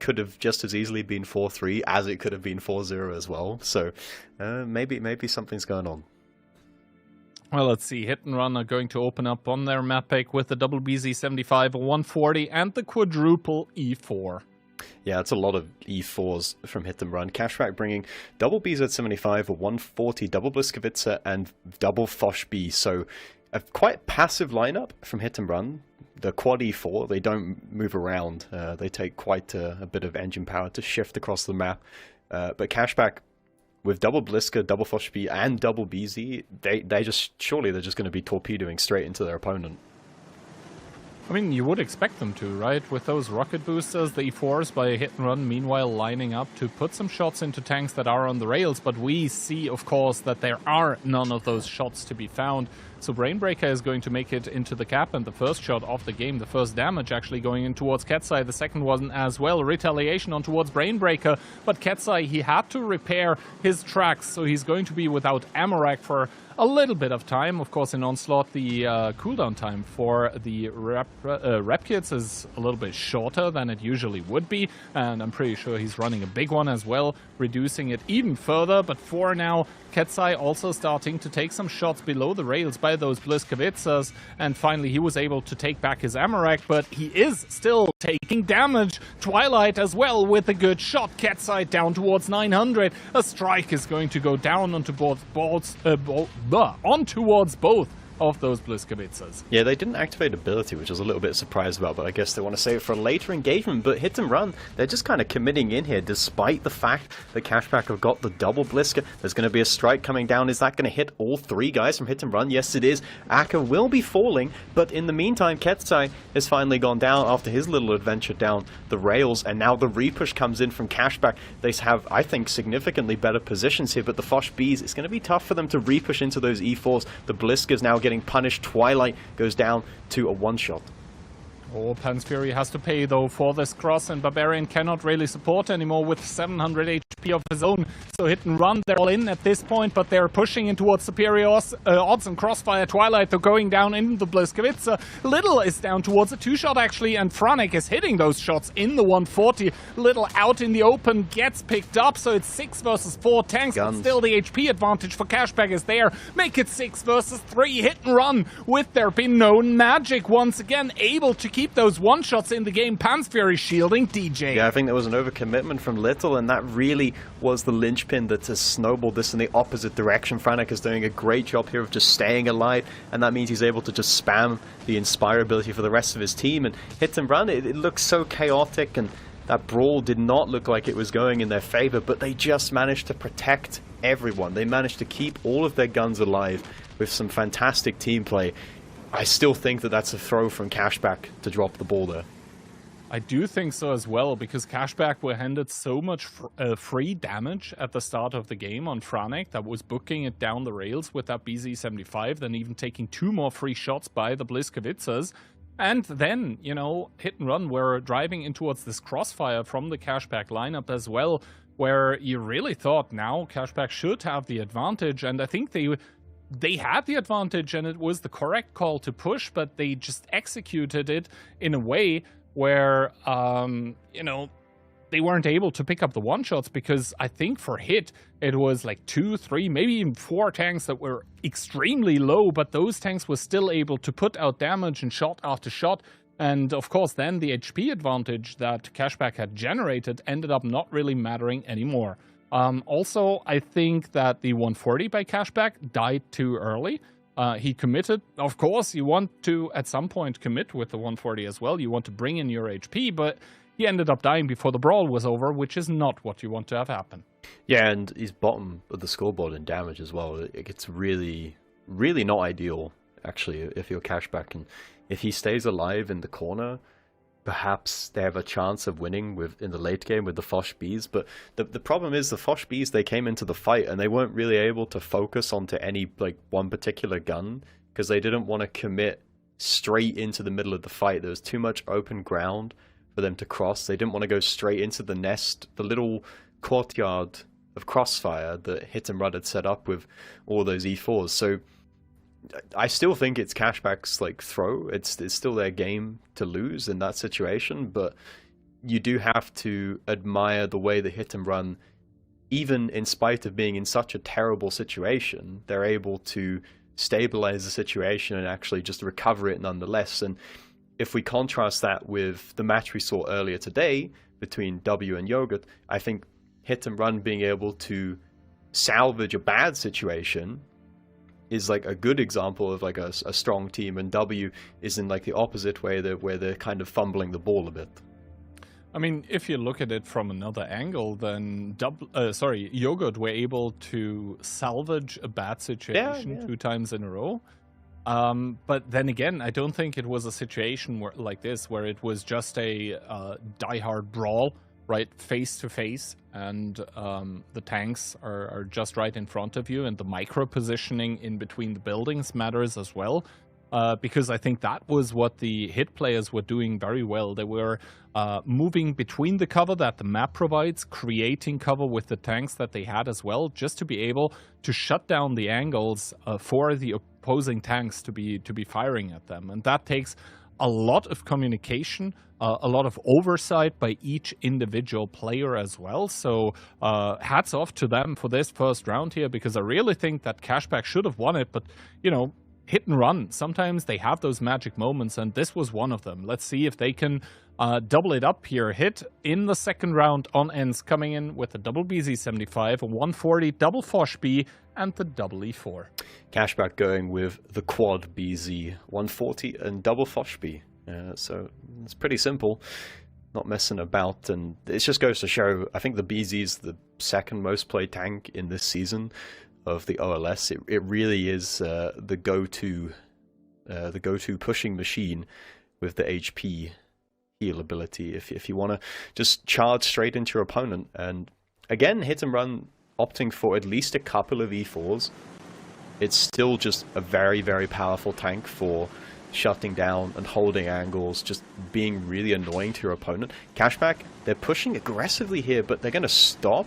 could have just as easily been 4-3 as it could have been 4-0 as well. So maybe something's going on. Well, let's see. Hit and Run are going to open up on their map pick with the double BZ75, a 140, and the quadruple E4. Yeah, it's a lot of E4s from Hit and Run. Cashback bringing double BZ75, a 140, double Bliskovitza, and double Foch B. So a quite passive lineup from Hit and Run. The quad E4, they don't move around. They take quite a bit of engine power to shift across the map. But Cashback, with double Bliska, double Foch B, and double BZ, they're just going to be torpedoing straight into their opponent. I mean, you would expect them to, right? With those rocket boosters, the E4s by Hit and Run, meanwhile lining up to put some shots into tanks that are on the rails. But we see, of course, that there are none of those shots to be found. So Brainbreaker is going to make it into the cap, and the first shot of the game, the first damage actually going in towards Ketsai, the second one as well, retaliation on towards Brainbreaker, but Ketsai, he had to repair his tracks, so he's going to be without Amarak for a little bit of time. Of course, in Onslaught, the cooldown time for the rep kits is a little bit shorter than it usually would be, and I'm pretty sure he's running a big one as well, reducing it even further. But for now, Ketsai also starting to take some shots below the rails by those Bliskovitzas, and finally he was able to take back his Amarak, but he is still taking damage. Twilight as well with a good shot. Ketsai down towards 900. A strike is going to go down onto towards both of those Bliskovitzas. Yeah, they didn't activate ability, which I was a little bit surprised about, but I guess they want to save it for a later engagement. But Hit and Run, they're just kind of committing in here, despite the fact that Cashback have got the double Bliska. There's going to be a strike coming down. Is that going to hit all three guys from Hit and Run? Yes, it is. Aka will be falling, but in the meantime, Ketsai has finally gone down after his little adventure down the rails, and now the repush comes in from Cashback. They have, I think, significantly better positions here, but the Foch Bs, it's going to be tough for them to repush into those E4s. The Bliska's now getting punished. Twilight goes down to a one-shot. Oh, Pan's Fury has to pay, though, for this cross, and Barbarian cannot really support anymore with 700 HP of his own. So Hit and Run, they're all in at this point, but they're pushing in towards superior odds and Crossfire. Twilight, they're going down in the Bliskovitza. Little is down towards a two-shot, actually, and Franek is hitting those shots in the 140. Little out in the open, gets picked up, so it's 6 versus 4 tanks, but still the HP advantage for Cashback is there. Make it 6 versus 3. Hit and Run with their been known magic once again, able to keep those one-shots in the game. Pan's Fury shielding DJ. Yeah, I think there was an overcommitment from Little, and that really was the linchpin that has snowballed this in the opposite direction. Franek is doing a great job here of just staying alive, and that means he's able to just spam the Inspire ability for the rest of his team. And Hit and Run, it looks so chaotic, and that brawl did not look like it was going in their favor, but they just managed to protect everyone. They managed to keep all of their guns alive with some fantastic team play. I still think that that's a throw from Cashback to drop the ball there. I do think so as well, because Cashback were handed so much free damage at the start of the game on Franek that was booking it down the rails with that BZ75, then even taking 2 more free shots by the Bliskovitzas. And then, you know, Hit and Run were driving in towards this Crossfire from the Cashback lineup as well, where you really thought now Cashback should have the advantage, and I think they had the advantage and it was the correct call to push, but they just executed it in a way where, you know, they weren't able to pick up the one-shots, because I think for Hit, it was like 2, 3, maybe even 4 tanks that were extremely low, but those tanks were still able to put out damage and shot after shot. And of course, then the HP advantage that Cashback had generated ended up not really mattering anymore. Also, I think that the 140 by Cashback died too early. He committed. Of course, you want to, at some point, commit with the 140 as well. You want to bring in your HP, but he ended up dying before the brawl was over, which is not what you want to have happen. Yeah, and he's bottom of the scoreboard in damage as well. It's really, really not ideal, actually, if you're Cashback. And if he stays alive in the corner, perhaps they have a chance of winning in the late game with the Foch Bees. But the problem is the Foch Bees, they came into the fight and they weren't really able to focus onto any one particular gun because they didn't want to commit straight into the middle of the fight. There was too much open ground for them to cross. They didn't want to go straight into the nest, the little courtyard of crossfire that Hit and Run had set up with all those E4s. So I still think it's Cashback's throw. It's still their game to lose in that situation, but you do have to admire the way that Hit and Run, even in spite of being in such a terrible situation, they're able to stabilize the situation and actually just recover it nonetheless. And if we contrast that with the match we saw earlier today between W and Yogurt, I think Hit and Run being able to salvage a bad situation is a good example of a strong team, and W is in the opposite way, where they're kind of fumbling the ball a bit. I mean, if you look at it from another angle, then Yogurt were able to salvage a bad situation 2 times in a row. But then again, I don't think it was a situation like this where it was just a die-hard brawl, right, face to face, and the tanks are just right in front of you, and the micro positioning in between the buildings matters as well. Because I think that was what the Hit players were doing very well. They were moving between the cover that the map provides, creating cover with the tanks that they had as well, just to be able to shut down the angles for the opposing tanks to be firing at them. And that takes a lot of communication, a lot of oversight by each individual player as well. So hats off to them for this first round here, because I really think that Cashback should have won it, but Hit and Run, sometimes they have those magic moments, and this was one of them. Let's see if they can double it up here. Hit in the second round on ends, coming in with a double BZ75, a 140 double Foch B, and the double E4. Cashback going with the quad BZ 140 and double Foch B. So it's pretty simple, not messing about, and it just goes to show, I think the BZ is the second most played tank in this season of the OLS. It really is the go-to pushing machine with the HP heal ability if you want to just charge straight into your opponent. And again, Hit and Run opting for at least a couple of E4s. It's still just a very, very powerful tank for shutting down and holding angles, just being really annoying to your opponent. Cashback, they're pushing aggressively here, but they're going to stop.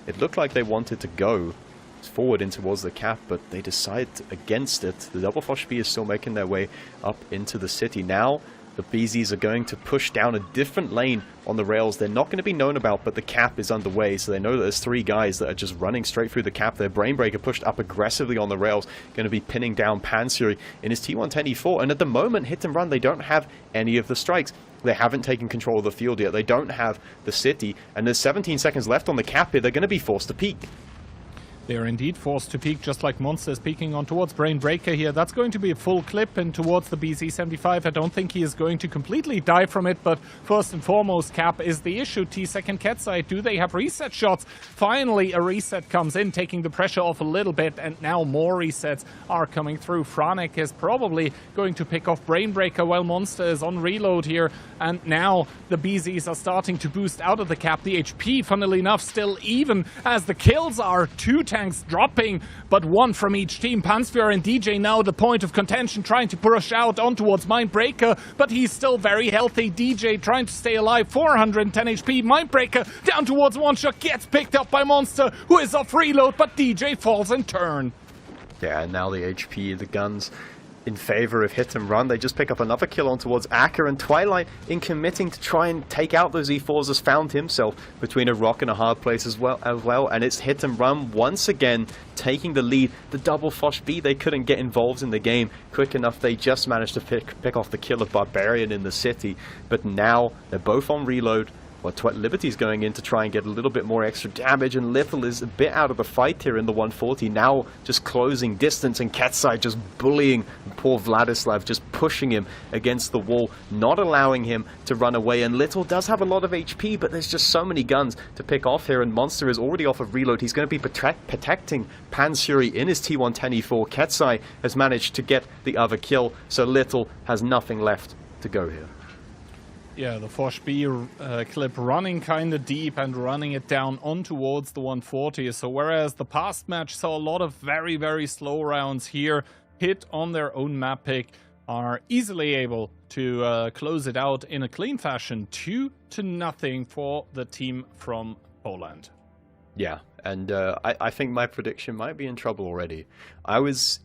It looked like they wanted to go forward in towards the cap, but they decide against it. The double Foch B is still making their way up into the city. Now the BZs are going to push down a different lane on the rails they're not going to be known about, but the cap is underway, so they know that there's 3 guys that are just running straight through the cap. Their Brainbreaker pushed up aggressively on the rails, going to be pinning down Pansuri in his T110 E4, and at the moment, Hit and Run, they don't have any of the strikes. They haven't taken control of the field yet. They don't have the city, and there's 17 seconds left on the cap here. They're going to be forced to peek. They are indeed forced to peek, just like Monster is peeking on towards Brainbreaker here. That's going to be a full clip and towards the BZ75. I don't think he is going to completely die from it, but first and foremost, cap is the issue. T-Second Catside, do they have reset shots? Finally, a reset comes in, taking the pressure off a little bit, and now more resets are coming through. Franek is probably going to pick off Brainbreaker while Monster is on reload here, and now the BZs are starting to boost out of the cap. The HP, funnily enough, still even as the kills are 2 tanks dropping, but 1 from each team. Pansfear and DJ now the point of contention, trying to push out on towards Mindbreaker, but he's still very healthy. DJ trying to stay alive, 410 HP. Mindbreaker down towards one shot, gets picked up by Monster, who is off reload, but DJ falls in turn. Yeah, and now the HP, the guns in favor of Hit and Run. They just pick up another kill on towards Acker, and Twilight, in committing to try and take out those E4s, has found himself between a rock and a hard place as well, and it's Hit and Run once again taking the lead. The double Foch B, they couldn't get involved in the game quick enough. They just managed to pick off the kill of Barbarian in the city, but now they're both on reload. Well, Liberty's going in to try and get a little bit more extra damage, and Little is a bit out of the fight here in the 140. Now just closing distance, and Ketsai just bullying poor Vladislav, just pushing him against the wall, not allowing him to run away. And Little does have a lot of HP, but there's just so many guns to pick off here, and Monster is already off of reload. He's going to be protecting Pansuri in his T110E4. Ketsai has managed to get the other kill, so Little has nothing left to go here. Yeah, the Fosh B clip running kind of deep and running it down on towards the 140. So whereas the past match saw a lot of very, very slow rounds here, Hit on their own map pick are easily able to close it out in a clean fashion, 2-0 for the team from Poland. Yeah, and I think my prediction might be in trouble already. I was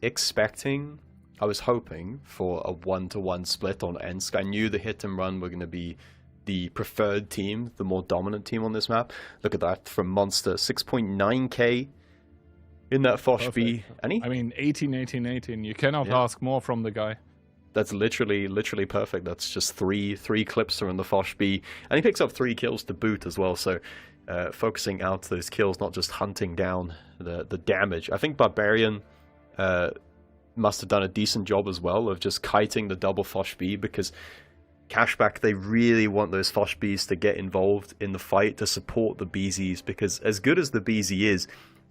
hoping for a 1-to-1 split on Ensk. I knew the Hit and Run were going to be the preferred team, the more dominant team on this map. Look at that from Monster, 6.9k in that Fosh B. I mean, 18. You cannot ask more from the guy. That's literally perfect. That's just three clips are in the Fosh B, and he picks up 3 kills to boot as well. So focusing out those kills, not just hunting down the damage. I think Barbarian must have done a decent job as well of just kiting the double Fosh B, because Cashback, they really want those Fosh Bs to get involved in the fight to support the BZs, because as good as the BZ is,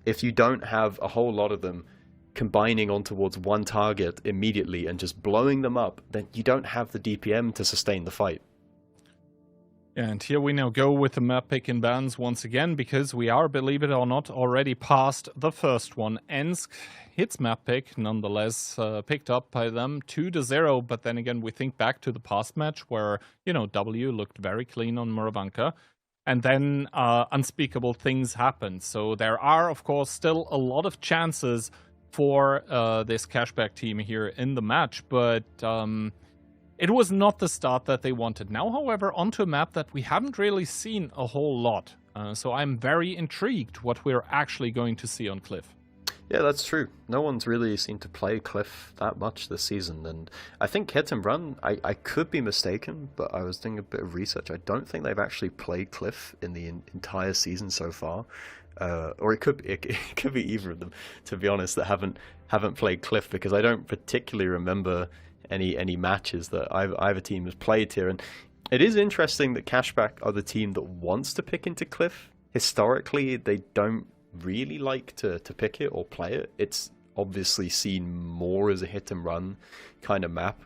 if you don't have a whole lot of them combining on towards one target immediately and just blowing them up, then you don't have the DPM to sustain the fight. And here we now go with the map pick in bans once again, because we are, believe it or not, already past the first one. Ensk, Hit's map pick, nonetheless, picked up by them 2-0. But then again, we think back to the past match where, W looked very clean on Moravanka. And then unspeakable things happened. So there are, of course, still a lot of chances for this Cashback team here in the match. But it was not the start that they wanted. Now, however, onto a map that we haven't really seen a whole lot. So I'm very intrigued what we're actually going to see on Cliff. Yeah, that's true. No one's really seemed to play Cliff that much this season. And I think Hit and Run, I could be mistaken, but I was doing a bit of research. I don't think they've actually played Cliff in the entire season so far. Or it could be either of them, to be honest, that haven't played Cliff, because I don't particularly remember any matches that either team has played here. And it is interesting that Cashback are the team that wants to pick into Cliff. Historically, they don't really like to pick it or play it. It's obviously seen more as a hit and run kind of map.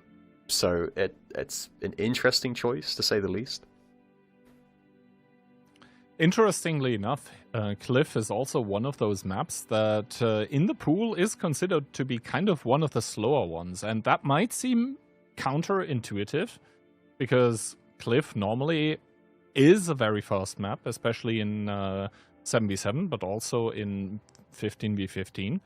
So it's an interesting choice, to say the least. Interestingly enough, Cliff is also one of those maps that in the pool is considered to be kind of one of the slower ones. And that might seem counterintuitive, because Cliff normally is a very fast map, especially in 7v7, but also in 15v15,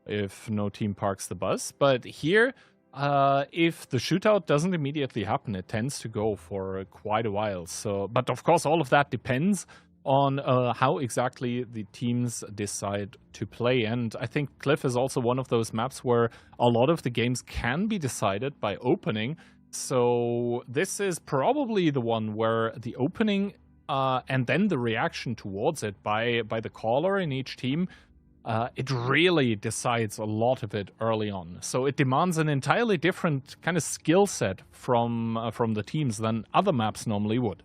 if no team parks the bus. But here, if the shootout doesn't immediately happen, it tends to go for quite a while. So, but of course, all of that depends on how exactly the teams decide to play. And I think Cliff is also one of those maps where a lot of the games can be decided by opening. So this is probably the one where the opening and then the reaction towards it by the caller in each team, it really decides a lot of it early on. So it demands an entirely different kind of skill set from the teams than other maps normally would.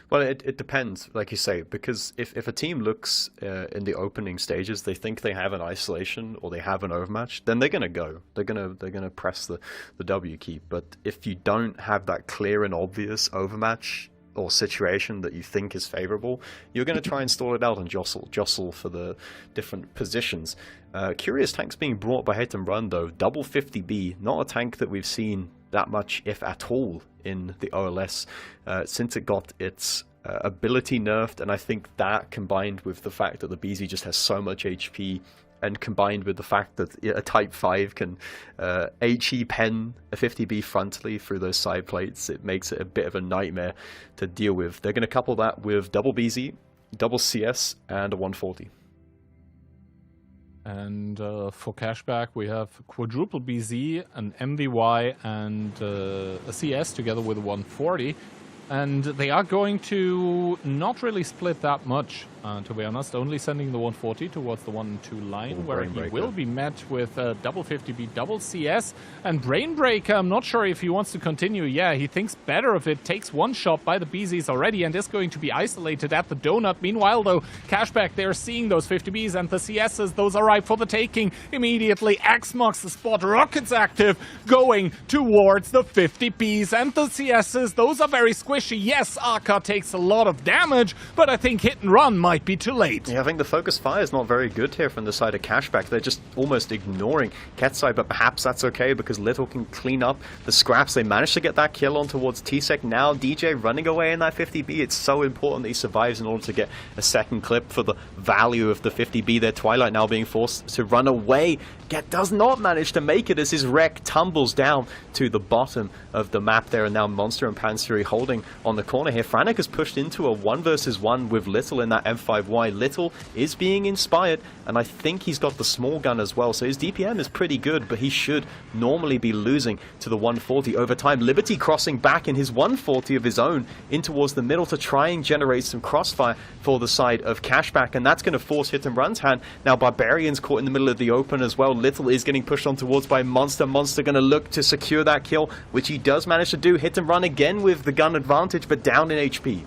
Well, it depends, like you say, because if a team looks in the opening stages, they think they have an isolation or they have an overmatch, then they're gonna go. They're gonna press the W key. But if you don't have that clear and obvious overmatch or situation that you think is favorable, you're going to try and stall it out and jostle for the different positions. Curious tanks being brought by Hit and Run, though. Double 50B, not a tank that we've seen that much, if at all, in the OLS since it got its ability nerfed. And I think that, combined with the fact that the BZ just has so much HP, and combined with the fact that a Type 5 can HE pen a 50B frontally through those side plates, it makes it a bit of a nightmare to deal with. They're going to couple that with double BZ, double CS, and a 140. And for Cashback, we have quadruple BZ, an MVY, and a CS together with a 140. And they are going to not really split that much, to be honest, only sending the 140 towards the 1 and 2 line, where he will be met with double 50B, double CS, and Brainbreaker. I'm not sure if he wants to continue. Yeah, he thinks better of it, takes one shot by the BZs already, and is going to be isolated at the donut. Meanwhile, though, Cashback, they're seeing those 50Bs and the CSs. Those are ripe for the taking. Immediately, X marks the spot. Rockets active, going towards the 50Bs and the CSs. Those are very squishy. Yes, Aka takes a lot of damage, but I think hit and run might be too late. Yeah, I think the focus fire is not very good here from the side of Cashback. They're just almost ignoring Ketsai, but perhaps that's okay because Little can clean up the scraps. They managed to get that kill on towards T-Sec. Now DJ running away in that 50B. It's so important that he survives in order to get a second clip for the value of the 50B there. Twilight now being forced to run away. Does not manage to make it as his wreck tumbles down to the bottom of the map there, and now Monster and Panseri holding on the corner here. Frantic has pushed into a 1 versus 1 with Little in that M5Y. Little is being inspired, and I think he's got the small gun as well, so his DPM is pretty good, but he should normally be losing to the 140 over time. Liberty crossing back in his 140 of his own in towards the middle to try and generate some crossfire for the side of Cashback, and that's going to force Hit and Run's hand. Now Barbarian's caught in the middle of the open as well. Little is getting pushed on towards by Monster. Monster going to look to secure that kill, which he does manage to do. Hit and Run again with the gun advantage, but down in HP.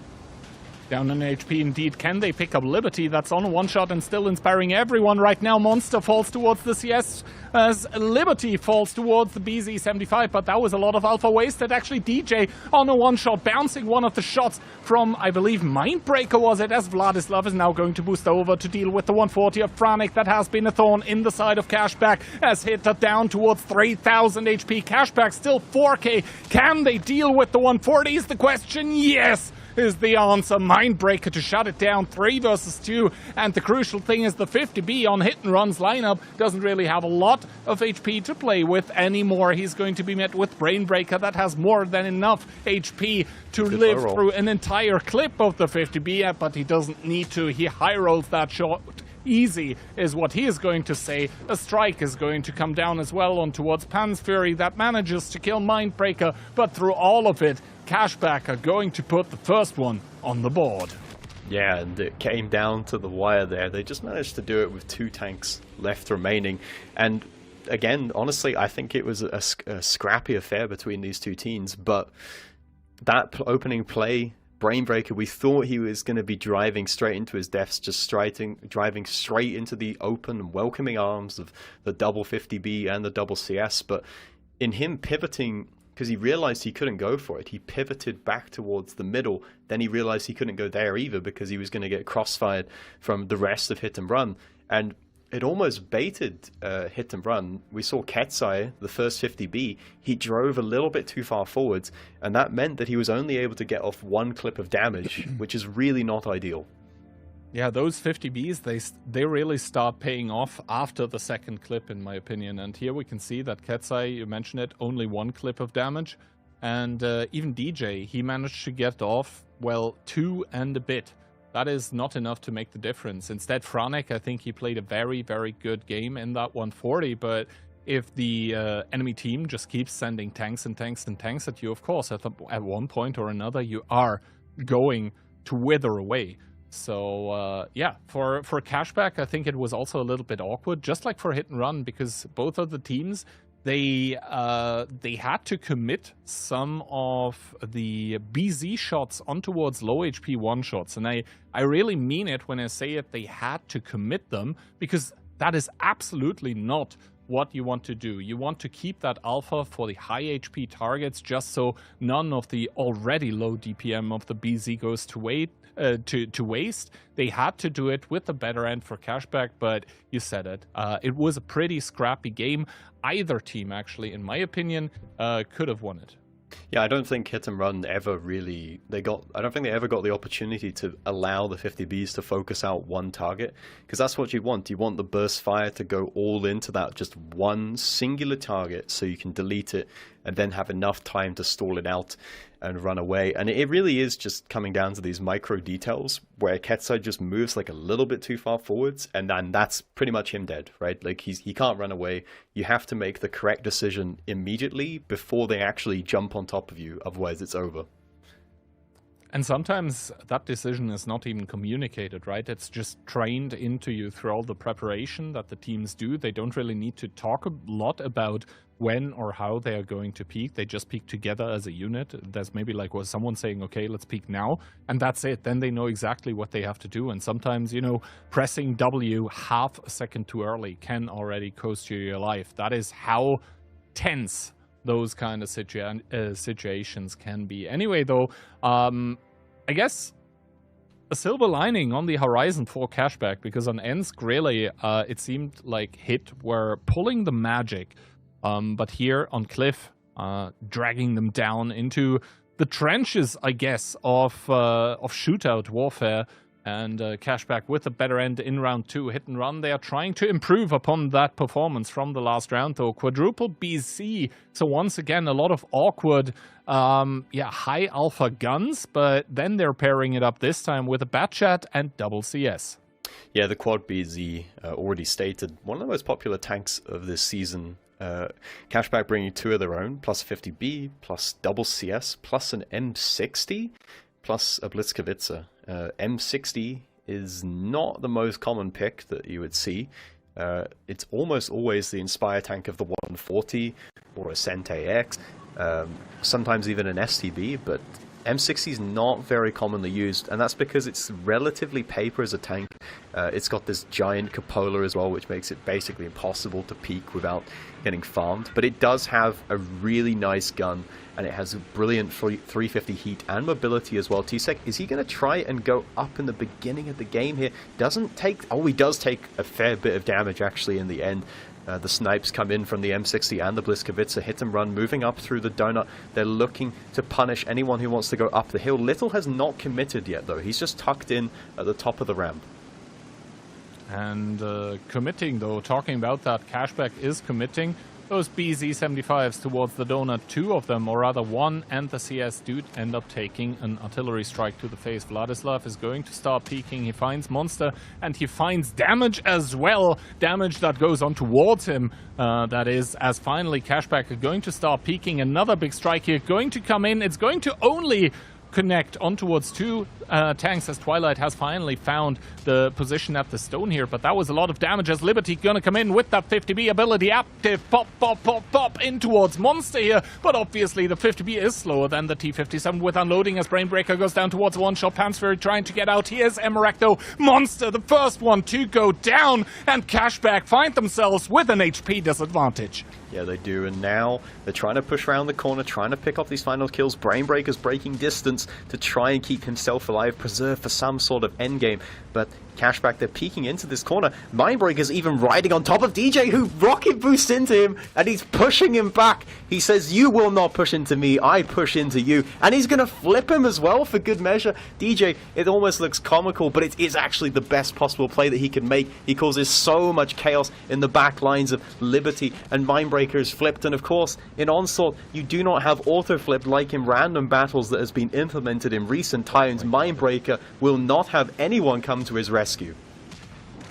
Down in HP indeed. Can they pick up Liberty? That's on a one-shot and still inspiring everyone right now. Monster falls towards the CS as Liberty falls towards the BZ75, but that was a lot of alpha wasted. Actually, DJ on a one-shot, bouncing one of the shots from, I believe, Mindbreaker was it, as Vladislav is now going to boost over to deal with the 140 of Frantic. That has been a thorn in the side of Cashback, as hit down towards 3,000 HP. Cashback still 4k. Can they deal with the 140 is the question. Yes! Is the answer. Mindbreaker to shut it down, 3 versus 2, and the crucial thing is the 50B on Hit and Run's lineup doesn't really have a lot of HP to play with anymore. He's going to be met with Brainbreaker that has more than enough HP to live through an entire clip of the 50B, but he doesn't need to. He high rolls that shot. Easy is what he is going to say. A strike is going to come down as well on towards Pan's Fury that manages to kill Mindbreaker, but through all of it, Cashback are going to put the first one on the board. Yeah, and it came down to the wire there. They just managed to do it with 2 tanks left remaining. And again, honestly, I think it was a scrappy affair between these two teams. But that opening play, Brainbreaker, we thought he was going to be driving straight into his deaths, just driving straight into the open, welcoming arms of the double 50B and the double CS. But in him pivoting, because he realized he couldn't go for it, he pivoted back towards the middle. Then he realized he couldn't go there either because he was going to get crossfired from the rest of Hit and Run. And it almost baited Hit and Run. We saw Ketsai, the first 50B, he drove a little bit too far forwards, and that meant that he was only able to get off 1 clip of damage, which is really not ideal. Yeah, those 50Bs, they really start paying off after the second clip, in my opinion. And here we can see that Ketsai, you mentioned it, only 1 clip of damage. And even DJ, he managed to get off, well, 2 and a bit. That is not enough to make the difference. Instead, Franek, I think he played a very, very good game in that 140. But if the enemy team just keeps sending tanks and tanks and tanks at you, of course, at one point or another, you are going to wither away. So, yeah, for Cashback, I think it was also a little bit awkward, just like for Hit and Run, because both of the teams, they had to commit some of the BZ shots on towards low HP one-shots. And I really mean it when I say it, they had to commit them, because that is absolutely not what you want to do. You want to keep that alpha for the high HP targets, just so none of the already low DPM of the BZ goes to waste. They had to do it with the better end for Cashback, but you said it. It was a pretty scrappy game. Either team, actually, in my opinion, could have won it. Yeah, I don't think Hit and Run ever really... I don't think they ever got the opportunity to allow the 50Bs to focus out one target, because that's what you want. You want the burst fire to go all into that just one singular target so you can delete it and then have enough time to stall it out and run away. And it really is just coming down to these micro details where Ketsai just moves like a little bit too far forwards, and then that's pretty much him dead, right? Like he can't run away. You have to make the correct decision immediately before they actually jump on top of you, otherwise it's over. And sometimes that decision is not even communicated, right? It's just trained into you through all the preparation that the teams do. They don't really need to talk a lot about when or how they are going to peak. They just peak together as a unit. There's maybe like someone saying, okay, let's peak now, and that's it. Then they know exactly what they have to do. And sometimes, you know, pressing W half a second too early can already cost you your life. That is how tense those kind of situations can be. Anyway, though, I guess a silver lining on the horizon for Cashback, because on Ensk, really, it seemed like Hit were pulling the magic, but here on Cliff, dragging them down into the trenches, I guess, of shootout warfare. And Cashback with a better end in round 2. Hit and Run, they are trying to improve upon that performance from the last round, though. Quadruple BC, so once again, a lot of awkward, high alpha guns, but then they're pairing it up this time with a Batchat and double CS. Yeah, the Quad BZ, already stated, one of the most popular tanks of this season. Cashback bringing 2 of their own, plus 50B, plus double CS, plus an M60, plus a Blitzkowitzer. M60 is not the most common pick that you would see. It's almost always the Inspire tank of the 140 or a Sente X, sometimes even an STB, but M60 is not very commonly used, and that's because it's relatively paper as a tank. It's got this giant cupola as well, which makes it basically impossible to peak without getting farmed, but it does have a really nice gun, and it has a brilliant 350 heat and mobility as well. T-Sec, is he going to try and go up in the beginning of the game here? Doesn't take... Oh, he does take a fair bit of damage, actually, in the end. The snipes come in from the M60 and the Blitzkowitzer, hit and run, moving up through the donut. They're looking to punish anyone who wants to go up the hill. Little has not committed yet, though. He's just tucked in at the top of the ramp. And committing, though, talking about that, Cashback is committing those BZ-75s towards the donut. 2 of them, or rather 1 and the CS dude, end up taking an artillery strike to the face. Vladislav is going to start peeking. He finds Monster, and he finds damage as well. Damage that goes on towards him. That is, as finally Cashback are going to start peeking. Another big strike here going to come in. It's going to only connect on towards 2 tanks, as Twilight has finally found the position at the stone here, but that was a lot of damage as Liberty gonna come in with that 50B ability active, pop, pop, pop, pop, in towards Monster here, but obviously the 50B is slower than the T57 with unloading as Brainbreaker goes down towards one-shot. Pantsfury trying to get out. Here's Emmerich though. Monster, the first one to go down, and Cashback find themselves with an HP disadvantage. Yeah, they do, and now they're trying to push around the corner, trying to pick up these final kills. Brainbreaker's breaking distance to try and keep himself alive, preserve for some sort of endgame, but Cashback, they're peeking into this corner. Mindbreaker's even riding on top of DJ, who rocket boosts into him, and he's pushing him back. He says, you will not push into me, I push into you. And he's going to flip him as well for good measure. DJ, it almost looks comical, but it is actually the best possible play that he can make. He causes so much chaos in the back lines of Liberty, and Mindbreaker is flipped. And of course, in Onslaught, you do not have auto-flip like in random battles that has been implemented in recent times. Mindbreaker will not have anyone come to his rescue.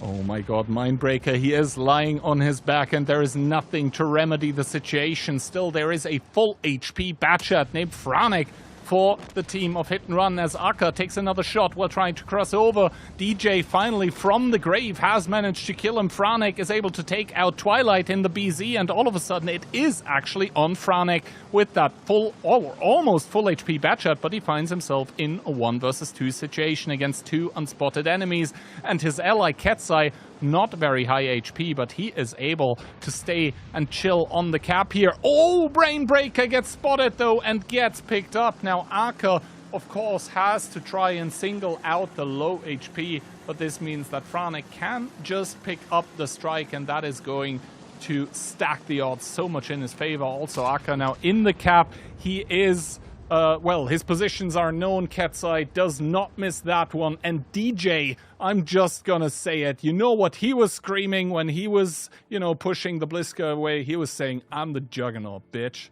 Oh my god, Mindbreaker, he is lying on his back and there is nothing to remedy the situation. Still, there is a full HP Batchat named Franek for the team of Hit and Run as Akka takes another shot while trying to cross over. DJ finally from the grave has managed to kill him. Franek is able to take out Twilight in the BZ, and all of a sudden it is actually on Franek with that full, or almost full HP Batchat, but he finds himself in a 1 versus 2 situation against 2 unspotted enemies, and his ally Ketsai, not very high HP, but he is able to stay and chill on the cap here. Oh, Brainbreaker gets spotted though and gets picked up. Now Akka, of course, has to try and single out the low HP, but this means that Franek can just pick up the strike, and that is going to stack the odds so much in his favor. Also, Akka now in the cap. He is... well, his positions are known. Ketsai does not miss that one. And DJ, I'm just gonna say it. You know what he was screaming when he was, you know, pushing the Bliska away? He was saying, I'm the Juggernaut, bitch.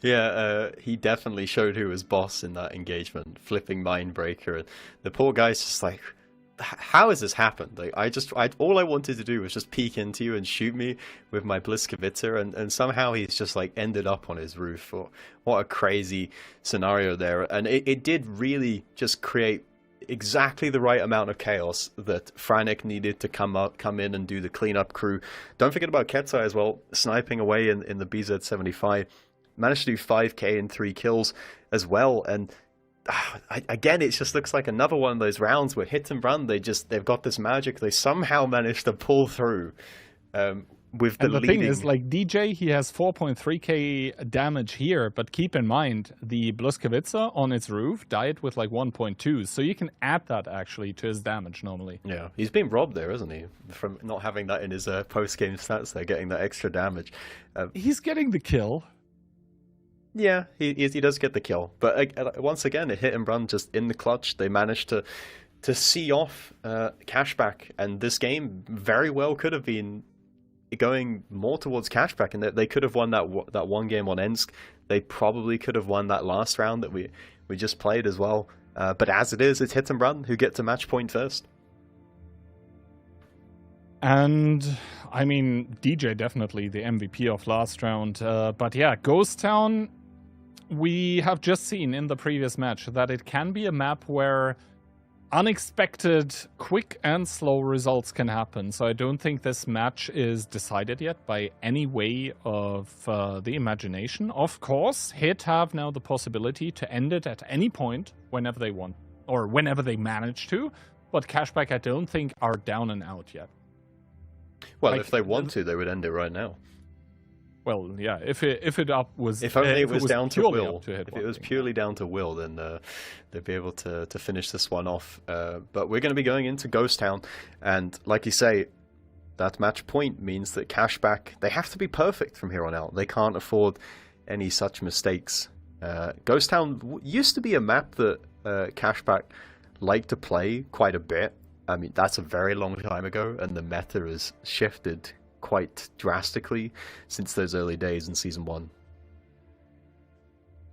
Yeah, he definitely showed who was boss in that engagement, flipping Mindbreaker. And the poor guy's just like, how has this happened? Like, all I wanted to do was just peek into you and shoot me with my Bliskavitzer, and somehow he's just like ended up on his roof. What a crazy scenario there. And it did really just create exactly the right amount of chaos that Franek needed to come in and do the cleanup crew. Don't forget about Ketsai as well, sniping away in the BZ-75. Managed to do 5k and 3 kills as well. And again, it just looks like another one of those rounds where hit and run, they've got this magic. They somehow managed to pull through with the leading. The thing is, like DJ, he has 4.3k damage here, but keep in mind, the Bluskavitza on its roof died with like 1.2, so you can add that actually to his damage normally. Yeah, he's been robbed there, isn't he? From not having that in his post-game stats there, getting that extra damage. He's getting the kill. Yeah, he does get the kill. But once again, a hit and run just in the clutch. They managed to see off Cashback, and this game very well could have been going more towards Cashback, and they could have won that one game on Ensk. They probably could have won that last round that we just played as well. But as it is, it's hit and run who get to match point first. And I mean, DJ definitely the MVP of last round. But yeah, Ghost Town, we have just seen in the previous match that it can be a map where unexpected, quick and slow results can happen. So I don't think this match is decided yet by any way of the imagination. Of course, Hit have now the possibility to end it at any point whenever they want, or whenever they manage to. But Cashback, I don't think, are down and out yet. Well, like, if they want to, they would end it right now. Well, yeah. If it was down to Will, if it was purely down to Will, then they'd be able to finish this one off. But we're going to be going into Ghost Town, and like you say, that match point means that Cashback, they have to be perfect from here on out. They can't afford any such mistakes. Ghost Town used to be a map that Cashback liked to play quite a bit. I mean, that's a very long time ago, and the meta has shifted quite drastically since those early days in Season 1.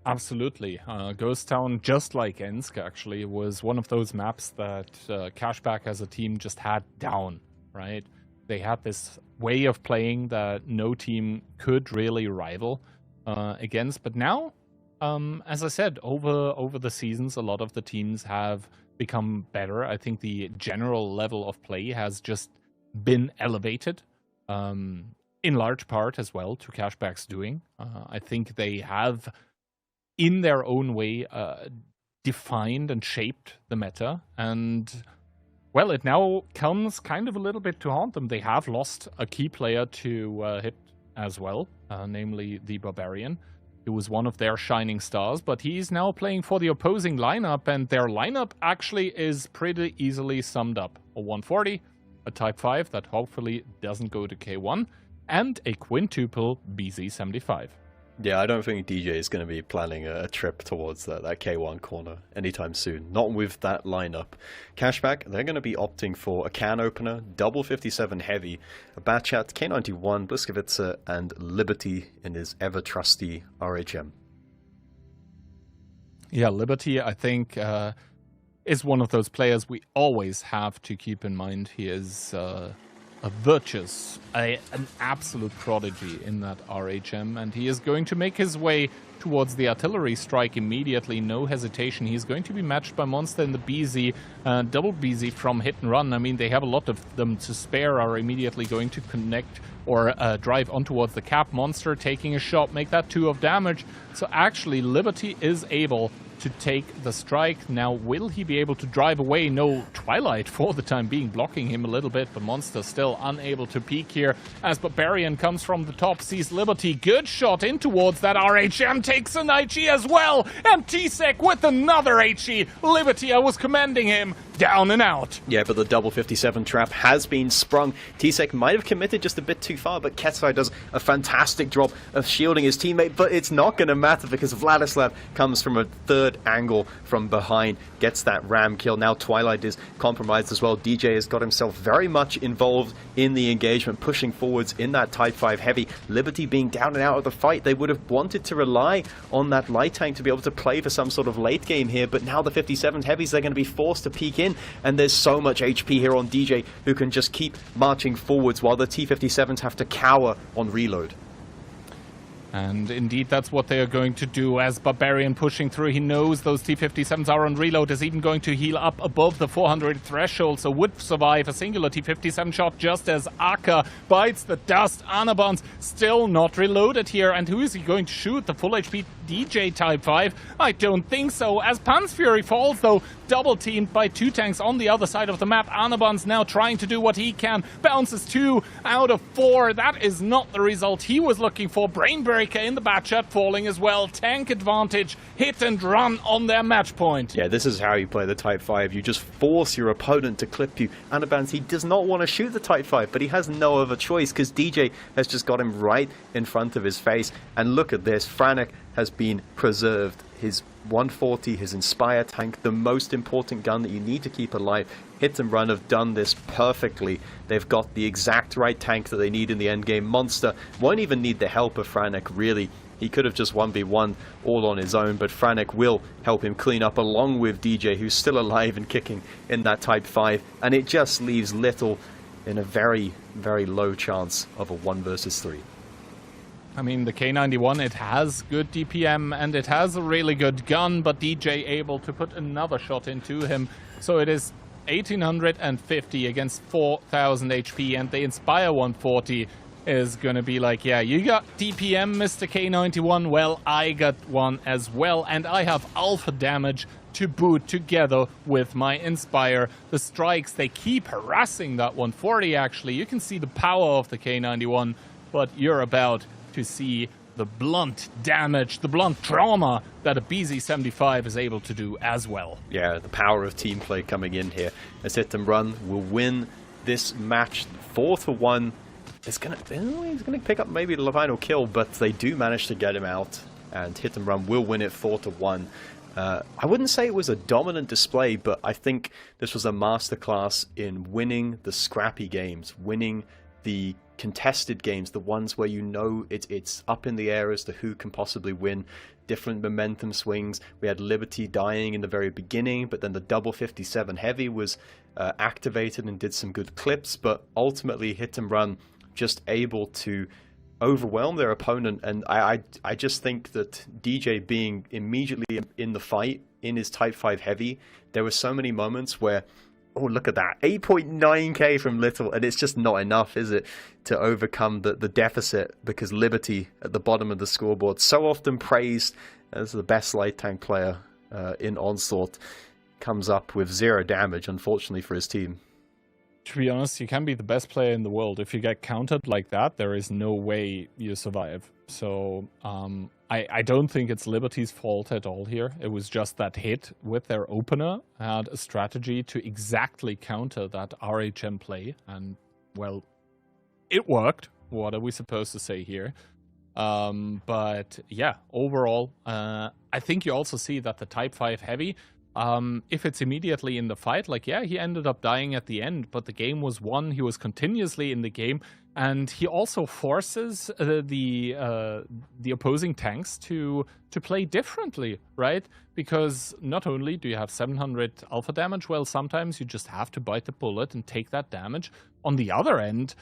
Absolutely. Ghost Town, just like Ensk, actually, was one of those maps that Cashback as a team just had down, right? They had this way of playing that no team could really rival against. But now, as I said, over the seasons, a lot of the teams have become better. I think the general level of play has just been elevated. In large part as well to Cashback's doing. I think they have, in their own way, defined and shaped the meta. And, well, it now comes kind of a little bit to haunt them. They have lost a key player to Hit as well, namely the Barbarian, who was one of their shining stars. But he's now playing for the opposing lineup, and their lineup actually is pretty easily summed up. A 140, a Type 5 that hopefully doesn't go to K1, and a quintuple BZ-75. Yeah, I don't think DJ is going to be planning a trip towards that K1 corner anytime soon. Not with that lineup. Cashback, they're going to be opting for a can opener, double 57 heavy, a Batchat, K91, Bliskavitzer, and Liberty in his ever-trusty RHM. Yeah, Liberty, I think, is one of those players we always have to keep in mind. He is a virtuous, an absolute prodigy in that RHM, and he is going to make his way towards the artillery strike immediately, no hesitation. He's going to be matched by Monster in the BZ, double BZ from hit and run. I mean, they have a lot of them to spare, are immediately going to connect or drive on towards the cap. Monster taking a shot, make that 2 of damage. So actually, Liberty is able to take the strike. Now, will he be able to drive away? No, Twilight for the time being blocking him a little bit, but Monster still unable to peek here as Barbarian comes from the top, sees Liberty. Good shot in towards that RHM, takes an HE as well, and T-Sec with another HE. Liberty, I was commending him. Down and out. Yeah, but the double 57 trap has been sprung. T-Sec might have committed just a bit too far, but Ketsai does a fantastic job of shielding his teammate, but it's not going to matter because Vladislav comes from a third good angle from behind, gets that ram kill. Now Twilight is compromised as well. DJ has got himself very much involved in the engagement, pushing forwards in that Type 5 heavy. Liberty being down and out of the fight, they would have wanted to rely on that light tank to be able to play for some sort of late game here, but now the 57 heavies, they're going to be forced to peek in, and there's so much HP here on DJ, who can just keep marching forwards while the T57s have to cower on reload. And indeed, that's what they are going to do as Barbarian pushing through. He knows those T57s are on reload, is even going to heal up above the 400 threshold, so would survive a singular T57 shot just as Aka bites the dust. Anabans still not reloaded here, and who is he going to shoot? The full HP DJ Type 5? I don't think so. As Pan's Fury falls, though, double teamed by 2 tanks on the other side of the map. Anabans now trying to do what he can. Bounces 2 out of 4. That is not the result he was looking for. Brainberry in the back shot falling as well. Tank advantage, hit and run on their match point. Yeah, this is how you play the Type 5. You just force your opponent to clip you. Anabans, he does not want to shoot the Type 5, but he has no other choice because DJ has just got him right in front of his face. And look at this, Franek has been preserved. His 140, his Inspire tank, the most important gun that you need to keep alive. Hit and Run have done this perfectly. They've got the exact right tank that they need in the endgame. Monster won't even need the help of Franek, really. He could have just 1v1 all on his own, but Franek will help him clean up along with DJ, who's still alive and kicking in that Type 5. And it just leaves Little in a very, very low chance of a 1 versus 3. I mean, the K91, it has good DPM and it has a really good gun, but DJ able to put another shot into him. So it is 1850 against 4000 HP, and the Inspire 140 is going to be like, yeah, you got DPM, Mr. K91, well, I got one as well, and I have alpha damage to boot together with my Inspire. The strikes, they keep harassing that 140, actually. You can see the power of the K91, but you're about to see the blunt damage, the blunt trauma that a BZ-75 is able to do as well. Yeah, the power of team play coming in here. As Hit and Run will win this match 4-1. He's gonna pick up maybe the final kill, but they do manage to get him out, and Hit and Run will win it 4-1. I wouldn't say it was a dominant display, but I think this was a masterclass in winning the scrappy games, winning the contested games, the ones where you know it's up in the air as to who can possibly win. Different momentum swings. We had Liberty dying in the very beginning, but then the double 57 heavy was activated and did some good clips, but ultimately Hit and Run just able to overwhelm their opponent. And I just think that DJ being immediately in the fight in his Type 5 heavy, there were so many moments where, oh, look at that, 8.9k from Little, and it's just not enough, is it, to overcome the deficit, because Liberty at the bottom of the scoreboard, so often praised as the best light tank player in Onslaught, comes up with 0 damage, unfortunately for his team. To be honest, you can be the best player in the world. If you get countered like that, there is no way you survive. So I don't think it's Liberty's fault at all here. It was just that Hit with their opener had a strategy to exactly counter that RHM play. And, well, it worked. What are we supposed to say here? But, yeah, overall, I think you also see that the Type 5 heavy, if it's immediately in the fight, like, yeah, he ended up dying at the end, but the game was won. He was continuously in the game, and he also forces the opposing tanks to play differently, right? Because not only do you have 700 alpha damage, well, sometimes you just have to bite the bullet and take that damage. On the other end,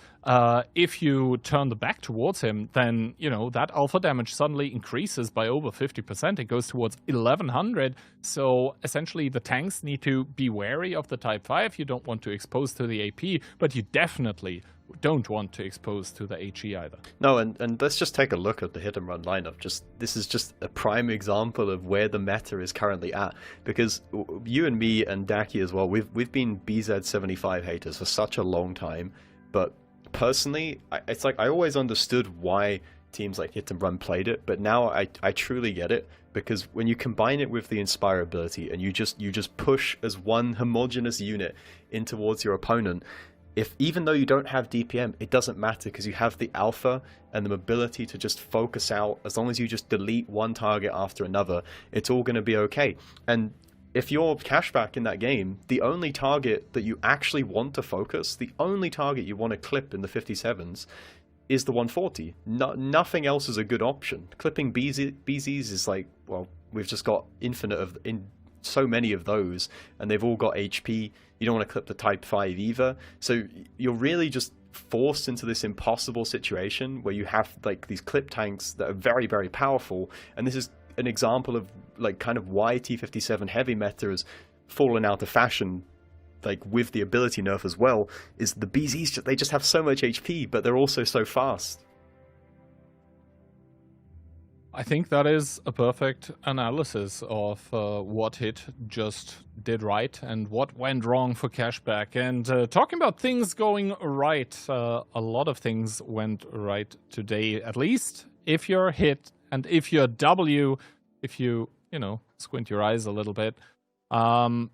if you turn the back towards him, then, you know, that alpha damage suddenly increases by over 50%. It goes towards 1100. So essentially, the tanks need to be wary of the Type 5. You don't want to expose to the AP, but you definitely don't want to expose to the HE either. No, and let's just take a look at the Hit and Run lineup. This is just a prime example of where the meta is currently at, because you and me and Daki as well, we've been BZ-75 haters for such a long time, but personally, it's like I always understood why teams like Hit and Run played it, but now I truly get it, because when you combine it with the Inspire ability and you just push as one homogeneous unit in towards your opponent, even though you don't have DPM, it doesn't matter because you have the alpha and the mobility to just focus out. As long as you just delete one target after another, it's all going to be okay. And if you're Cashback in that game, the only target that you actually want to focus, the only target you want to clip in the 57s is the 140. Nothing else is a good option. Clipping BZs is like, well, we've just got infinite of so many of those, and they've all got HP. You don't want to clip the Type 5 either. So you're really just forced into this impossible situation where you have like these clip tanks that are very, very powerful. And this is an example of like kind of why T57 heavy meta has fallen out of fashion, like with the ability nerf as well, is the BZs, they just have so much HP, but they're also so fast. I think that is a perfect analysis of what Hit just did right and what went wrong for Cashback. And talking about things going right, a lot of things went right today, at least if you're Hit and if you're W, if you squint your eyes a little bit. Yeah,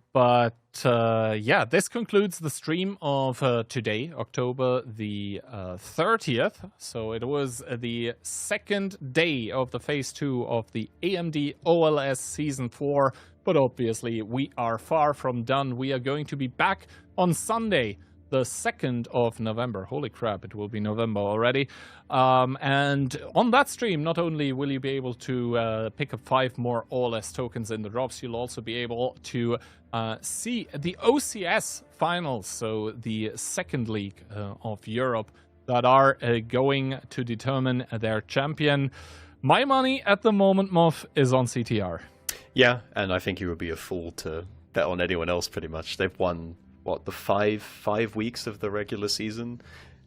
this concludes the stream of today, October the 30th. So it was the second day of the Phase 2 of the AMD OLS Season 4. But obviously, we are far from done. We are going to be back on Sunday, the 2nd of November. Holy crap, it will be November already. And on that stream, not only will you be able to pick up 5 more OLS tokens in the drops, you'll also be able to see the OCS finals, so the second league of Europe, that are going to determine their champion. My money at the moment, Moff, is on CTR. Yeah, and I think you would be a fool to bet on anyone else pretty much. They've won the five weeks of the regular season,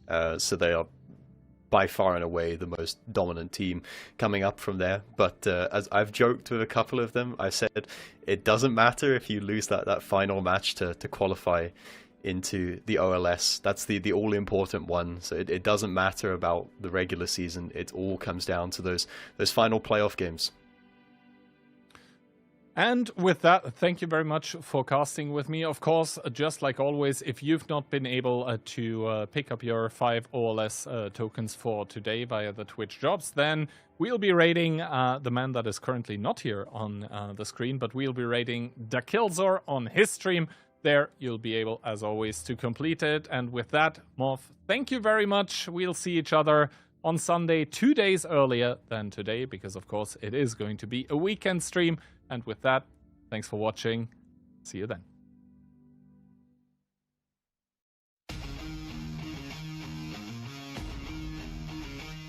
so they are by far and away the most dominant team coming up from there. But as I've joked with a couple of them, I said it doesn't matter if you lose that final match to qualify into the OLS. That's the all important one. So it doesn't matter about the regular season. It all comes down to those final playoff games. And with that, thank you very much for casting with me. Of course, just like always, if you've not been able to pick up your 5 OLS tokens for today via the Twitch jobs, then we'll be raiding the man that is currently not here on the screen, but we'll be raiding Dakilzor on his stream. There, you'll be able, as always, to complete it. And with that, Morph, thank you very much. We'll see each other on Sunday, 2 days earlier than today, because, of course, it is going to be a weekend stream. And with that, thanks for watching. See you then.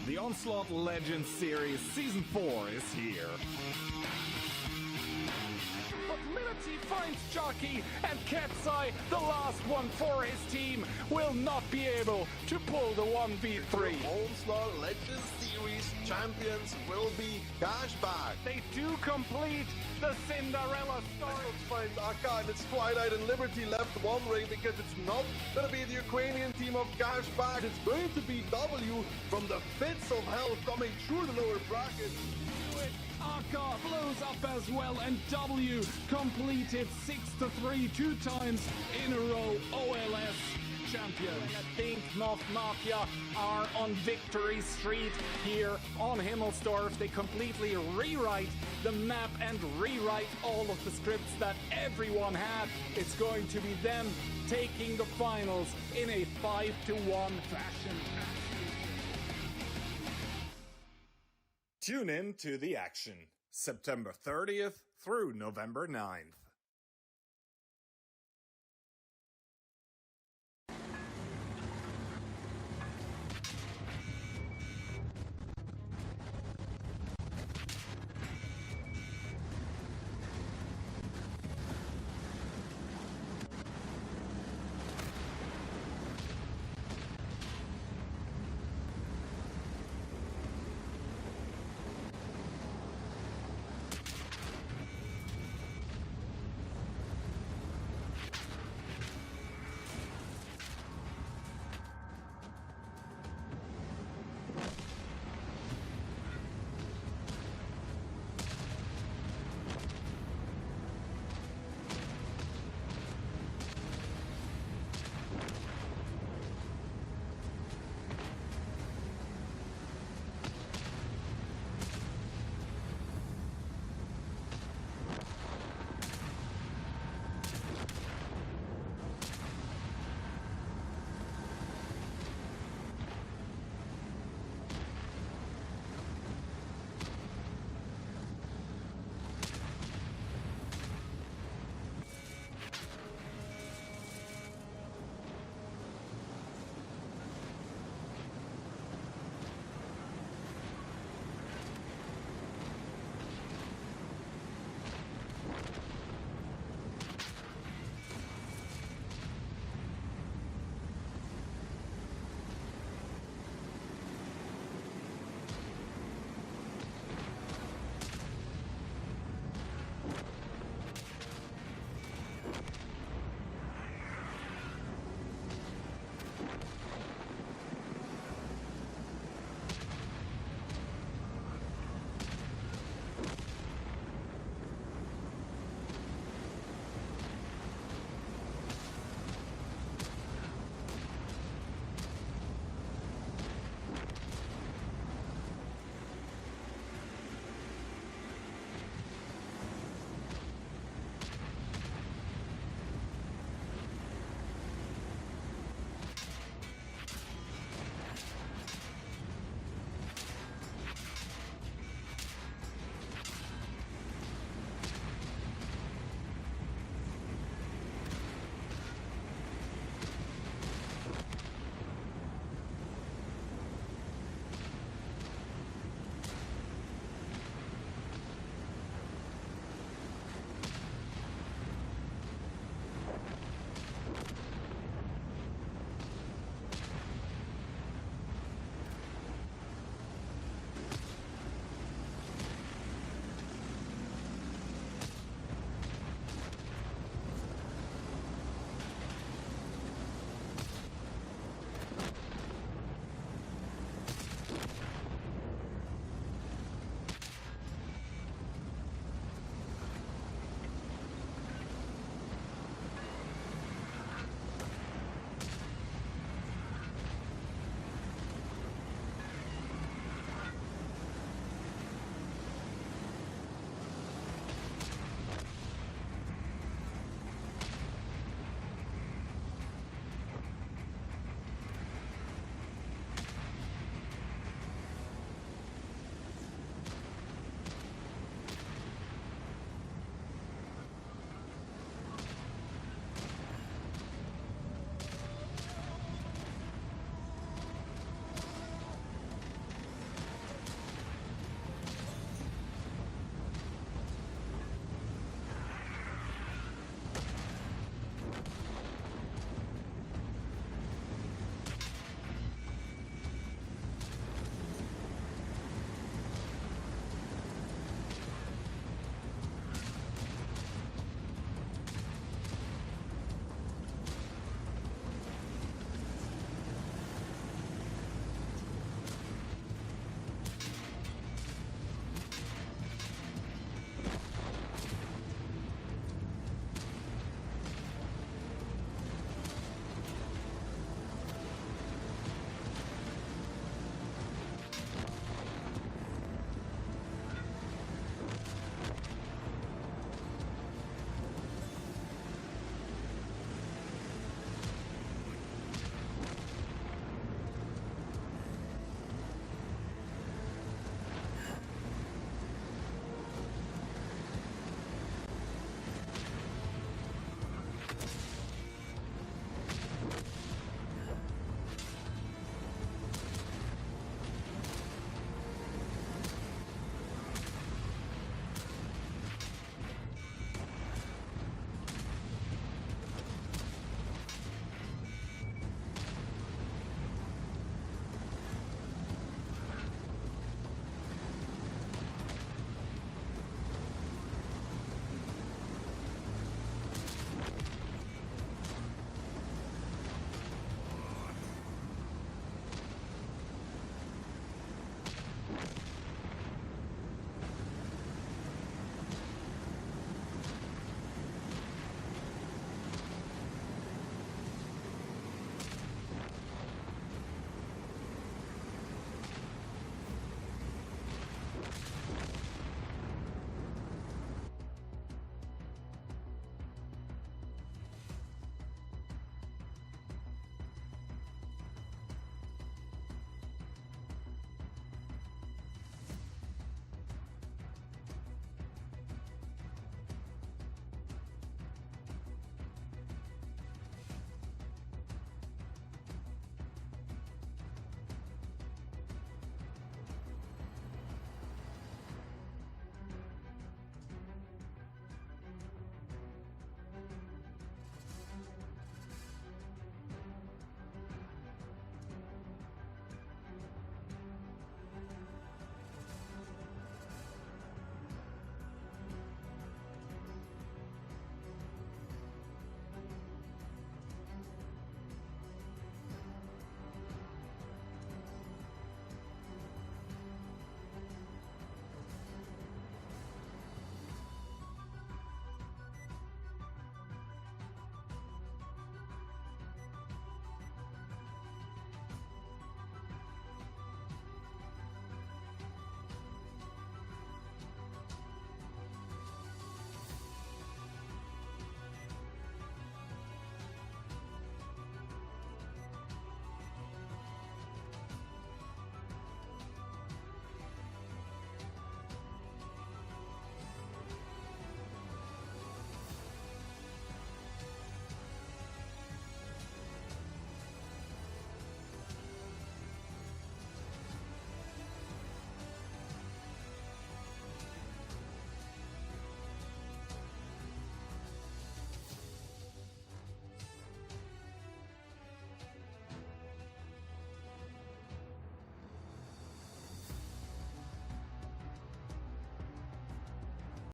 The Onslaught Legends Series Season 4 is here. But Mility finds Jockey, and Ketsai, the last one for his team, will not be able to pull the 1v3. Onslaught Legends Series champions will be Cashback. They do complete the Cinderella story. Let's find Akka and it's Twilight and Liberty left wondering because it's not going to be the Ukrainian team of Cashback. It's going to be W from the pits of hell coming through the lower bracket. Akka blows up as well, and W completed 6-3 2 times in a row. OLS champion. I think Mafia are on Victory Street here on Himmelsdorf. They completely rewrite the map and rewrite all of the scripts that everyone had. It's going to be them taking the finals in a 5-1 fashion. Tune in to the action, September 30th through November 9th.